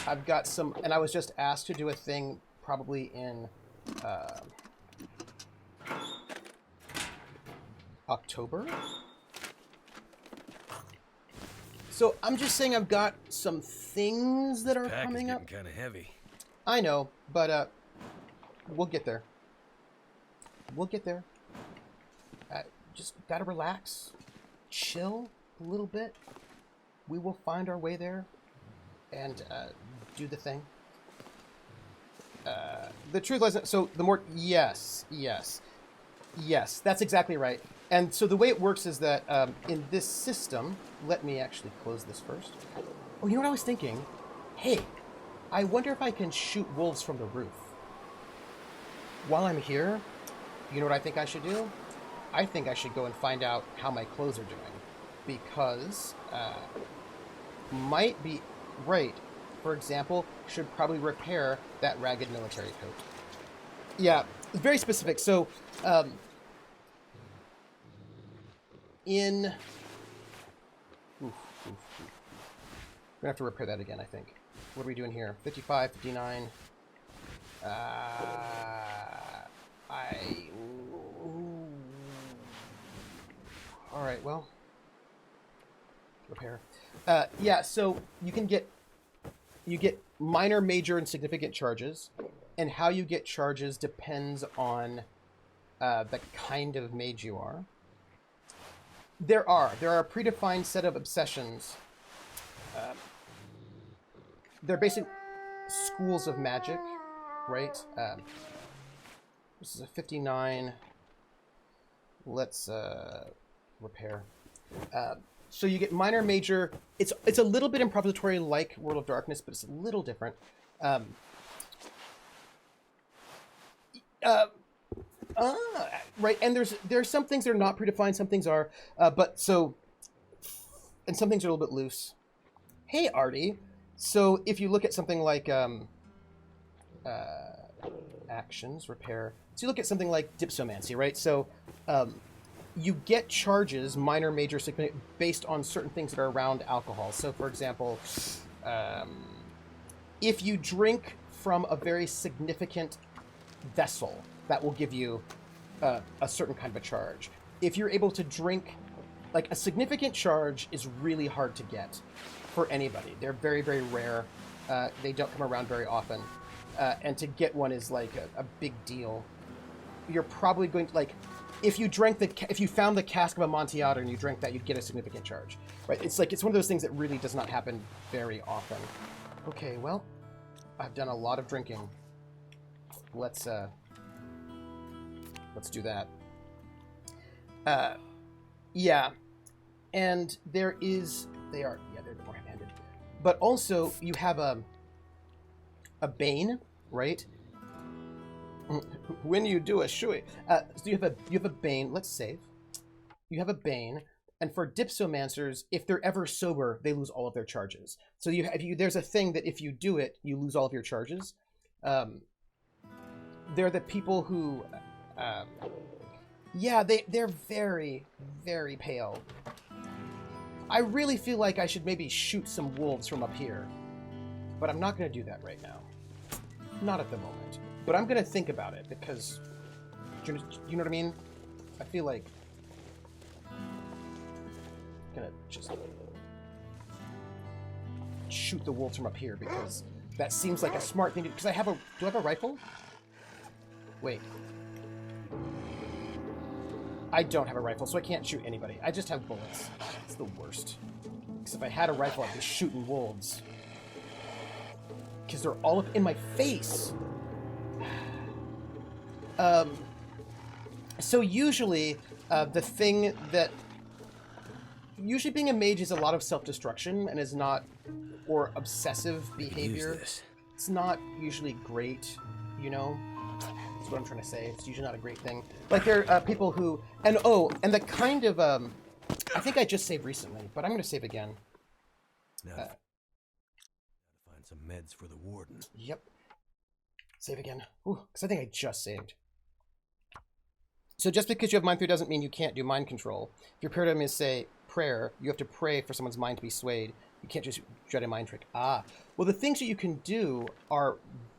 I've got some, and I was just asked to do a thing probably in October. So I'm just saying I've got some things that are coming up. Kind of heavy. I know, but we'll get there. We'll get there. Just gotta relax, chill a little bit. We will find our way there and do the thing. The truth lies. So the more, yes, that's exactly right. And so the way it works is that in this system, let me actually close this first. Oh, you know what I was thinking? Hey, I wonder if I can shoot wolves from the roof. While I'm here, you know what I think I should do? I think I should go and find out how my clothes are doing. Because, might be, right, for example, should probably repair that ragged military coat. Yeah, very specific. So, in... We're gonna have to repair that again, I think. What are we doing here? 55, 59. All right, well, repair. Yeah, so you get minor, major, and significant charges, and how you get charges depends on the kind of mage you are. There are a predefined set of obsessions. They're basic schools of magic, right? This is a 59. Let's repair. So you get minor, major. It's a little bit improvisatory like World of Darkness, but it's a little different. Right, and there's some things that are not predefined, some things are, and some things are a little bit loose. Hey, Artie. So if you look at something like actions, repair. So you look at something like dipsomancy, right? So you get charges, minor, major, significant, based on certain things that are around alcohol. So for example, if you drink from a very significant vessel, that will give you a certain kind of a charge. If you're able to drink, like a significant charge is really hard to get for anybody. They're very, very rare. They don't come around very often. And to get one is like a big deal. You're probably going to, like, if you found the cask of Amontillado and you drank that, you'd get a significant charge, right? It's one of those things that really does not happen very often. Okay, well, I've done a lot of drinking. Let's do that. Yeah, and they're more hand-handed, but also you have a bane, right? When you do a shui, so you have a bane. Let's save. You have a bane, and for dipsomancers, if they're ever sober, they lose all of their charges. So there's a thing that if you do it, you lose all of your charges. They're the people who, they're very, very pale. I really feel like I should maybe shoot some wolves from up here, but I'm not going to do that right now. Not at the moment. But I'm going to think about it because, you know what I mean? I feel like I'm going to just shoot the wolves from up here because that seems like a smart thing to do. Because do I have a rifle? Wait. I don't have a rifle, so I can't shoot anybody. I just have bullets. It's the worst. Because if I had a rifle, I'd be shooting wolves. Because they're all up in my face. So usually, the thing that... Usually being a mage is a lot of self-destruction and is not... Or obsessive behavior. It's not usually great, you know? That's what I'm trying to say. It's usually not a great thing. Like, there are people who... And the kind of... I think I just saved recently, but I'm going to save again. Now, gotta find some meds for the warden. Yep. Save again. Because I think I just saved. So just because you have mind 3 doesn't mean you can't do mind control. If your paradigm is, say, prayer, you have to pray for someone's mind to be swayed. You can't just dread a mind trick. Well, the things that you can do are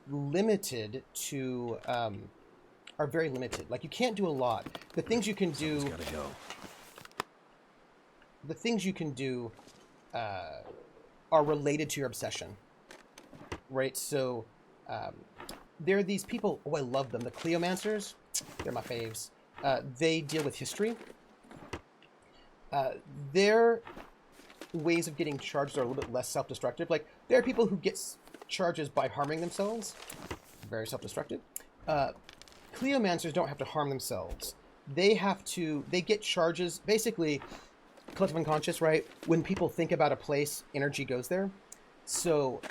limited to... are very limited. Like, you can't do a lot. The things you can do... Gotta go. The things you can do are related to your obsession. Right? So, there are these people... Oh, I love them. The Cleomancers. They're my faves. They deal with history. Their ways of getting charged are a little bit less self-destructive. Like, there are people who get charges by harming themselves. Very self-destructive. Cleomancers don't have to harm themselves. They get charges, basically, collective unconscious, right? When people think about a place, energy goes there. So,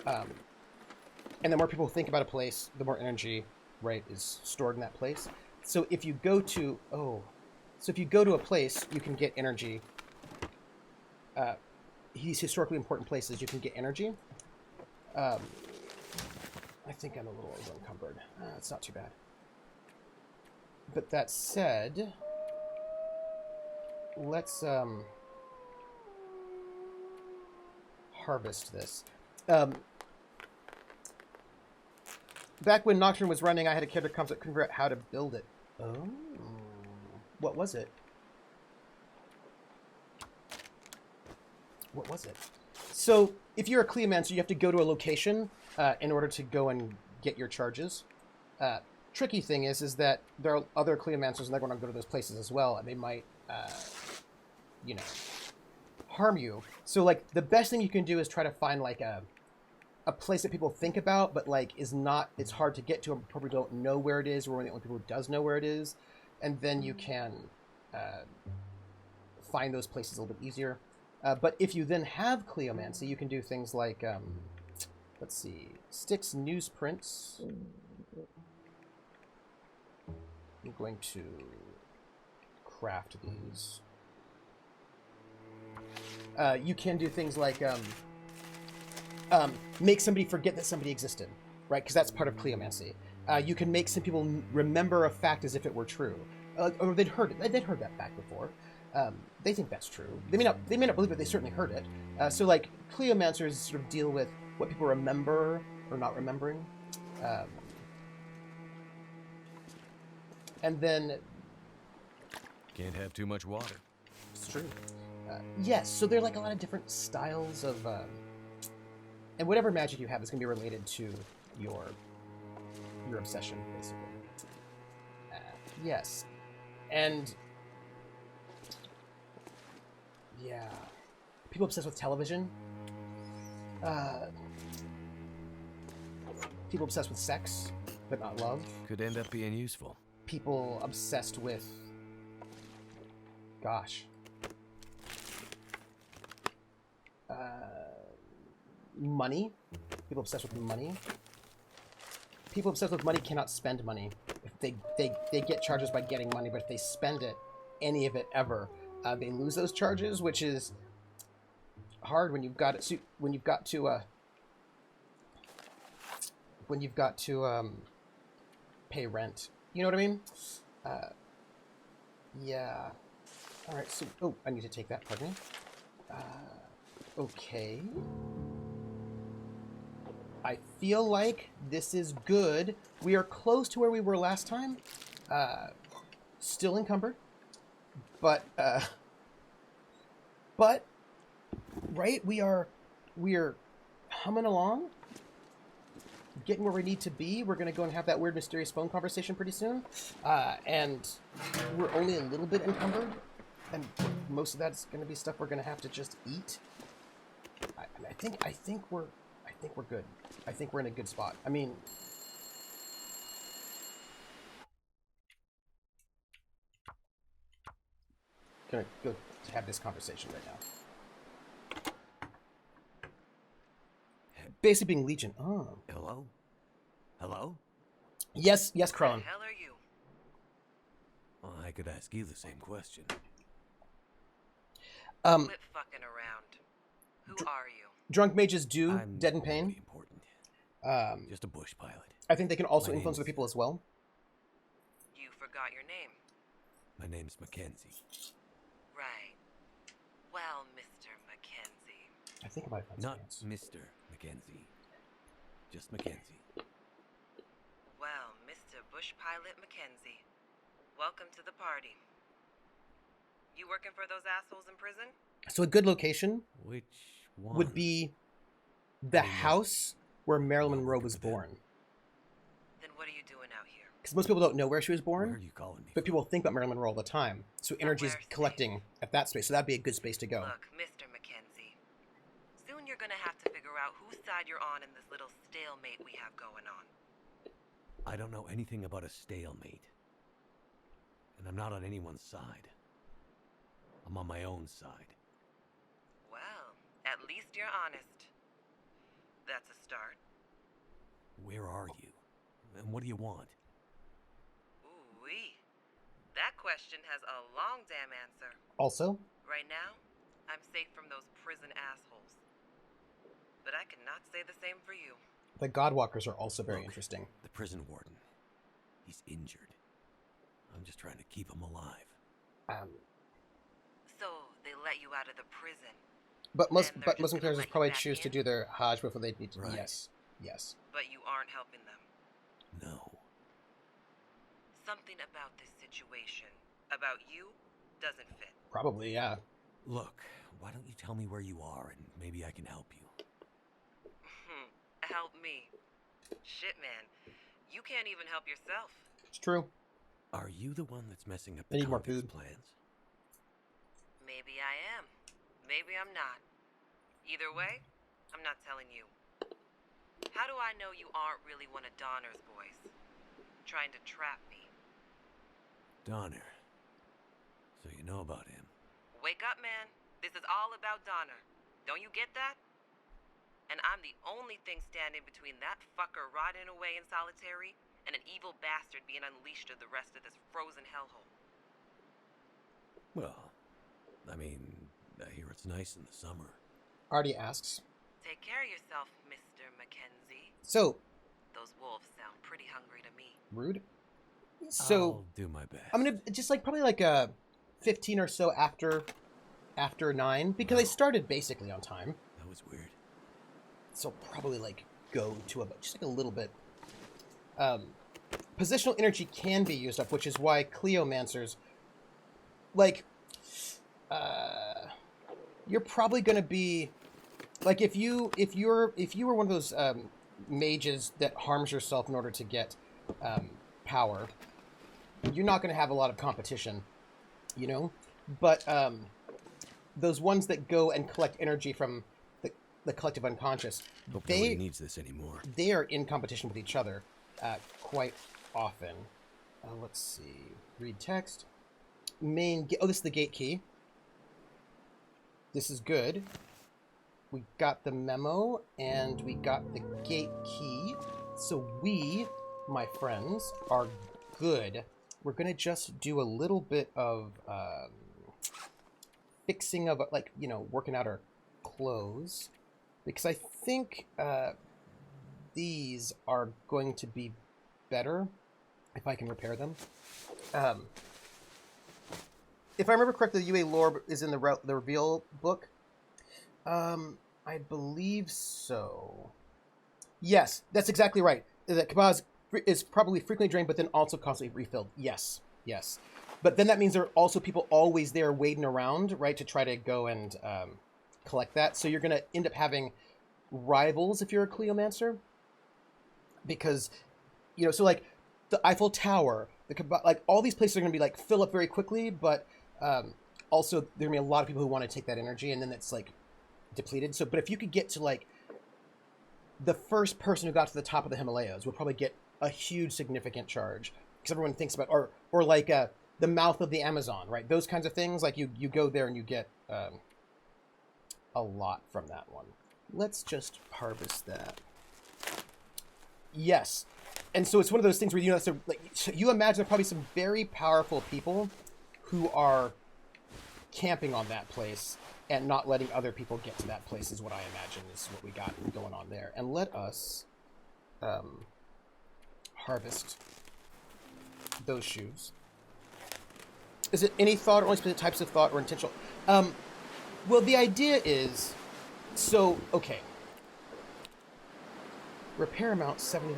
and the more people think about a place, the more energy, right, is stored in that place. So if you go to, a place, you can get energy. These historically important places, you can get energy. I think I'm a little over-encumbered. It's not too bad. But that said, let's harvest this. Back when Nocturne was running, I had a character concept that couldn't figure out how to build it. Oh. What was it? What was it? So, if you're a Cleomancer, you have to go to a location in order to go and get your charges. Tricky thing is that there are other Cleomancers and they're going to go to those places as well, and they might you know, harm you. So like the best thing you can do is try to find like a place that people think about, but like is not, it's hard to get to, and probably don't know where it is, or one of the only people who does know where it is, and then you can find those places a little bit easier. But if you then have Cleomancy, you can do things like, let's see, Styx newsprints. I'm going to craft these. You can do things like make somebody forget that somebody existed, right? Because that's part of Cleomancy. You can make some people remember a fact as if it were true, or they'd heard it. They'd heard that fact before. They think that's true. They may not believe it. They certainly heard it. So like Cleomancers sort of deal with what people remember or not remembering, and then Can't have too much water. it's true. Yes, so there are like a lot of different styles of, and whatever magic you have is going to be related to your obsession, basically. Yes, and yeah, people obsessed with television. People obsessed with sex, but not love. Could end up being useful. People obsessed with, gosh, money. People obsessed with money. People obsessed with money cannot spend money. If they get charges by getting money, but if they spend it, any of it ever, they lose those charges, which is hard when you've got it. When you've got to pay rent. You know what I mean? Yeah. All right. So, oh, I need to take that. Pardon me. Okay. I feel like this is good. We are close to where we were last time. Still encumbered, but right, we're humming along, getting where we need to be. We're gonna go and have that weird, mysterious phone conversation pretty soon, and we're only a little bit encumbered, and most of that's gonna be stuff we're gonna have to just eat. I think we're good. I think we're in a good spot. I mean, gonna go have this conversation right now. Basic being Legion. Oh. Hello? Hello? Yes, Crone. Who the hell are you? Well, I could ask you the same question. Quit fucking around. Who are you? Drunk mages do I'm Dead in Pain. really important. Just a bush pilot. I think they can also My influence other name's- people as well. You forgot your name. My name's Mackenzie. Right. Well, Mr. Mackenzie. I think I might find Not something else. Mr. Mackenzie. Just Mackenzie. Well, Mr. Bush Pilot Mackenzie. Welcome to the party. You working for those assholes in prison? So a good location Which one? would be the house where Marilyn Monroe was born. Then what are you doing out here? Because most people don't know where she was Where are born, you calling me? but people think about Marilyn Monroe all the time. So energy is Somewhere safe. collecting at that space. So that'd be a good space to go. Look, Mr. Mackenzie. Soon you're gonna have to figure out whose side you're on in this little stalemate we have going on. I don't know anything about a stalemate. And I'm not on anyone's side. I'm on my own side. Well, at least you're honest. That's a start. Where are you? And what do you want? Ooh-wee. That question has a long damn answer. Also, Right now, I'm safe from those prison assholes. But I cannot say the same for you. the Godwalkers are also very Look, interesting. The prison warden. He's injured. I'm just trying to keep him alive. So, they let you out of the prison. But Then they're just Muslim gonna characters let you probably back choose to in? do their Hajj before they need to. Right. Yes. But you aren't helping them. No. Something about this situation, about you, doesn't fit. Probably, yeah. Look, why don't you tell me where you are and maybe I can help you? Help me. Shit, man. You can't even help yourself. It's true. Are you the one that's messing up I the need more convict's food. plans? Maybe I am. Maybe I'm not. Either way, I'm not telling you. How do I know you aren't really one of Donner's boys? Trying to trap me. Donner. So you know about him. Wake up, man. This is all about Donner. Don't you get that? And I'm the only thing standing between that fucker rotting away in solitary and an evil bastard being unleashed to the rest of this frozen hellhole. Well, I mean, I hear it's nice in the summer. Artie asks. Take care of yourself, Mr. Mackenzie. So. Those wolves sound pretty hungry to me. Rude. So. I'll do my best. I'm gonna just like probably like 15 or so after 9 because I started basically on time. That was weird. So probably like go to about just like a little bit. Positional energy can be used up, which is why Cleomancers, like, you're probably gonna be, like, if you were one of those mages that harms yourself in order to get power, you're not gonna have a lot of competition, you know. But those ones that go and collect energy from the collective unconscious, nobody needs this anymore. They are in competition with each other quite often. Let's see. Read text. Oh, this is the gate key. This is good. We got the memo, and we got the gate key. So we, my friends, are good. We're going to just do a little bit of fixing of, like, you know, working out our clothes. Because I think these are going to be better if I can repair them. If I remember correctly, the UA lore is in the reveal book. I believe so. Yes, that's exactly right. That Kabaz is probably frequently drained, but then also constantly refilled. Yes, yes. But then that means there are also people always there waiting around, right, to try to go and collect that. So you're going to end up having rivals if you're a Cleomancer. Because, you know, so like the Eiffel Tower, like all these places are going to be like fill up very quickly, but also there are going to be a lot of people who want to take that energy, and then it's like depleted. So, but if you could get to like the first person who got to the top of the Himalayas would probably get a huge significant charge, because everyone thinks about, or like the mouth of the Amazon, right? Those kinds of things. Like you go there and you get a lot from that one. Let's just harvest that. Yes. And so it's one of those things where, you know, so like you imagine there are probably some very powerful people who are camping on that place and not letting other people get to that place is what I imagine is what we got going on there. And let us harvest those shoes. Is it any thought or only specific types of thought or intentional? Well, the idea is, so, okay. Repair amount 70%.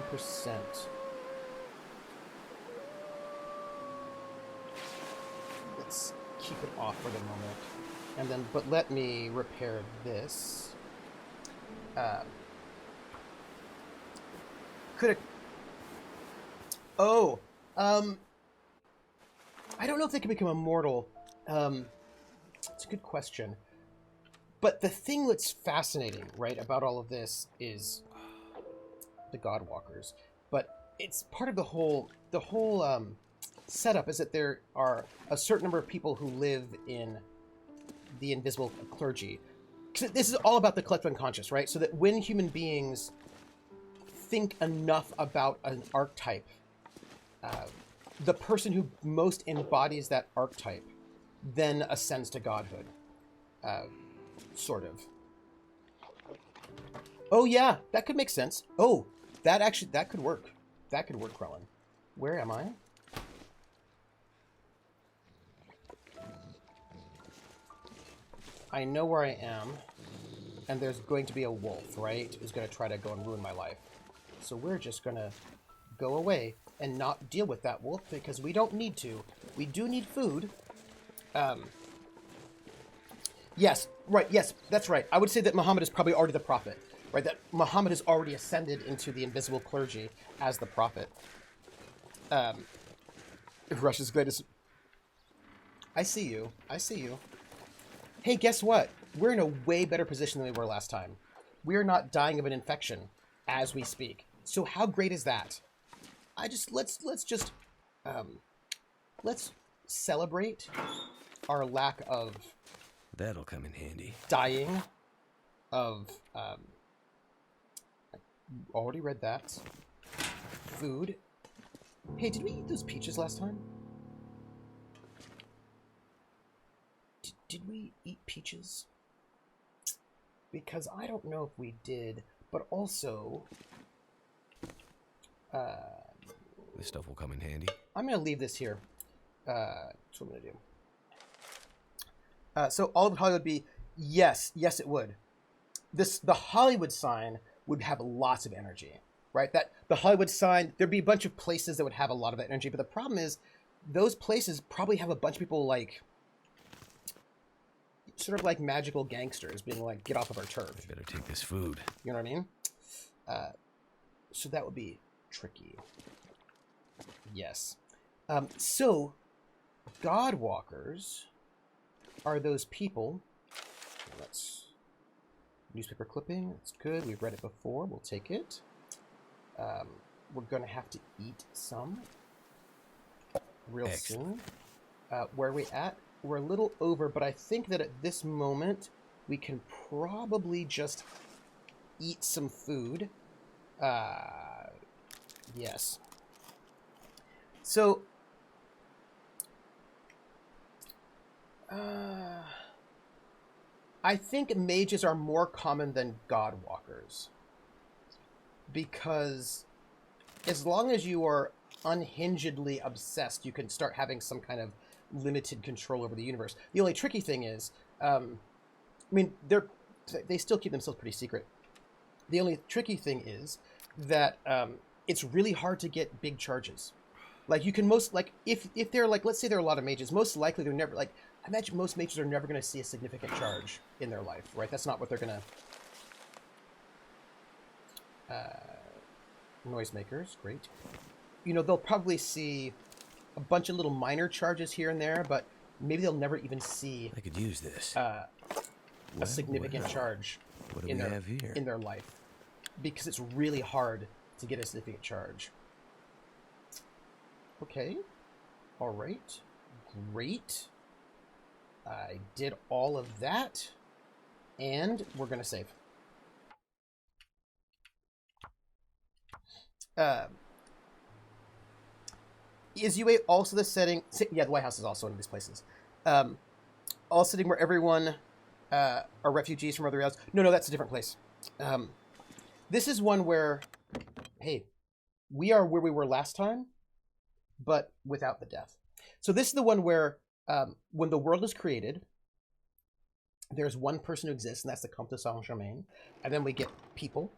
Let's keep it off for the moment. And then, but let me repair this. I don't know if they can become immortal. It's a good question. But the thing that's fascinating, right, about all of this is the Godwalkers. But it's part of the whole setup is that there are a certain number of people who live in the invisible clergy. 'Cause this is all about the collective unconscious, right? So that when human beings think enough about an archetype, the person who most embodies that archetype then ascends to godhood. Sort of. Oh yeah, that could make sense. Oh, that could work. That could work, Krellin. Where am I? I know where I am, and there's going to be a wolf, right? Who's going to try to go and ruin my life. So we're just going to go away and not deal with that wolf because we don't need to. We do need food. Yes, right, yes, that's right. I would say that Muhammad is probably already the prophet, right? That Muhammad has already ascended into the invisible clergy as the prophet. Russia's greatest... I see you. I see you. hey, guess what? We're in a way better position than we were last time. We're not dying of an infection as we speak. So how great is that? Let's celebrate our lack of That'll come in handy. dying of already read that. Food. Hey, did we eat those peaches last time? Did we eat peaches? Because I don't know if we did, but also This stuff will come in handy. I'm going to leave this here. That's what I'm going to do. So all of Hollywood would be, yes, it would. The Hollywood sign would have lots of energy, right? That the Hollywood sign, there'd be a bunch of places that would have a lot of that energy, but the problem is those places probably have a bunch of people like, sort of like magical gangsters being like, get off of our turf. I better take this food. You know what I mean? So that would be tricky. Yes. So Godwalkers are those people. Let's newspaper clipping. That's good. We've read it before. We'll take it. We're going to have to eat some real soon. Where are we at? We're a little over, but I think that at this moment we can probably just eat some food. Yes. So I think mages are more common than Godwalkers, because as long as you are unhingedly obsessed, you can start having some kind of limited control over the universe. The only tricky thing is, I mean, they still keep themselves pretty secret. The only tricky thing is that it's really hard to get big charges. Like you can if they're like, let's say there are a lot of mages, most likely they're never like, I imagine most mages are never going to see a significant charge in their life, right? That's not what they're going to... noisemakers, great. You know, they'll probably see a bunch of little minor charges here and there, but maybe they'll never even see... I could use this. A significant charge What do we have here? in their life. Because it's really hard to get a significant charge. Okay. All right. Great. I did all of that. And we're going to save. Is UA also the setting? Yeah, the White House is also one of these places. All setting where everyone are refugees from other areas. No, that's a different place. This is one where, hey, we are where we were last time, but without the death. So this is the one where when the world is created, there's one person who exists, and that's the Comte de Saint-Germain. And then we get people.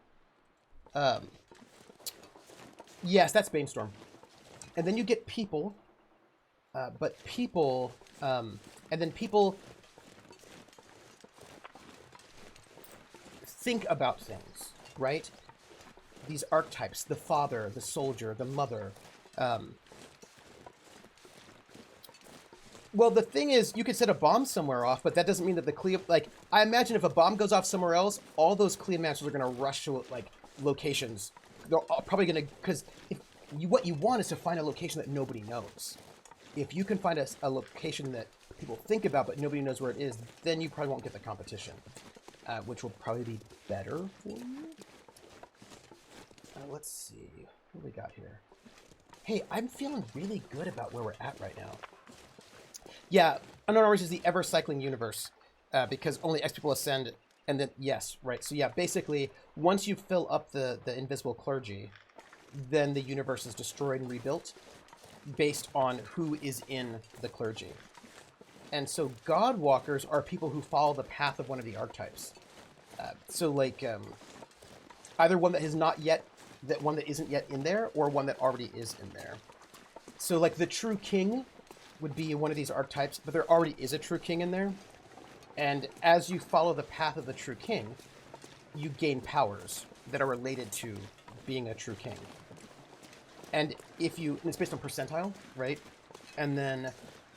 Yes, that's Banestorm. And then you get people, but people, and then people think about things, right? These archetypes, the father, the soldier, the mother. Well, the thing is, you could set a bomb somewhere off, but that doesn't mean that the Cleo... Like, I imagine if a bomb goes off somewhere else, all those Cleomanters are going to rush to, like, locations. They're all probably going to... Because what you want is to find a location that nobody knows. If you can find a location that people think about, but nobody knows where it is, then you probably won't get the competition. Which will probably be better for you. Let's see. What do we got here? Hey, I'm feeling really good about where we're at right now. Yeah, Unknown Hours is the ever-cycling universe, because only X people ascend, and then, yes, right. So yeah, basically, once you fill up the invisible clergy, then the universe is destroyed and rebuilt based on who is in the clergy. And so Godwalkers are people who follow the path of one of the archetypes. So like, either one that has not yet, that one that isn't yet in there, or one that already is in there. So like the True King would be one of these archetypes, but there already is a True King in there. And as you follow the path of the True King, you gain powers that are related to being a True King. And if you, and it's based on percentile, right? And then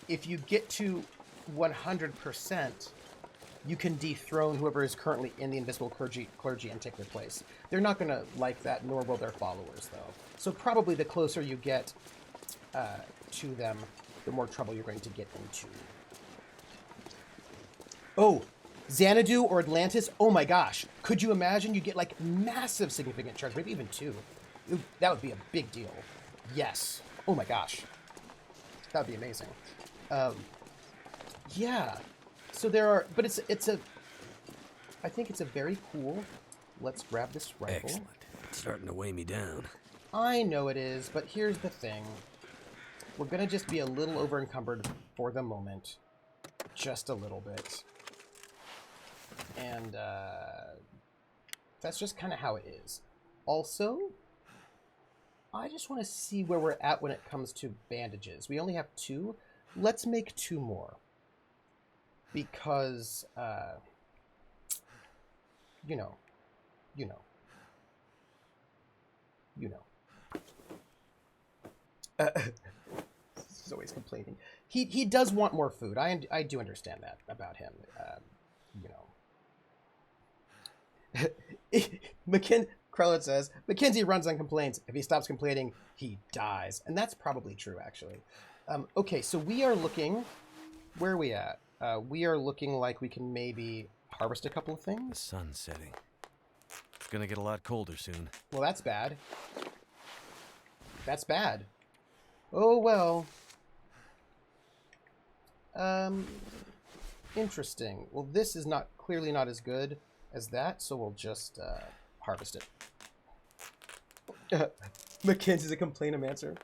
if you get to 100%, you can dethrone whoever is currently in the invisible clergy and take their place. They're not going to like that, nor will their followers, though. So probably the closer you get to them, the more trouble you're going to get into. Oh, Xanadu or Atlantis? Oh my gosh. Could you imagine you get like massive significant charge, maybe even 2? That would be a big deal. Yes. Oh my gosh. That would be amazing. Yeah. So there are, but I think it's a very cool. Let's grab this rifle. Excellent. It's starting to weigh me down. I know it is, but here's the thing. We're going to just be a little over-encumbered for the moment. Just a little bit. And that's just kind of how it is. Also, I just want to see where we're at when it comes to bandages. We only have 2. Let's make 2 more. Because, you know. He's always complaining. He does want more food. I do understand that about him. Krellin says, Mackenzie runs on complaints. If he stops complaining, he dies. And that's probably true, actually. Okay, so we are looking... Where are we at? We are looking like we can maybe harvest a couple of things. The sun's setting. It's gonna get a lot colder soon. Well, that's bad. That's bad. Oh, well. Interesting. Well, this is clearly not as good as that, so we'll just harvest it. Mackenzie's a complainomancer.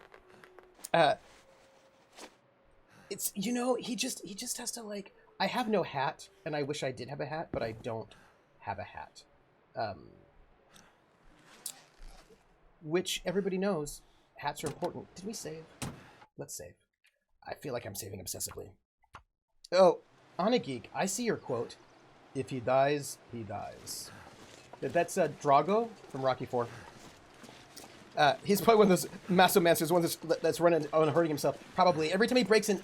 It's, he just has to, like, I have no hat, and I wish I did have a hat, but I don't have a hat. Which everybody knows, hats are important. Did we save? Let's save. I feel like I'm saving obsessively. Oh, Anageek, I see your quote. If he dies, he dies. That's Drago from Rocky IV. He's probably one of those Mastomancers, one that's running on hurting himself. Probably every time he breaks an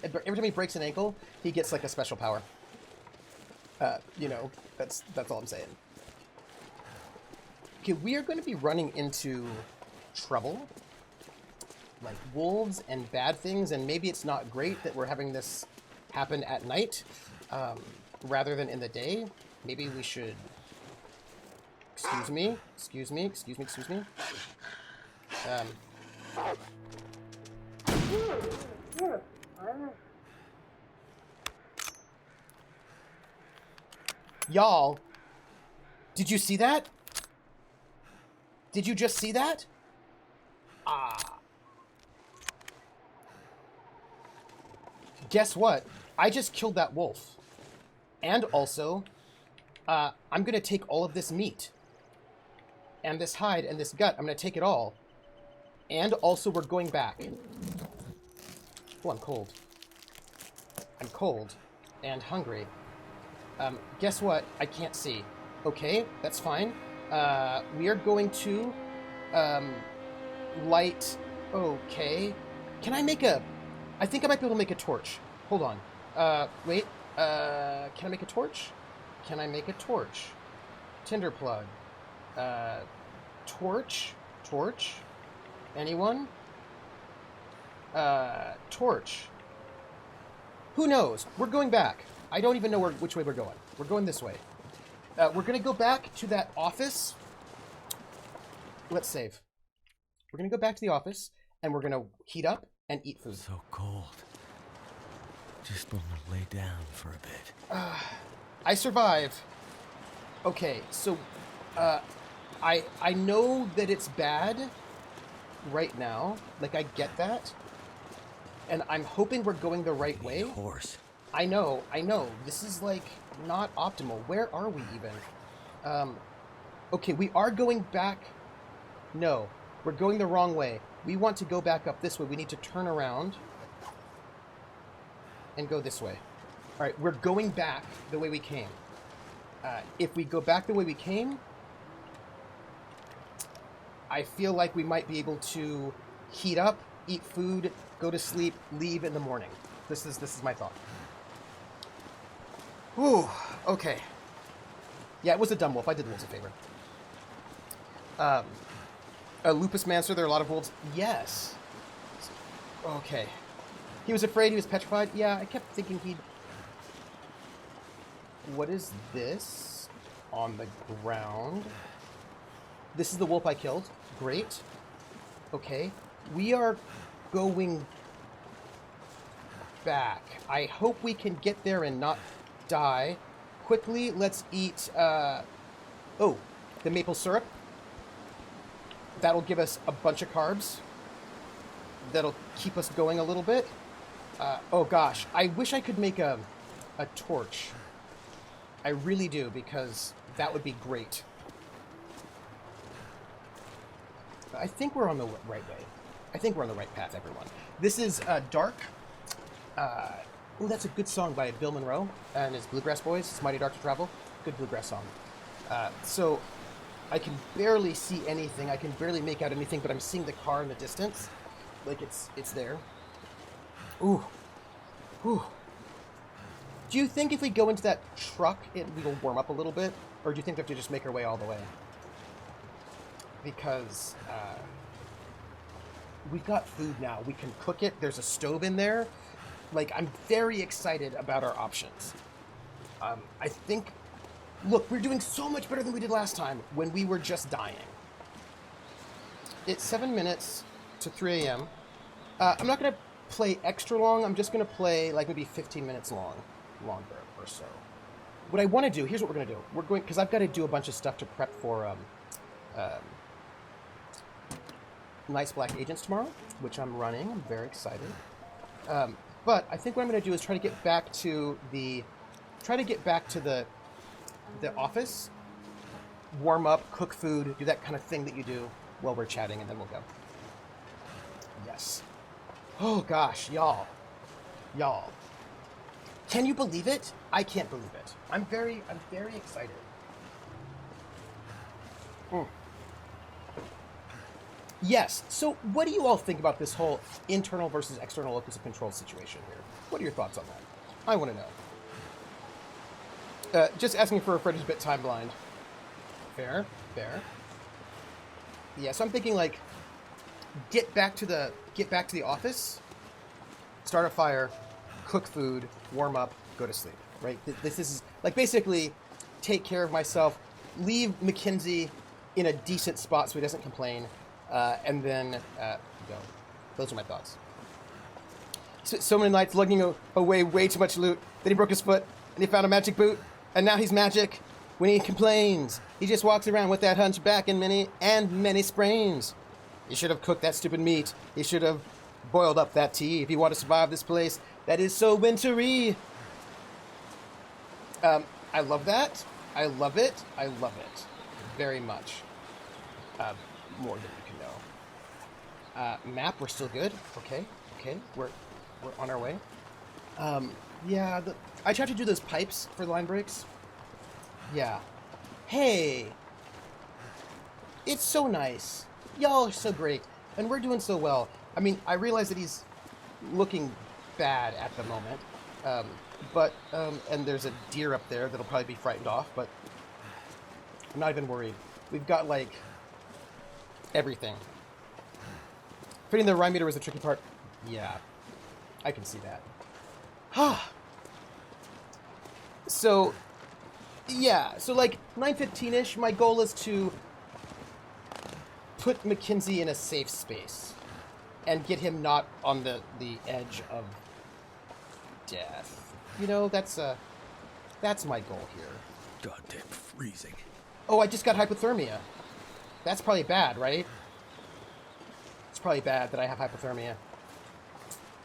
ankle, he gets like a special power. That's all I'm saying. Okay, we are going to be running into trouble, like wolves and bad things, and maybe it's not great that we're having this happen at night rather than in the day. Maybe we should. Excuse me. Y'all, did you see that? Did you just see that? Guess what? I just killed that wolf. And also, I'm going to take all of this meat. And this hide and this gut. I'm going to take it all. And also, we're going back. Oh, I'm cold. I'm cold. And hungry. Guess what? I can't see. Okay, that's fine. We are going to... light... Okay. Can I make a... I think I might be able to make a torch. Hold on. Wait. Can I make a torch? Can I make a torch? Tinder plug. Torch? Torch? Anyone? Torch. Who knows? We're going back. I don't even know which way we're going. We're going this way. We're going to go back to that office. Let's save. We're going to go back to the office, and we're going to heat up and eat food. So cold. Just want to lay down for a bit. I survived. Okay, so I know that it's bad right now. Like, I get that. And I'm hoping we're going the right way. Horse. I know. This is, like, not optimal. Where are we even? Okay, we are going back. No, we're going the wrong way. We want to go back up this way. We need to turn around and go this way. All right, we're going back the way we came. If we go back the way we came, I feel like we might be able to heat up, eat food, go to sleep, leave in the morning. This is my thought. Whew. Okay. Yeah, it was a dumb wolf. I did the wolves a favor. A Lupus Mancer, there are a lot of wolves. Yes. Okay. He was afraid, he was petrified. Yeah, I kept thinking he'd... What is this on the ground? This is the wolf I killed. Great. Okay. We are going back. I hope we can get there and not die. Quickly, let's eat, oh, the maple syrup. That'll give us a bunch of carbs. That'll keep us going a little bit. Oh gosh, I wish I could make a torch. I really do, because that would be great. I think we're on the right way. I think we're on the right path, everyone. This is Dark. Oh, that's a good song by Bill Monroe and his Bluegrass Boys. It's Mighty Dark to Travel. Good bluegrass song. So I can barely see anything. I can barely make out anything, but I'm seeing the car in the distance. Like it's there. Ooh. Ooh. Do you think if we go into that truck, we will warm up a little bit? Or do you think we have to just make our way all the way? Because we've got food now. We can cook it. There's a stove in there. Like, I'm very excited about our options. I think... Look, we're doing so much better than we did last time when we were just dying. It's 7 minutes to 3 a.m. I'm not going to play extra long. I'm just going to play, like, maybe 15 minutes longer or so. What I want to do... Here's what we're going to do. We're going... Because I've got to do a bunch of stuff to prep for... Night's Black Agents tomorrow, which I'm running. I'm very excited. But I think what I'm going to do is try to get back to the office, warm up, cook food, do that kind of thing that you do while we're chatting, and then we'll go. Yes. Oh gosh, y'all. Can you believe it? I can't believe it. I'm very excited. Yes. So what do you all think about this whole internal versus external locus of control situation here? What are your thoughts on that? I want to know. Just asking for a friend who's a bit time blind. Fair. Yeah, so I'm thinking like get back to the office, start a fire, cook food, warm up, go to sleep. Right? This is like basically take care of myself, leave Mackenzie in a decent spot so he doesn't complain. And then go. Those are my thoughts. So many nights lugging away way too much loot. Then he broke his foot, and he found a magic boot, and now he's magic. When he complains, he just walks around with that hunchback and many sprains. He should have cooked that stupid meat. He should have boiled up that tea if he wanted to survive this place that is so wintry. I love that. I love it. Very much. More than you can know. Map, we're still good. Okay. We're on our way. Yeah, I tried to do those pipes for the line breaks. Yeah. Hey! It's so nice. Y'all are so great. And we're doing so well. I mean, I realize that he's looking bad at the moment. And there's a deer up there that'll probably be frightened off, but I'm not even worried. We've got, like... everything. Fitting the rhyme meter was the tricky part. Yeah, I can see that. So, yeah. So, like, 9:15-ish, my goal is to put Mackenzie in a safe space and get him not on the edge of death. You know, that's my goal here. Goddamn freezing. Oh, I just got hypothermia. That's probably bad, right? It's probably bad that I have hypothermia.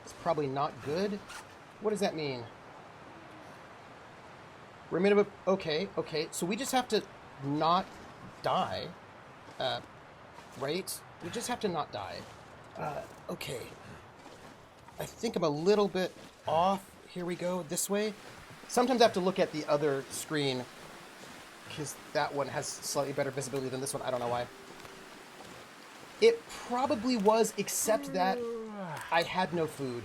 It's probably not good. What does that mean? We're a minute. Okay. So we just have to not die. Right? We just have to not die. Okay. I think I'm a little bit off. Here we go. This way. Sometimes I have to look at the other screen because that one has slightly better visibility than this one. I don't know why. It probably was, except that I had no food.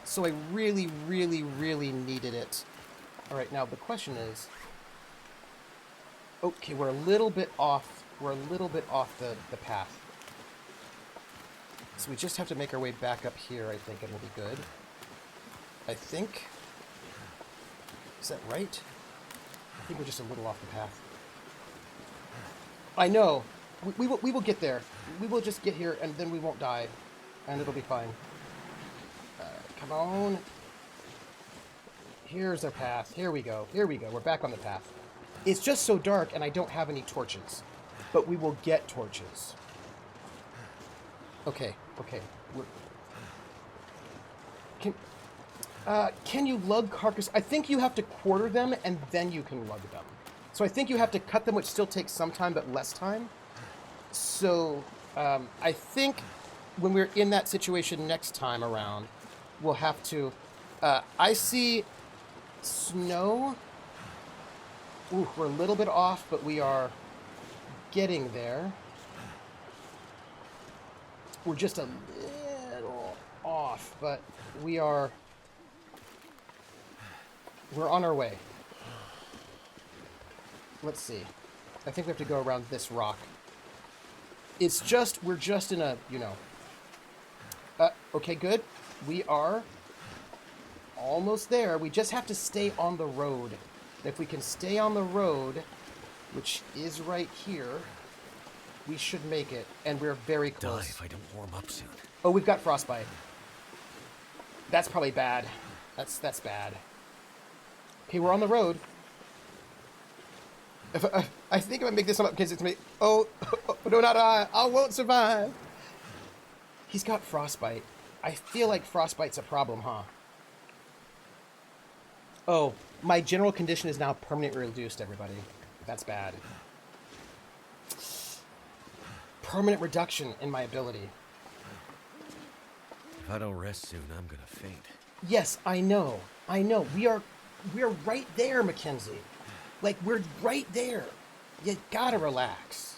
So I really, really, really needed it. All right, now the question is, okay, we're a little bit off. We're a little bit off the path. So we just have to make our way back up here, I think, and we'll be good. I think. Is that right? I think we're just a little off the path. I know. We will get there. We will just get here, and then we won't die. And it'll be fine. Come on. Here's our path. Here we go. Here we go. We're back on the path. It's just so dark, and I don't have any torches. But we will get torches. Okay. Okay. Can you lug carcass? I think you have to quarter them, and then you can lug them. So I think you have to cut them, which still takes some time, but less time. So I think when we're in that situation next time around, we'll have to... I see snow. Ooh, we're a little bit off, but we are getting there. We're just a little off, but we are... We're on our way. Let's see. I think we have to go around this rock. It's just, we're just in a, you know. Okay, good. We are almost there. We just have to stay on the road. If we can stay on the road, which is right here, we should make it. And we're very close. Die if I don't warm up soon. Oh, we've got frostbite. That's probably bad. That's bad. Okay, we're on the road. I think if I make this one up because it's me. Oh, no, not I. I won't survive. He's got frostbite. I feel like frostbite's a problem, huh? Oh, my general condition is now permanently reduced, everybody. That's bad. Permanent reduction in my ability. If I don't rest soon, I'm gonna faint. Yes, I know. I know. We're right there, Mackenzie. Like, we're right there. You gotta relax.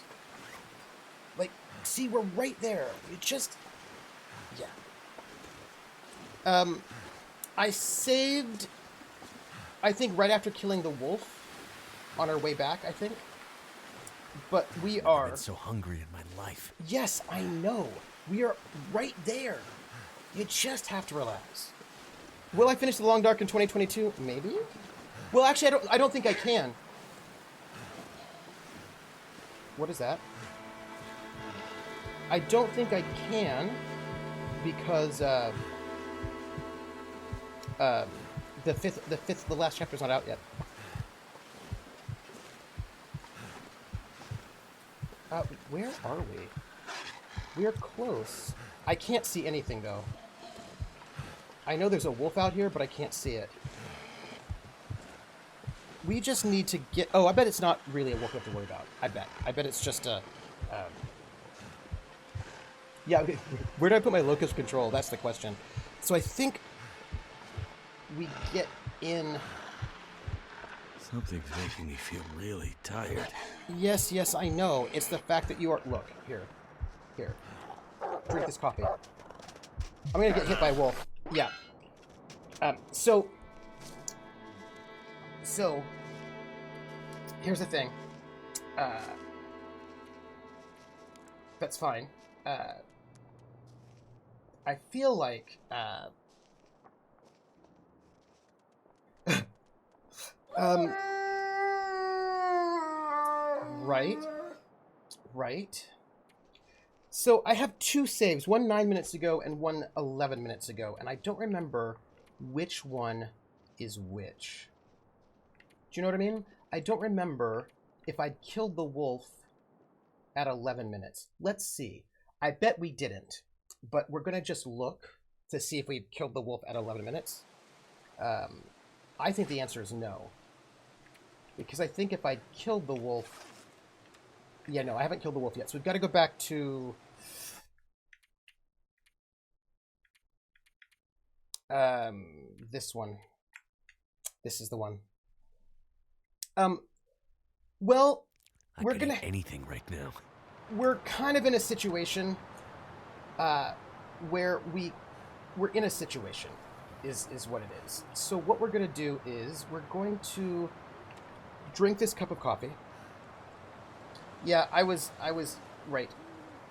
Like, see, we're right there. You just... Yeah. I saved... I think right after killing the wolf. On our way back, I think. But we are... I've been so hungry in my life. Yes, I know. We are right there. You just have to relax. Will I finish The Long Dark in 2022? Maybe? Well, actually, I don't think I can. What is that? I don't think I can because the last chapter's not out yet. Where are we? We're close. I can't see anything though. I know there's a wolf out here, but I can't see it. We just need to get... Oh, I bet it's not really a wolf we have to worry about. I bet it's just a... Yeah, where do I put my locus control? That's the question. So I think we get in... Something's making me feel really tired. Yes, I know. It's the fact that you are... Look, here. Drink this coffee. I'm gonna get hit by a wolf. Yeah. So, here's the thing. That's fine. I feel like, right. So I have two saves, one 9 minutes ago and one 11 minutes ago, and I don't remember which one is which. Do you know what I mean? I don't remember if I'd killed the wolf at 11 minutes. Let's see. I bet we didn't, but we're going to just look to see if we killed the wolf at 11 minutes. I think the answer is no. Because I think if I'd killed the wolf... Yeah, no, I haven't killed the wolf yet. So we've got to go back to... this one. This is the one. Well, we're gonna... anything right now. We're kind of in a situation where we're in a situation. is what it is. So what we're going to do is we're going to drink this cup of coffee. Yeah, I was right.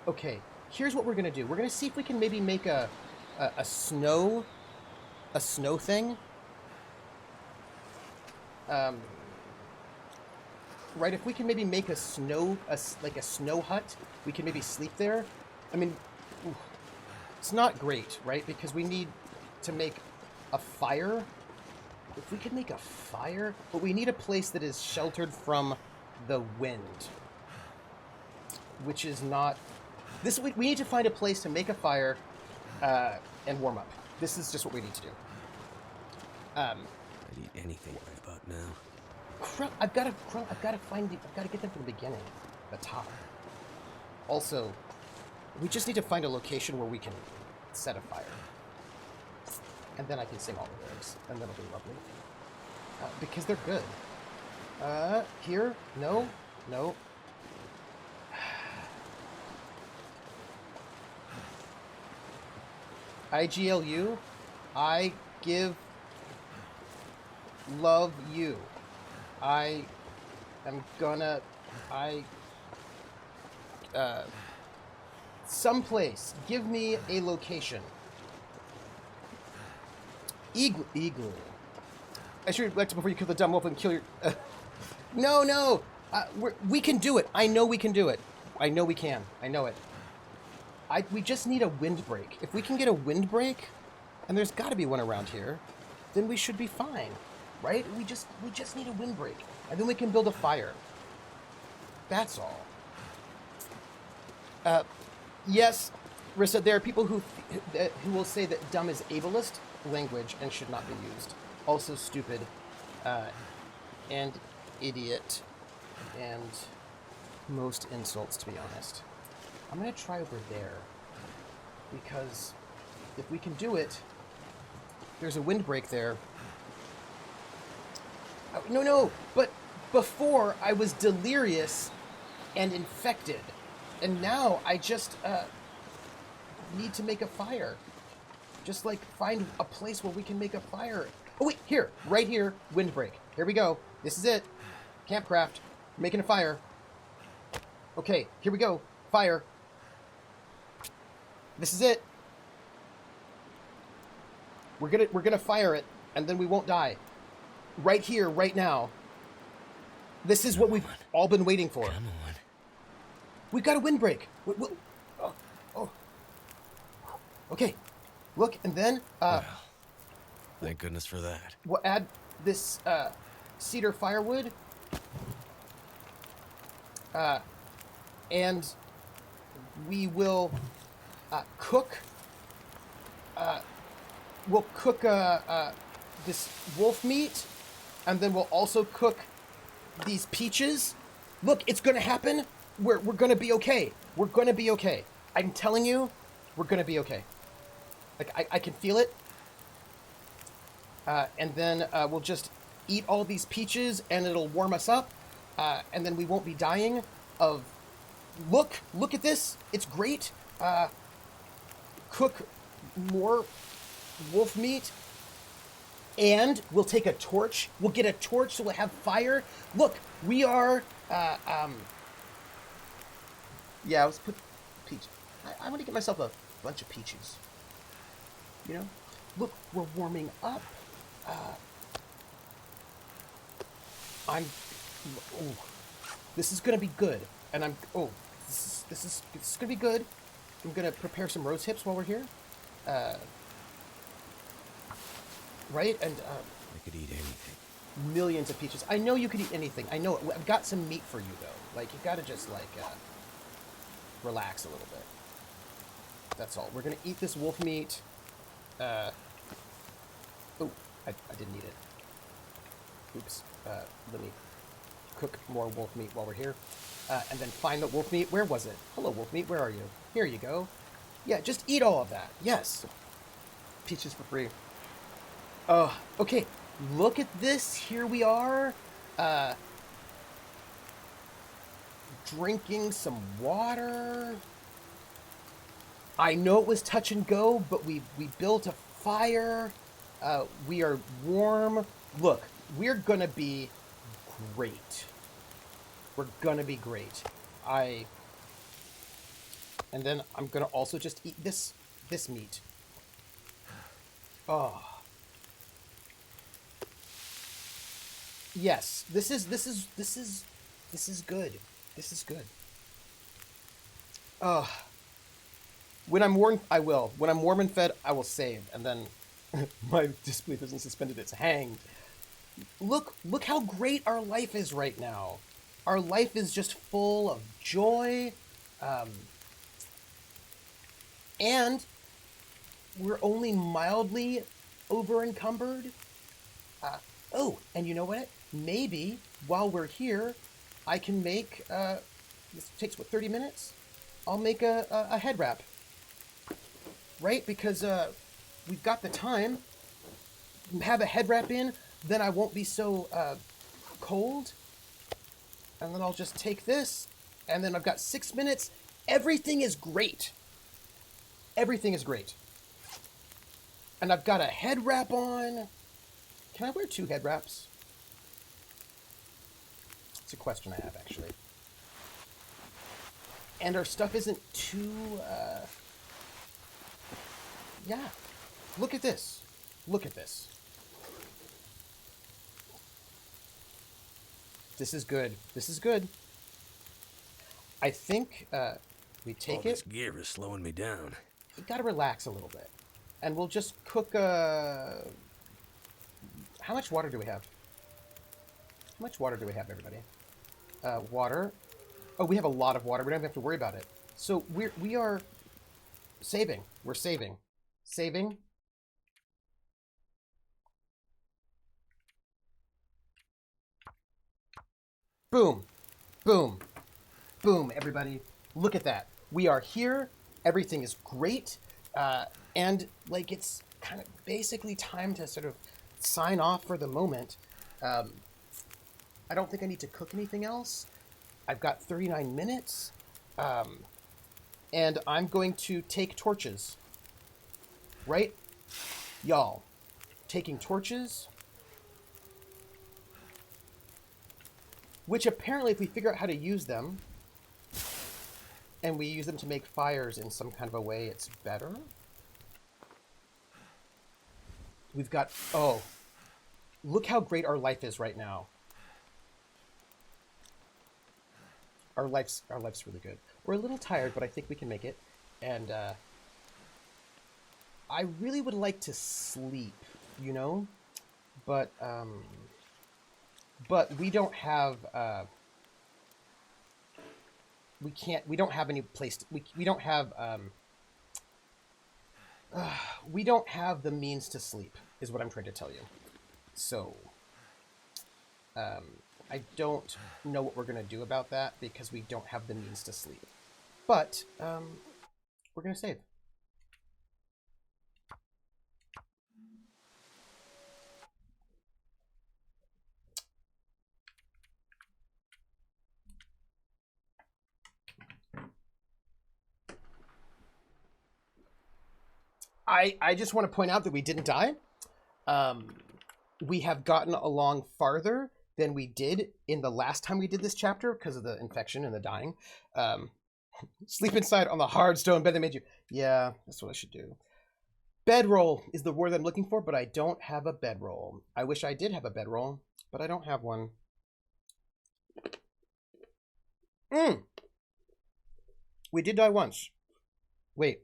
Okay, here's what we're going to do. We're going to see if we can maybe make a snow thing. Right, if we can maybe make a snow hut, we can maybe sleep there. I mean, it's not great, right? Because we need to make a fire. If we could make a fire, but we need a place that is sheltered from the wind, which is not. We need to find a place to make a fire and warm up. This is just what we need to do. I'd eat anything right about now. I've got to get them from the beginning, the top. Also, we just need to find a location where we can set a fire. And then I can sing all the lyrics, and that'll be lovely. Because they're good. Here? No. IGLU, I give love you. I am gonna, someplace, give me a location. Igloo. I should reflect before you kill the dumb wolf and kill your, No, we can do it. I know we can do it. I know we can. I know it. We just need a windbreak. If we can get a windbreak, and there's got to be one around here, then we should be fine, right? We just need a windbreak, and then we can build a fire. That's all. Yes, Rissa, there are people who will say that dumb is ableist language and should not be used. Also stupid, and idiot, and most insults, to be honest. I'm going to try over there, because if we can do it, there's a windbreak there. No, but before I was delirious and infected, and now I just need to make a fire. Just like find a place where we can make a fire. Oh wait, here, right here, windbreak. Here we go. This is it. Campcraft, making a fire. Okay, here we go. Fire. This is it. We're gonna fire it, and then we won't die. Right here, right now. This is what we've all been waiting for. Come on. We've got a windbreak. Oh. Okay. Look, and then Well, thank goodness for that. we'll add this cedar firewood. And we will cook. We'll cook this wolf meat, and then we'll also cook these peaches. Look, it's gonna happen. We're gonna be okay. We're gonna be okay. I'm telling you, we're gonna be okay. Like I can feel it. And then we'll just eat all these peaches, and it'll warm us up, and then we won't be dying of. Look at this. It's great. Cook more wolf meat, and we'll take a torch. We'll get a torch so we'll have fire. Look, we are. Yeah, let's put peach. I want to get myself a bunch of peaches. You know, look, we're warming up. This is gonna be good, and this is gonna be good. I'm gonna prepare some rose hips while we're here. Right, and I could eat anything. millions of peaches. I know you could eat anything. I know. I've got some meat for you though. Like you gotta just relax a little bit. That's all. We're gonna eat this wolf meat. I didn't eat it. Oops. Let me cook more wolf meat while we're here. And then find the wolf meat. Where was it? Hello, wolf meat. Where are you? Here you go. Yeah, just eat all of that. Yes. Peaches for free. Okay. Look at this. Here we are. Drinking some water. I know it was touch and go, but we built a fire. We are warm. Look, we're gonna be great. We're gonna be great. And then I'm gonna also just eat this meat. Oh. Yes, this is good. This is good. When I'm warm, I will. When I'm warm and fed, I will save. And then my disbelief isn't suspended, it's hanged. Look how great our life is right now. Our life is just full of joy. And we're only mildly over encumbered. Oh, and you know what? Maybe while we're here, I can make, this takes, what, 30 minutes? I'll make a head wrap. Right? Because we've got the time. Have a head wrap in, then I won't be so cold. And then I'll just take this, and then I've got 6 minutes. Everything is great. Everything is great. And I've got a head wrap on. Can I wear 2 head wraps? It's a question I have, actually. And our stuff isn't too, yeah. Look at this. Look at this. This is good. This is good. I think we take All this gear is slowing me down. You gotta relax a little bit. And we'll just cook, how much water do we have? How much water do we have, everybody? Water. Oh, we have a lot of water. We don't even have to worry about it. So we are saving. We're saving. Saving. Boom. Boom. Boom, everybody. Look at that. We are here. Everything is great. And, like, it's kind of basically time to sort of sign off for the moment. I don't think I need to cook anything else. I've got 39 minutes. And I'm going to take torches. Right? Y'all. Taking torches. Which apparently, if we figure out how to use them, and we use them to make fires in some kind of a way, it's better. We've got... Oh. Look how great our life is right now. Our life's really good. We're a little tired, but I think we can make it. And I really would like to sleep, you know? But we don't have we don't have any place to, we don't have we don't have the means to sleep, is what I'm trying to tell you. So I don't know what we're going to do about that because we don't have the means to sleep. But we're going to save. I just want to point out that we didn't die. We have gotten along farther than we did in the last time we did this chapter because of the infection and the dying. Sleep inside on the hard stone bed that made you... Yeah, that's what I should do. Bedroll is the word I'm looking for, but I don't have a bedroll. I wish I did have a bedroll, but I don't have one. We did die once. Wait.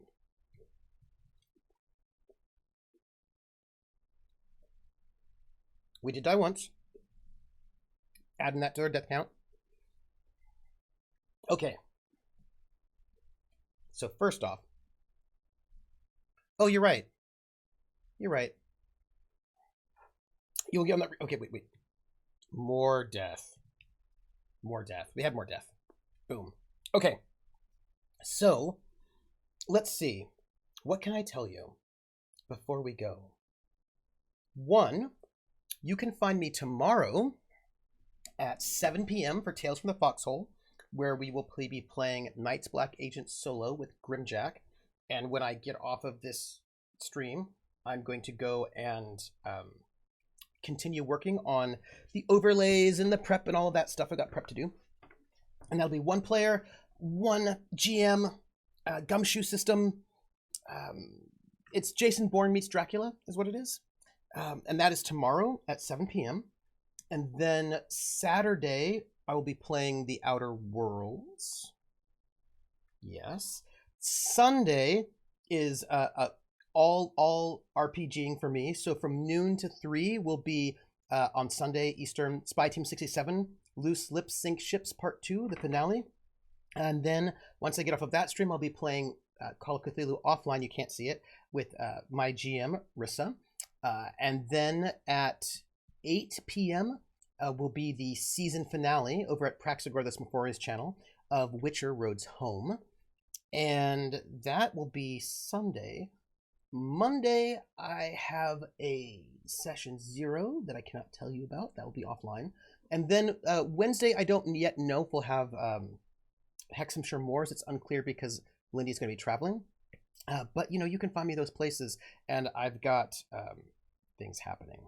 We did die once. Adding that to our death count. Okay. So first off. Oh, you're right. You're right. You'll get on that. Okay, wait. More death. More death. We had more death. Boom. Okay. So, let's see. What can I tell you before we go? 1, you can find me tomorrow at 7 p.m. for Tales from the Foxhole, where we will be playing Night's Black Agent solo with Grimjack. And when I get off of this stream, I'm going to go and continue working on the overlays and the prep and all of that stuff. I got prep to do. And that'll be 1 player, 1 GM, gumshoe system. It's Jason Bourne meets Dracula is what it is. And that is tomorrow at 7 p.m. And then Saturday, I will be playing The Outer Worlds. Yes. Sunday is all RPGing for me. So from noon to 3 will be on Sunday Eastern Spy Team 67, Loose Lip Sync Ships Part 2, the finale. And then once I get off of that stream, I'll be playing Call of Cthulhu offline. You can't see it with my GM Rissa. And then at 8 p.m. Will be the season finale over at Praxagor, that's Mephoria's channel, of Witcher Roads Home. And that will be Sunday. Monday, I have a session 0 that I cannot tell you about. That will be offline. And then Wednesday, I don't yet know if we'll have Hexhamshire Moors. It's unclear because Lindy's going to be traveling. But, you know, you can find me those places. And I've got things happening.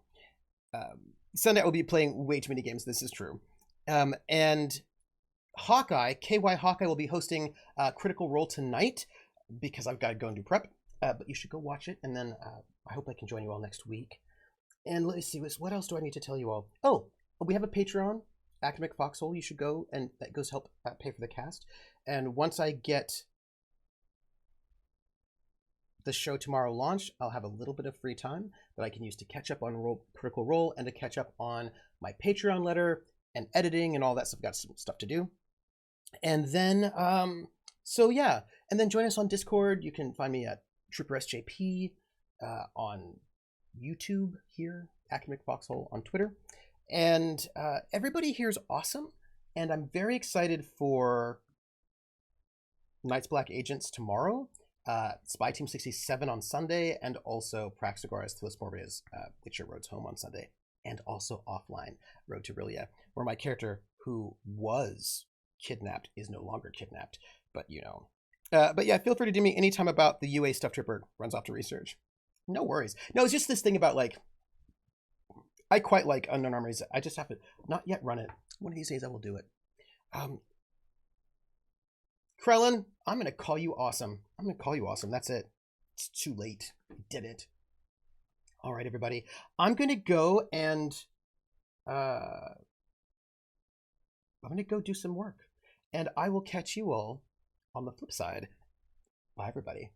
Sunday, I will be playing way too many games. This is true. And Hawkeye, KY Hawkeye, will be hosting Critical Role tonight because I've got to go and do prep. But you should go watch it. And then I hope I can join you all next week. And let's see, what else do I need to tell you all? Oh, we have a Patreon, Academic Foxhole. You should go, and that goes help pay for the cast. And once I get the show tomorrow launched, I'll have a little bit of free time that I can use to catch up on Critical Role and to catch up on my Patreon letter and editing and all that stuff. Got some stuff to do. And then, so yeah. And then join us on Discord. You can find me at Trooper SJP on YouTube here, Academic Foxhole on Twitter. And everybody here is awesome. And I'm very excited for Night's Black Agents tomorrow. Spy Team 67 on Sunday, and also Praxagor's Philosmorbia's Witcher Roads Home on Sunday, and also offline Road to Rilia, where my character who was kidnapped is no longer kidnapped, but you know. But yeah, feel free to do me anytime about the UA Stuff Trooper runs off to research. No worries. No, it's just this thing about like, I quite like Unknown Armies. I just have to not yet run it. One of these days I will do it. Krellin, I'm going to call you awesome. I'm going to call you awesome. That's it. It's too late. I did it. All right, everybody. I'm going to go and I'm going to go do some work. And I will catch you all on the flip side. Bye, everybody.